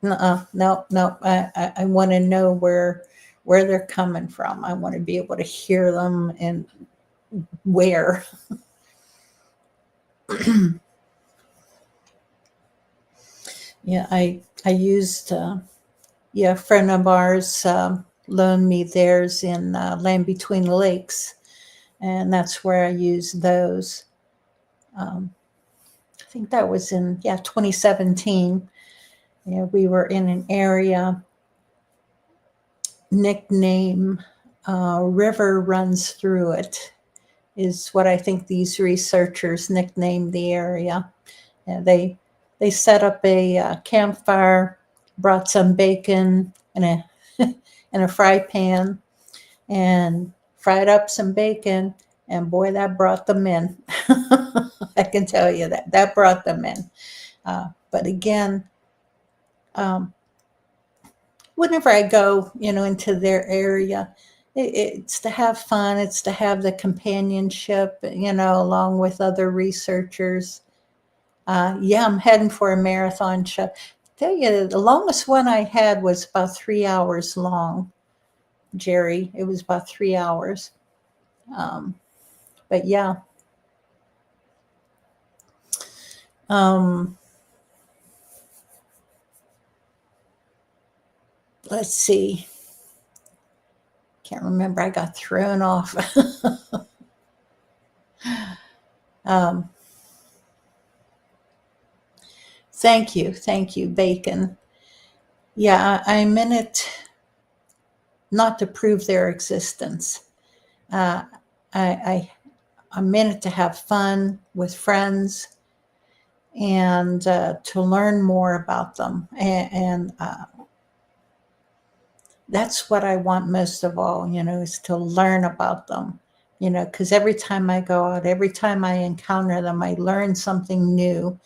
I want to know where they're coming from. I want to be able to hear them and where. I used, a friend of ours loaned me theirs in Land Between the Lakes, and that's where I used those. I think that was in 2017. We were in an area nickname River Runs Through It, is what I think these researchers nicknamed the area. They set up a campfire, brought some bacon in a in a fry pan, and fried up some bacon, and boy, that brought them in. I can tell you that brought them in. But again, whenever I go, into their area, it's to have fun. It's to have the companionship, along with other researchers. I'm heading for a marathon show. Tell you, the longest one I had was about 3 hours long, Jerry. It was about 3 hours. But yeah. Let's see. Can't remember. I got thrown off. Thank you, Bacon. Yeah, I'm in it not to prove their existence. I'm in it to have fun with friends and to learn more about them. And that's what I want most of all, is to learn about them, because every time I go out, every time I encounter them, I learn something new,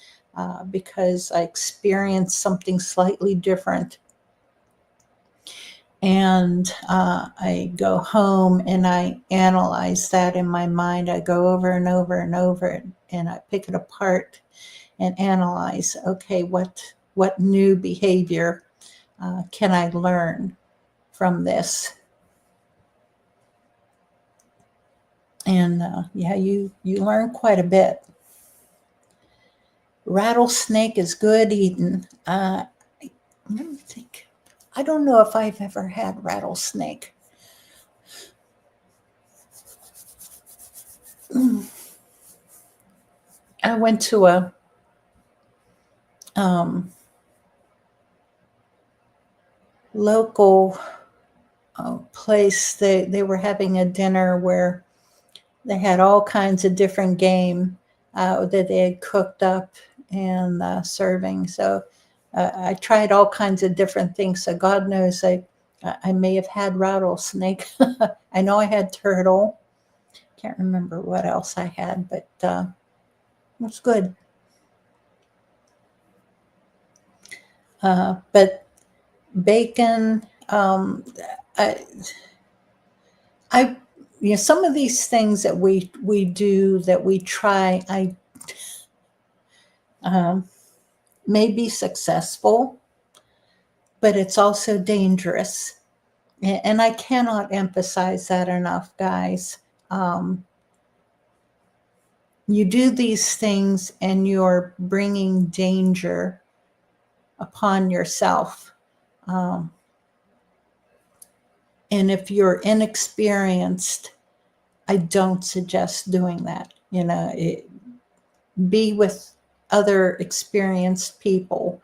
because I experience something slightly different. And I go home and I analyze that in my mind. I go over and over and over it, and I pick it apart and analyze, okay, what what new behavior can I learn from this? And yeah, you learn quite a bit. Rattlesnake is good eating. Let me think. I don't know if I've ever had rattlesnake. I went to a local place. They were having a dinner where they had all kinds of different game that they had cooked up and serving. So I tried all kinds of different things. So God knows I may have had rattlesnake. I know I had turtle. Can't remember what else I had, but it was good. But bacon, I some of these things that we do, that we try, I may be successful, but it's also dangerous. And I cannot emphasize that enough, guys. You do these things and you're bringing danger upon yourself. And if you're inexperienced, I don't suggest doing that. Be with other experienced people.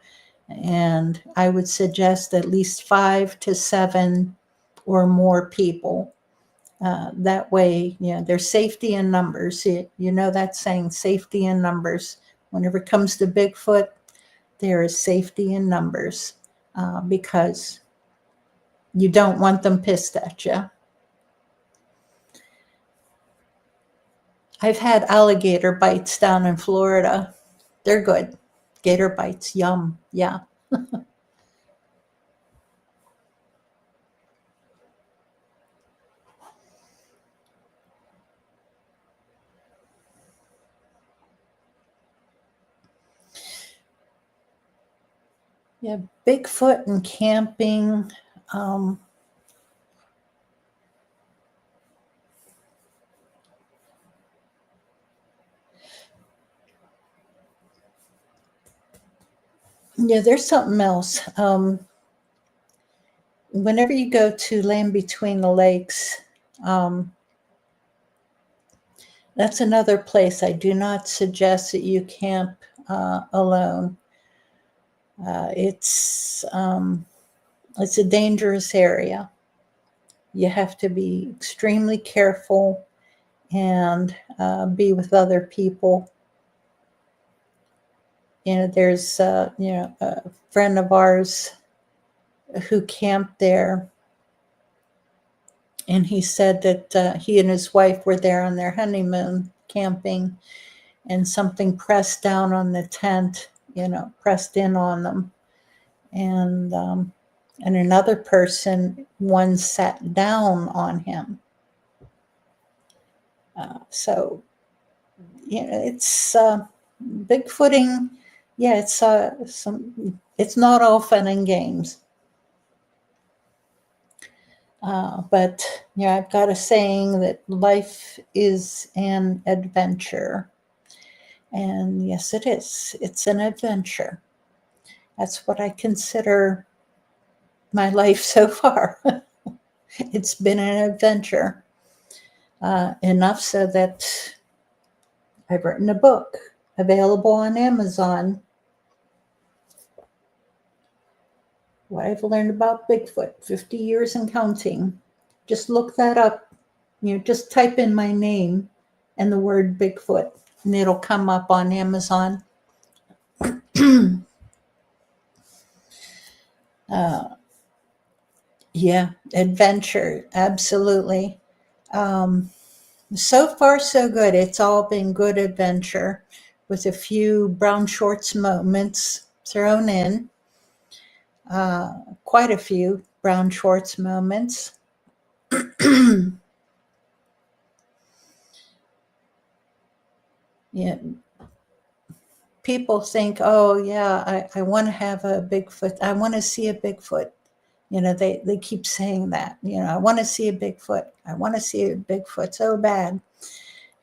And I would suggest at least 5 to 7 or more people. That way, there's safety in numbers. You know that saying, safety in numbers. Whenever it comes to Bigfoot, there is safety in numbers because you don't want them pissed at you. I've had alligator bites down in Florida. They're good. Gator bites, yum, yeah. Yeah, Bigfoot and camping. Yeah, there's something else. Whenever you go to Land Between the Lakes, that's another place I do not suggest that you camp alone. It's a dangerous area. You have to be extremely careful and be with other people. There's a friend of ours who camped there, and he said that he and his wife were there on their honeymoon camping, and something pressed down on the tent, pressed in on them, and another person, one sat down on him. So it's Bigfooting. Yeah, it's not all fun and games. But I've got a saying that life is an adventure. And yes, it is. It's an adventure. That's what I consider my life so far. It's been an adventure. Enough so that I've written a book available on Amazon. What I've learned about Bigfoot, 50 years and counting. Just look that up. Just type in my name and the word Bigfoot, and it'll come up on Amazon. Yeah, adventure, absolutely. So far, so good. It's all been good adventure with a few brown shorts moments thrown in. Quite a few brown shorts moments. Yeah, people think, oh yeah, I want to have a Bigfoot. I want to see a Bigfoot. They keep saying that, I want to see a Bigfoot. I want to see a Bigfoot so bad.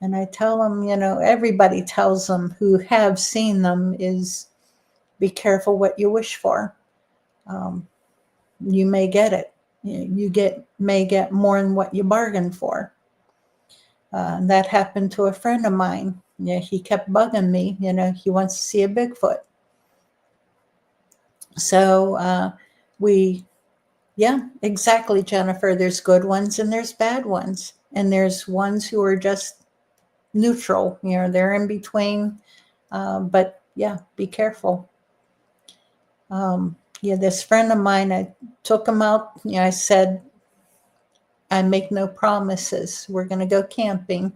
And I tell them, everybody tells them who have seen them is be careful what you wish for. You may get it. May get more than what you bargained for. That happened to a friend of mine. He kept bugging me. He wants to see a Bigfoot. So yeah, exactly, Jennifer. There's good ones and there's bad ones, and there's ones who are just neutral. They're in between. But yeah, be careful. This friend of mine, I took him out. I said, I make no promises. We're going to go camping,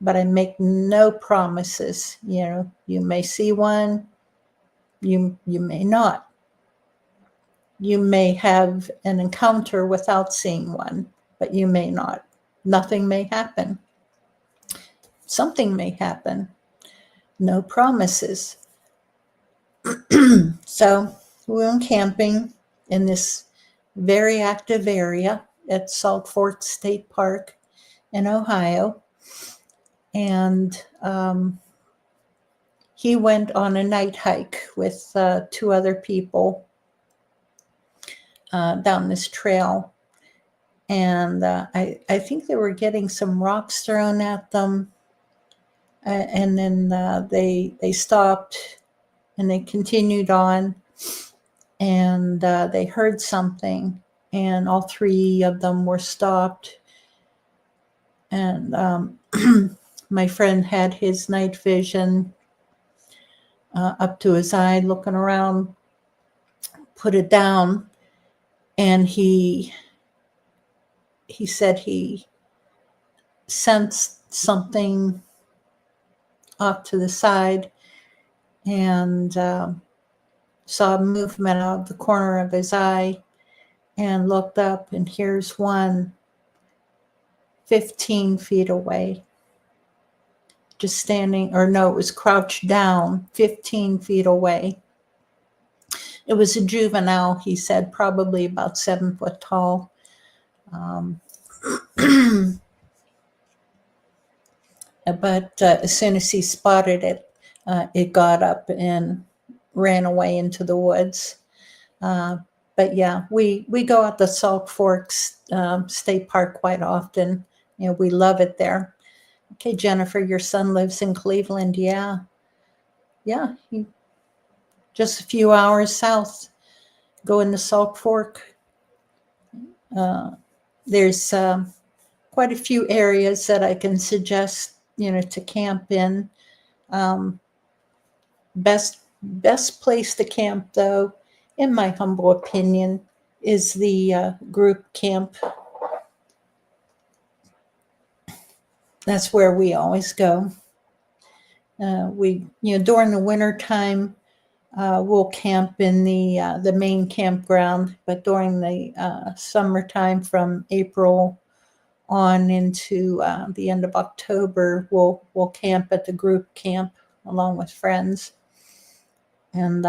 but I make no promises. You may see one, you may not. You may have an encounter without seeing one, but you may not. Nothing may happen. Something may happen. No promises. So we went camping in this very active area at Salt Fork State Park in Ohio. And he went on a night hike with 2 other people down this trail. And I think they were getting some rocks thrown at them. And then they stopped and they continued on. And they heard something. And all 3 of them were stopped. And my friend had his night vision up to his eye, looking around, put it down, and he said he sensed something off to the side and saw movement out of the corner of his eye and looked up, and here's one 15 feet away, just standing, or no, it was crouched down 15 feet away. It was a juvenile, he said, probably about 7 foot tall. But as soon as he spotted it, it got up and ran away into the woods. But yeah, we go out to Salt Forks State Park quite often. We love it there. Okay, Jennifer, your son lives in Cleveland. Yeah, just a few hours south. Go into Salt Fork. There's quite a few areas that I can suggest, to camp in. Best place to camp, though, in my humble opinion, is the group camp. That's where we always go. During the winter time, we'll camp in the main campground, but during the summertime, from April on into the end of October, we'll camp at the group camp along with friends, and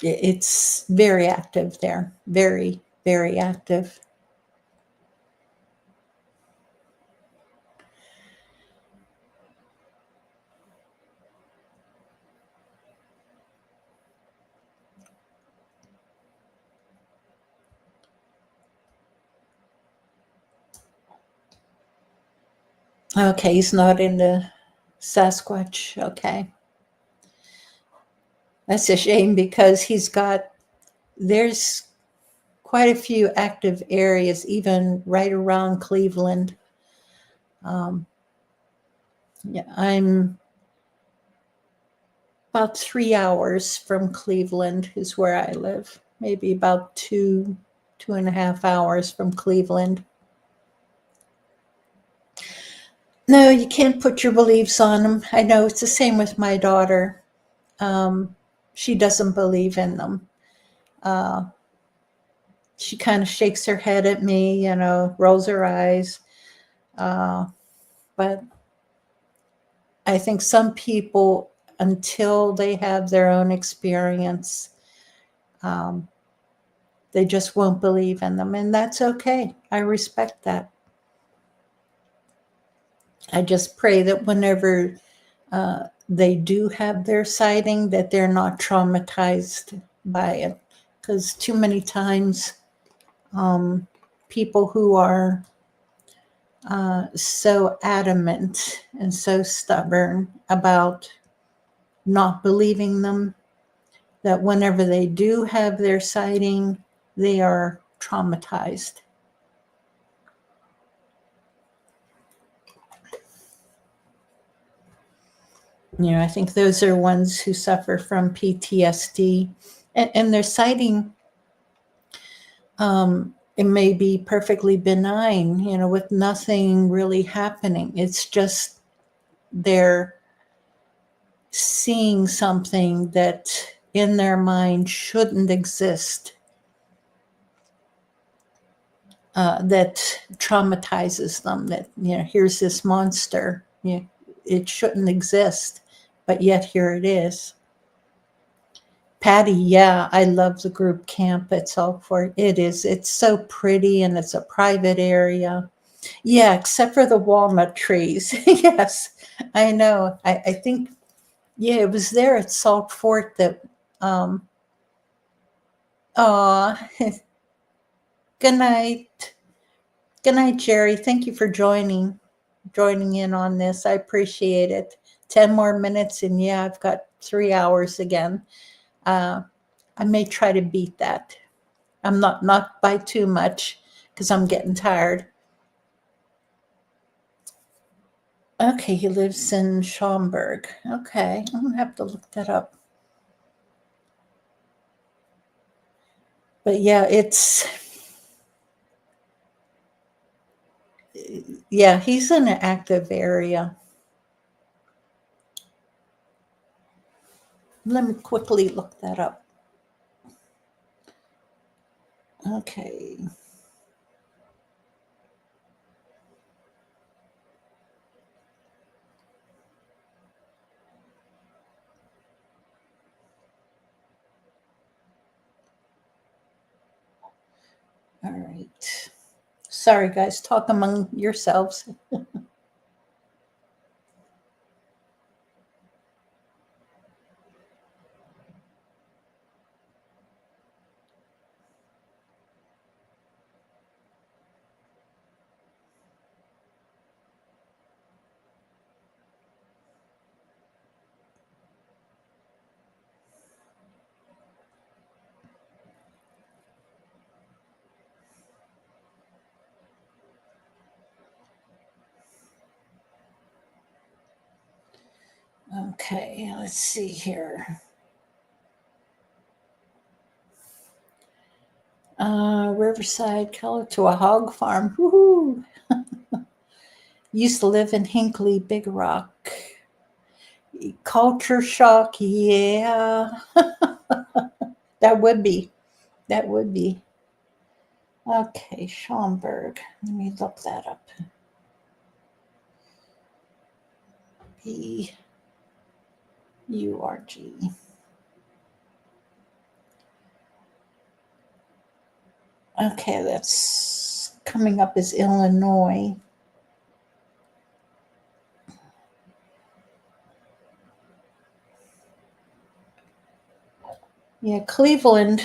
it's very active there, very, very active. Okay, he's not into Sasquatch. Okay. That's a shame, because there's quite a few active areas, even right around Cleveland. I'm about 3 hours from Cleveland is where I live. Maybe about 2.5 hours from Cleveland. No, you can't put your beliefs on them. I know it's the same with my daughter. She doesn't believe in them. She kind of shakes her head at me, rolls her eyes. But I think some people, until they have their own experience, they just won't believe in them, and that's okay. I respect that. I just pray that whenever they do have their sighting, that they're not traumatized by it, because too many times people who are so adamant and so stubborn about not believing them, that whenever they do have their sighting, they are traumatized. You know, I think those are ones who suffer from PTSD, and their sighting, it may be perfectly benign, you know, with nothing really happening. It's just they're seeing something that in their mind shouldn't exist, that traumatizes them, that, you know, here's this monster, you know, it shouldn't exist, but yet here it is. Patty, yeah, I love the group camp at Saltford. It is. It's so pretty, and it's a private area. Yeah, except for the walnut trees. Yes, I know. I think, yeah, it was there at Salt Fort that, aw, good night. Good night, Jerry. Thank you for joining in on this. I appreciate it. 10 more minutes, and yeah, I've got 3 hours again. I may try to beat that. I'm not by too much, because I'm getting tired. Okay, he lives in Schaumburg. Okay, I'm gonna have to look that up. But yeah, yeah, he's in an active area. Let me quickly look that up. Okay. All right. Sorry, guys. Talk among yourselves. Okay, let's see here. Riverside, Keller to a hog farm. Woohoo! Used to live in Hinckley, Big Rock. Culture shock, yeah. That would be. That would be. Okay, Schaumburg. Let me look that up. P U R G. Okay, that's coming up as Illinois. Yeah, Cleveland.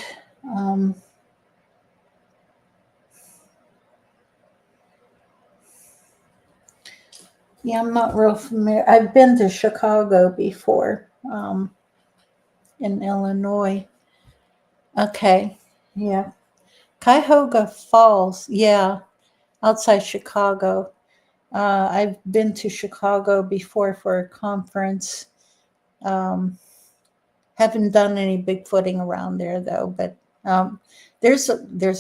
Yeah, I'm not real familiar. I've been to Chicago before, in Illinois. Okay, yeah. Cuyahoga Falls, yeah, outside Chicago. I've been to Chicago before for a conference. Haven't done any bigfooting around there though, but there's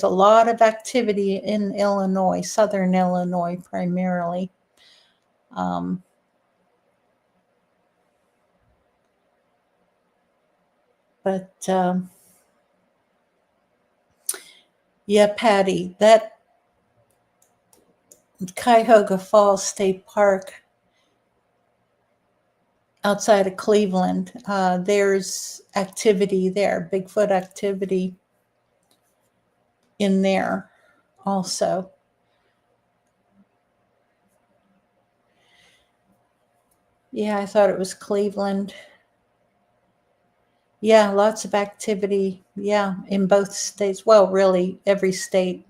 a lot of activity in Illinois, Southern Illinois primarily. But yeah, Patty, that Cuyahoga Falls State Park, outside of Cleveland. There's activity there, Bigfoot activity in there also. Yeah, I thought it was Cleveland. Yeah, lots of activity. Yeah, in both states. Well, really, every state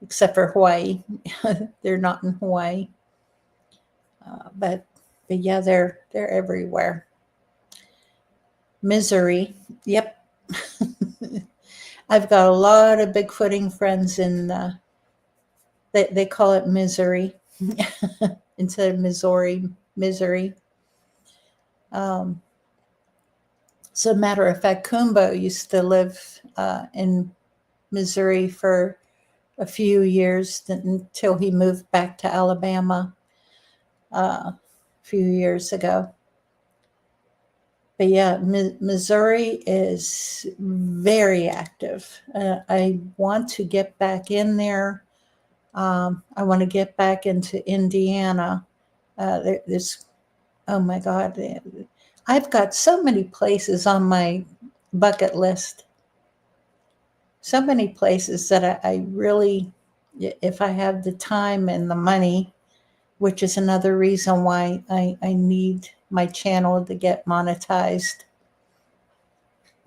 except for Hawaii. They're not in Hawaii, but yeah, they're everywhere. Missouri. Yep, I've got a lot of Bigfooting friends in. They call it Missouri instead of Missouri. Missouri. So, a matter of fact, Kumbo used to live in Missouri for a few years until he moved back to Alabama a few years ago. But yeah, Missouri is very active. I want to get back in there. I want to get back into Indiana. There's, oh my God, I've got so many places on my bucket list. So many places that I really, if I have the time and the money, which is another reason why I need my channel to get monetized.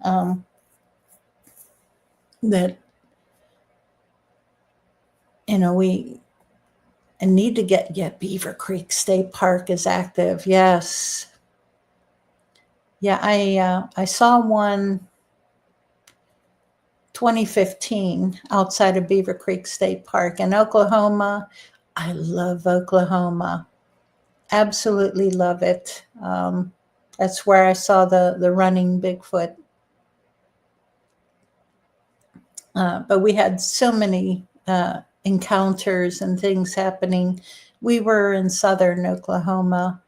That, we need to get Beaver Creek State Park is active. Yes. Yeah, I saw one 2015 outside of Beaver Creek State Park in Oklahoma. I love Oklahoma. Absolutely love it. That's where I saw the running Bigfoot. But we had so many encounters and things happening. We were in southern Oklahoma,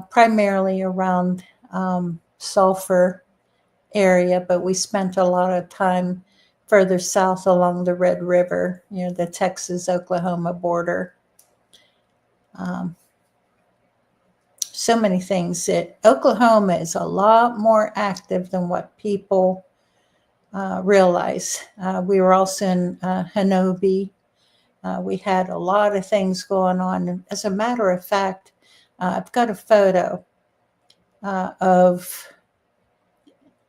primarily around Sulphur area, but we spent a lot of time further south along the Red River, the Texas-Oklahoma border. So many things. Oklahoma is a lot more active than what people realize. We were also in Hanobi. We had a lot of things going on. As a matter of fact, I've got a photo of,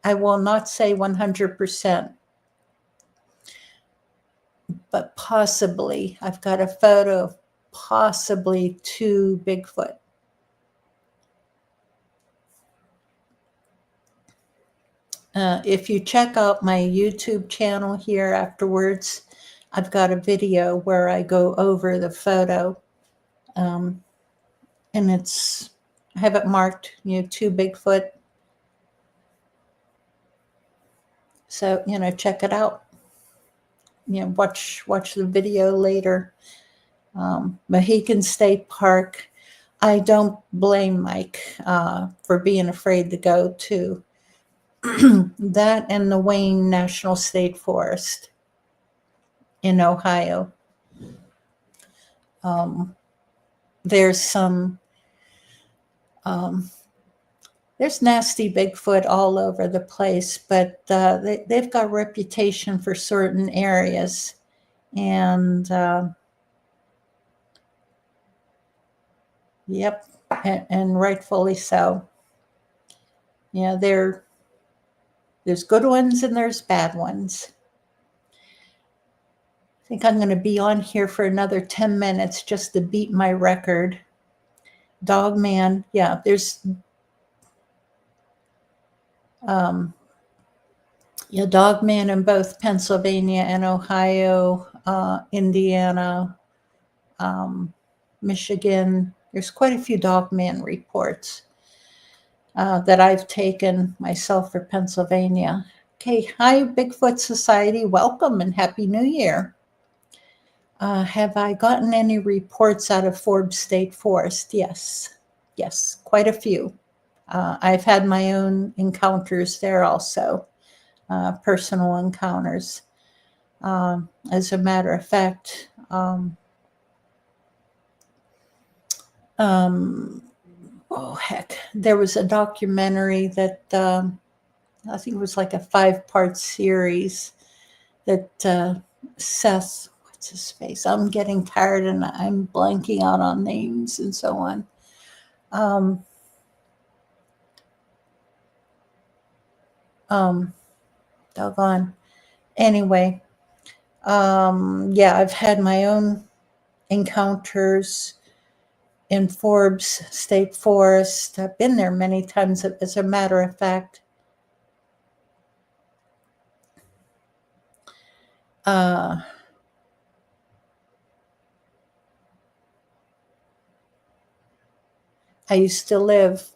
I will not say 100%, but possibly, I've got a photo of possibly 2 Bigfoot. If you check out my YouTube channel here afterwards, I've got a video where I go over the photo. And I have it marked, 2 Bigfoot. So, check it out. Watch the video later. Mohican State Park. I don't blame Mike for being afraid to go to that and the Wayne National State Forest in Ohio. There's some, there's nasty Bigfoot all over the place, but they've got a reputation for certain areas. And yep, and rightfully so. There's good ones and there's bad ones. I think I'm going to be on here for another 10 minutes just to beat my record. Dogman, yeah, there's Dogman in both Pennsylvania and Ohio, Indiana, Michigan. There's quite a few Dogman reports that I've taken myself for Pennsylvania. Okay, hi Bigfoot Society, welcome and Happy New Year. Have I gotten any reports out of Forbes State Forest? Yes, quite a few. I've had my own encounters there also, personal encounters. As a matter of fact, oh heck, there was a documentary that I think it was like a 5-part series that Seth, what's his face? I'm getting tired and I'm blanking out on names and so on. Doggone. Anyway, yeah, I've had my own encounters in Forbes State Forest. I've been there many times, as a matter of fact. I used to live,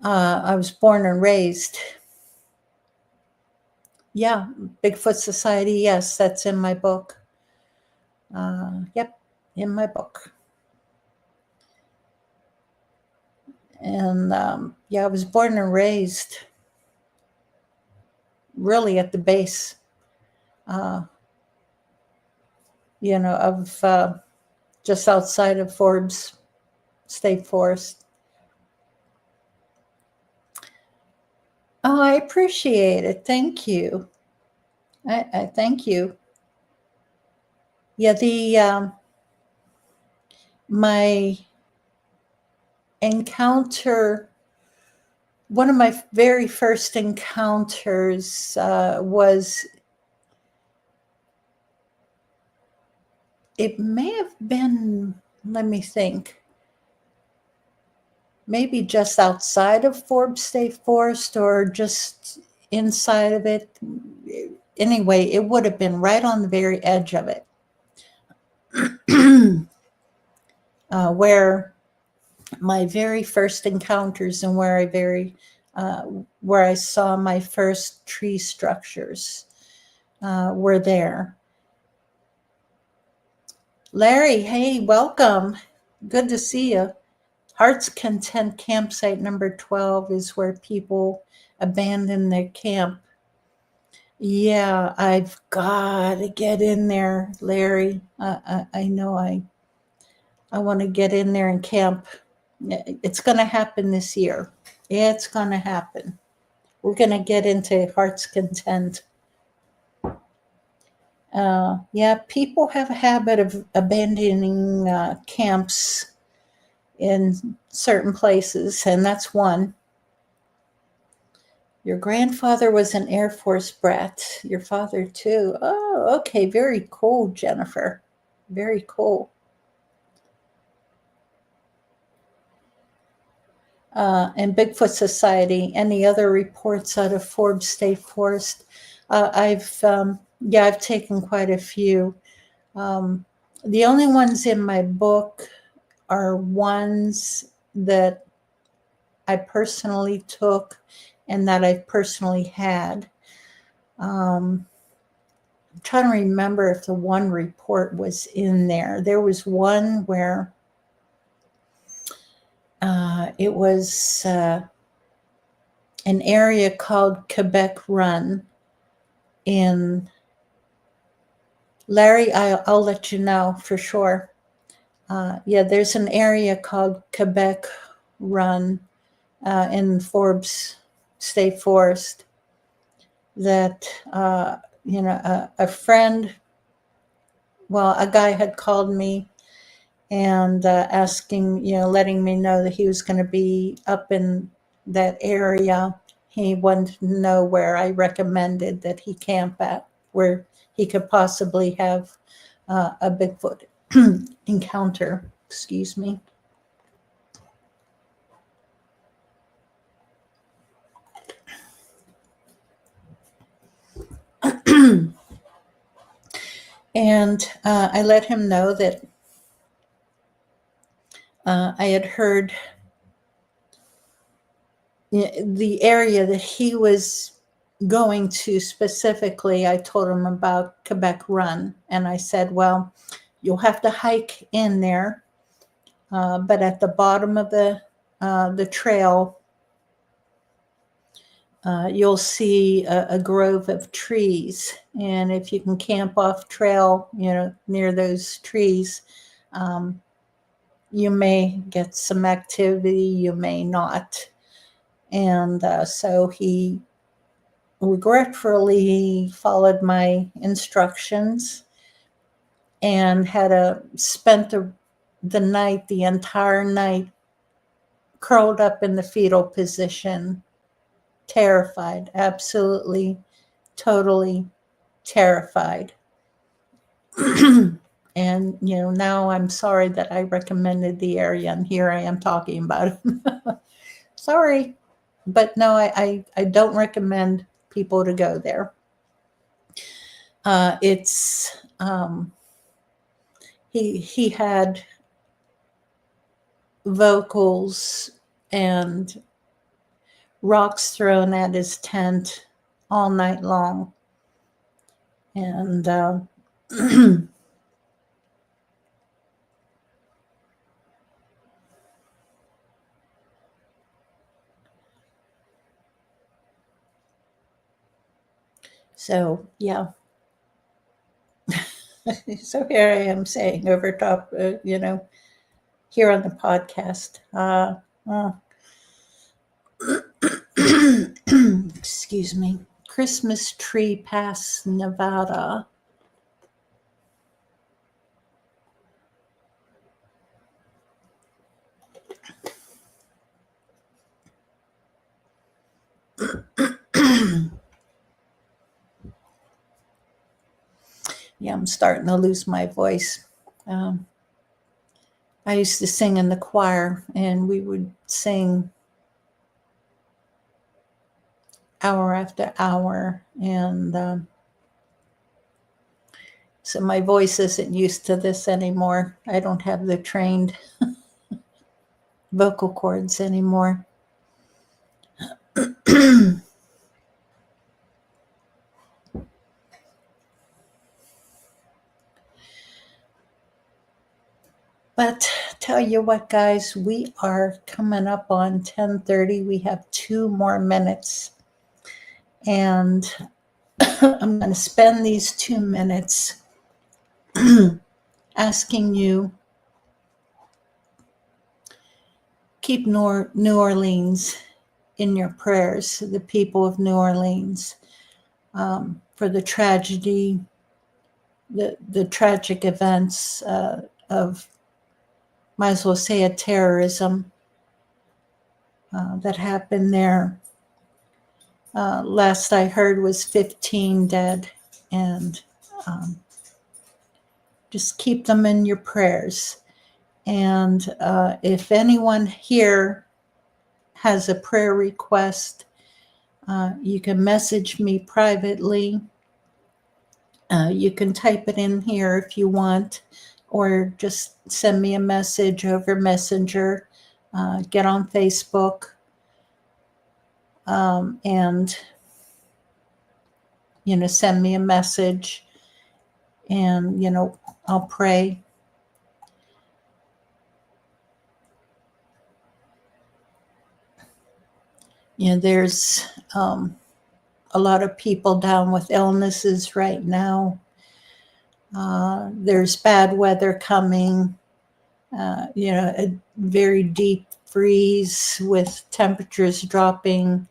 I was born and raised. Yeah, Bigfoot Society, yes, that's in my book. Yep, in my book. And yeah, I was born and raised really at the base, of just outside of Forbes State Forest. Oh, I appreciate it. Thank you. I thank you. Yeah, my encounter, one of my very first encounters was, it may have been, let me think, maybe just outside of Forbes State Forest or just inside of it. Anyway, it would have been right on the very edge of it, where my very first encounters and where I saw my first tree structures were there. Larry, hey, welcome. Good to see you. Heart's Content campsite number 12 is where people abandon their camp. Yeah, I've got to get in there, Larry. I know I want to get in there and camp. It's going to happen this year. It's going to happen. We're going to get into Heart's Content. Yeah, people have a habit of abandoning camps in certain places, and that's one. Your grandfather was an Air Force brat. Your father, too. Oh, okay. Very cool, Jennifer. Very cool. And Bigfoot Society, any other reports out of Forbes State Forest? I've taken quite a few. The only ones in my book are ones that I personally took and that I personally had. I'm trying to remember if the one report was in there. There was one where it was an area called Quebec Run in Larry. I'll let you know for sure. Yeah, there's an area called Quebec Run in Forbes State Forest that, a friend, a guy had called me and asking, letting me know that he was going to be up in that area. He wanted to know where I recommended that he camp at, where he could possibly have a Bigfoot encounter. Excuse me. And I let him know that I had heard the area that he was going to specifically. I told him about Quebec Run, and I said, well, you'll have to hike in there, but at the bottom of the trail, you'll see a grove of trees. And if you can camp off trail, near those trees, you may get some activity, you may not. And so he regretfully followed my instructions and spent the entire night curled up in the fetal position, terrified, absolutely, totally terrified. And, now I'm sorry that I recommended the area, and here I am talking about it. Sorry. But no, I don't recommend people to go there. It's he had vocals and rocks thrown at his tent all night long, and so yeah. So here I am saying over top, here on the podcast. Excuse me. Christmas Tree Pass, Nevada. Yeah, I'm starting to lose my voice. I used to sing in the choir, and we would sing hour after hour, and so my voice isn't used to this anymore. I don't have the trained vocal cords anymore. But tell you what, guys, we are coming up on 10:30. We have 2 more minutes. And I'm going to spend these 2 minutes asking you, keep New Orleans in your prayers, the people of New Orleans, for the tragedy, the tragic events of, might as well say, a terrorism that happened there. Last I heard was 15 dead, and just keep them in your prayers. And if anyone here has a prayer request, you can message me privately. You can type it in here if you want, or just send me a message over Messenger. Get on Facebook, and send me a message, and I'll pray. There's a lot of people down with illnesses right now. There's bad weather coming, a very deep freeze with temperatures dropping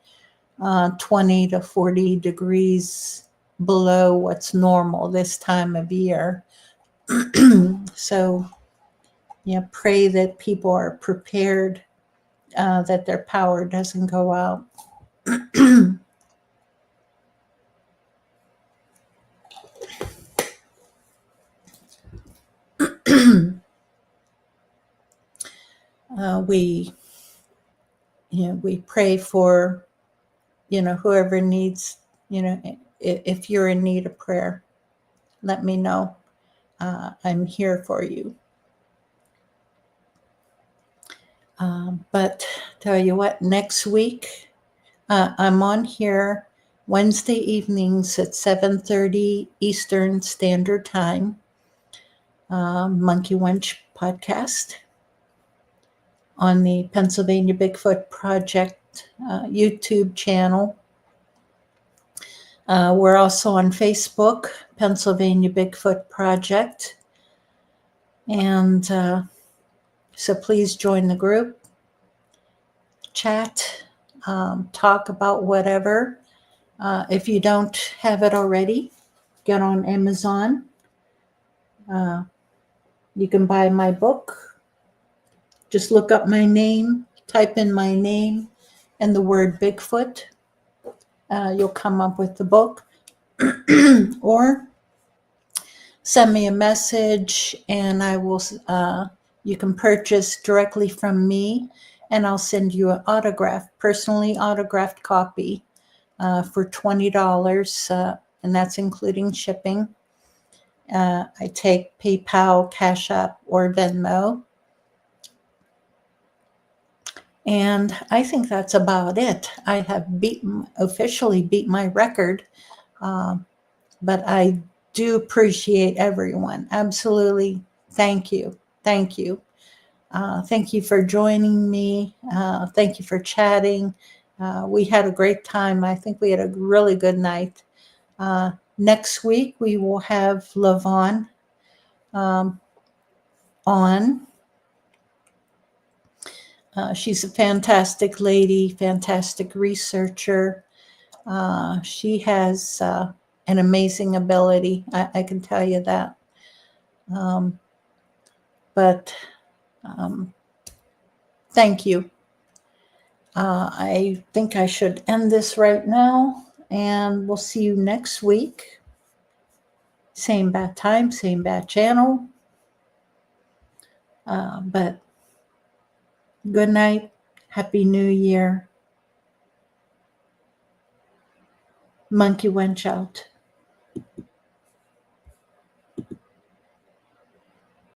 20 to 40 degrees below what's normal this time of year. So, pray that people are prepared, that their power doesn't go out. We pray for, whoever needs, if you're in need of prayer, let me know. I'm here for you. But tell you what, next week, I'm on here Wednesday evenings at 7:30 Eastern Standard Time. Monkey Wench podcast on the Pennsylvania Bigfoot Project YouTube channel. We're also on Facebook, Pennsylvania Bigfoot Project. And So please join the group, chat, talk about whatever. If you don't have it already, get on Amazon. You can buy my book. Just look up my name, type in my name and the word Bigfoot. You'll come up with the book. Or send me a message and I will, you can purchase directly from me and I'll send you an personally autographed copy for $20, and that's including shipping. I take PayPal, CashApp, or Venmo. And I think that's about it. I have officially beat my record, but I do appreciate everyone. Absolutely. Thank you. Thank you. Thank you for joining me. Thank you for chatting. We had a great time. I think we had a really good night. Next week, we will have Lavon on. She's a fantastic lady, fantastic researcher. She has an amazing ability. I can tell you that. But thank you. I think I should end this right now, and we'll see you next week. Same bad time, same bad channel. But good night. Happy New Year. Monkey Wench out.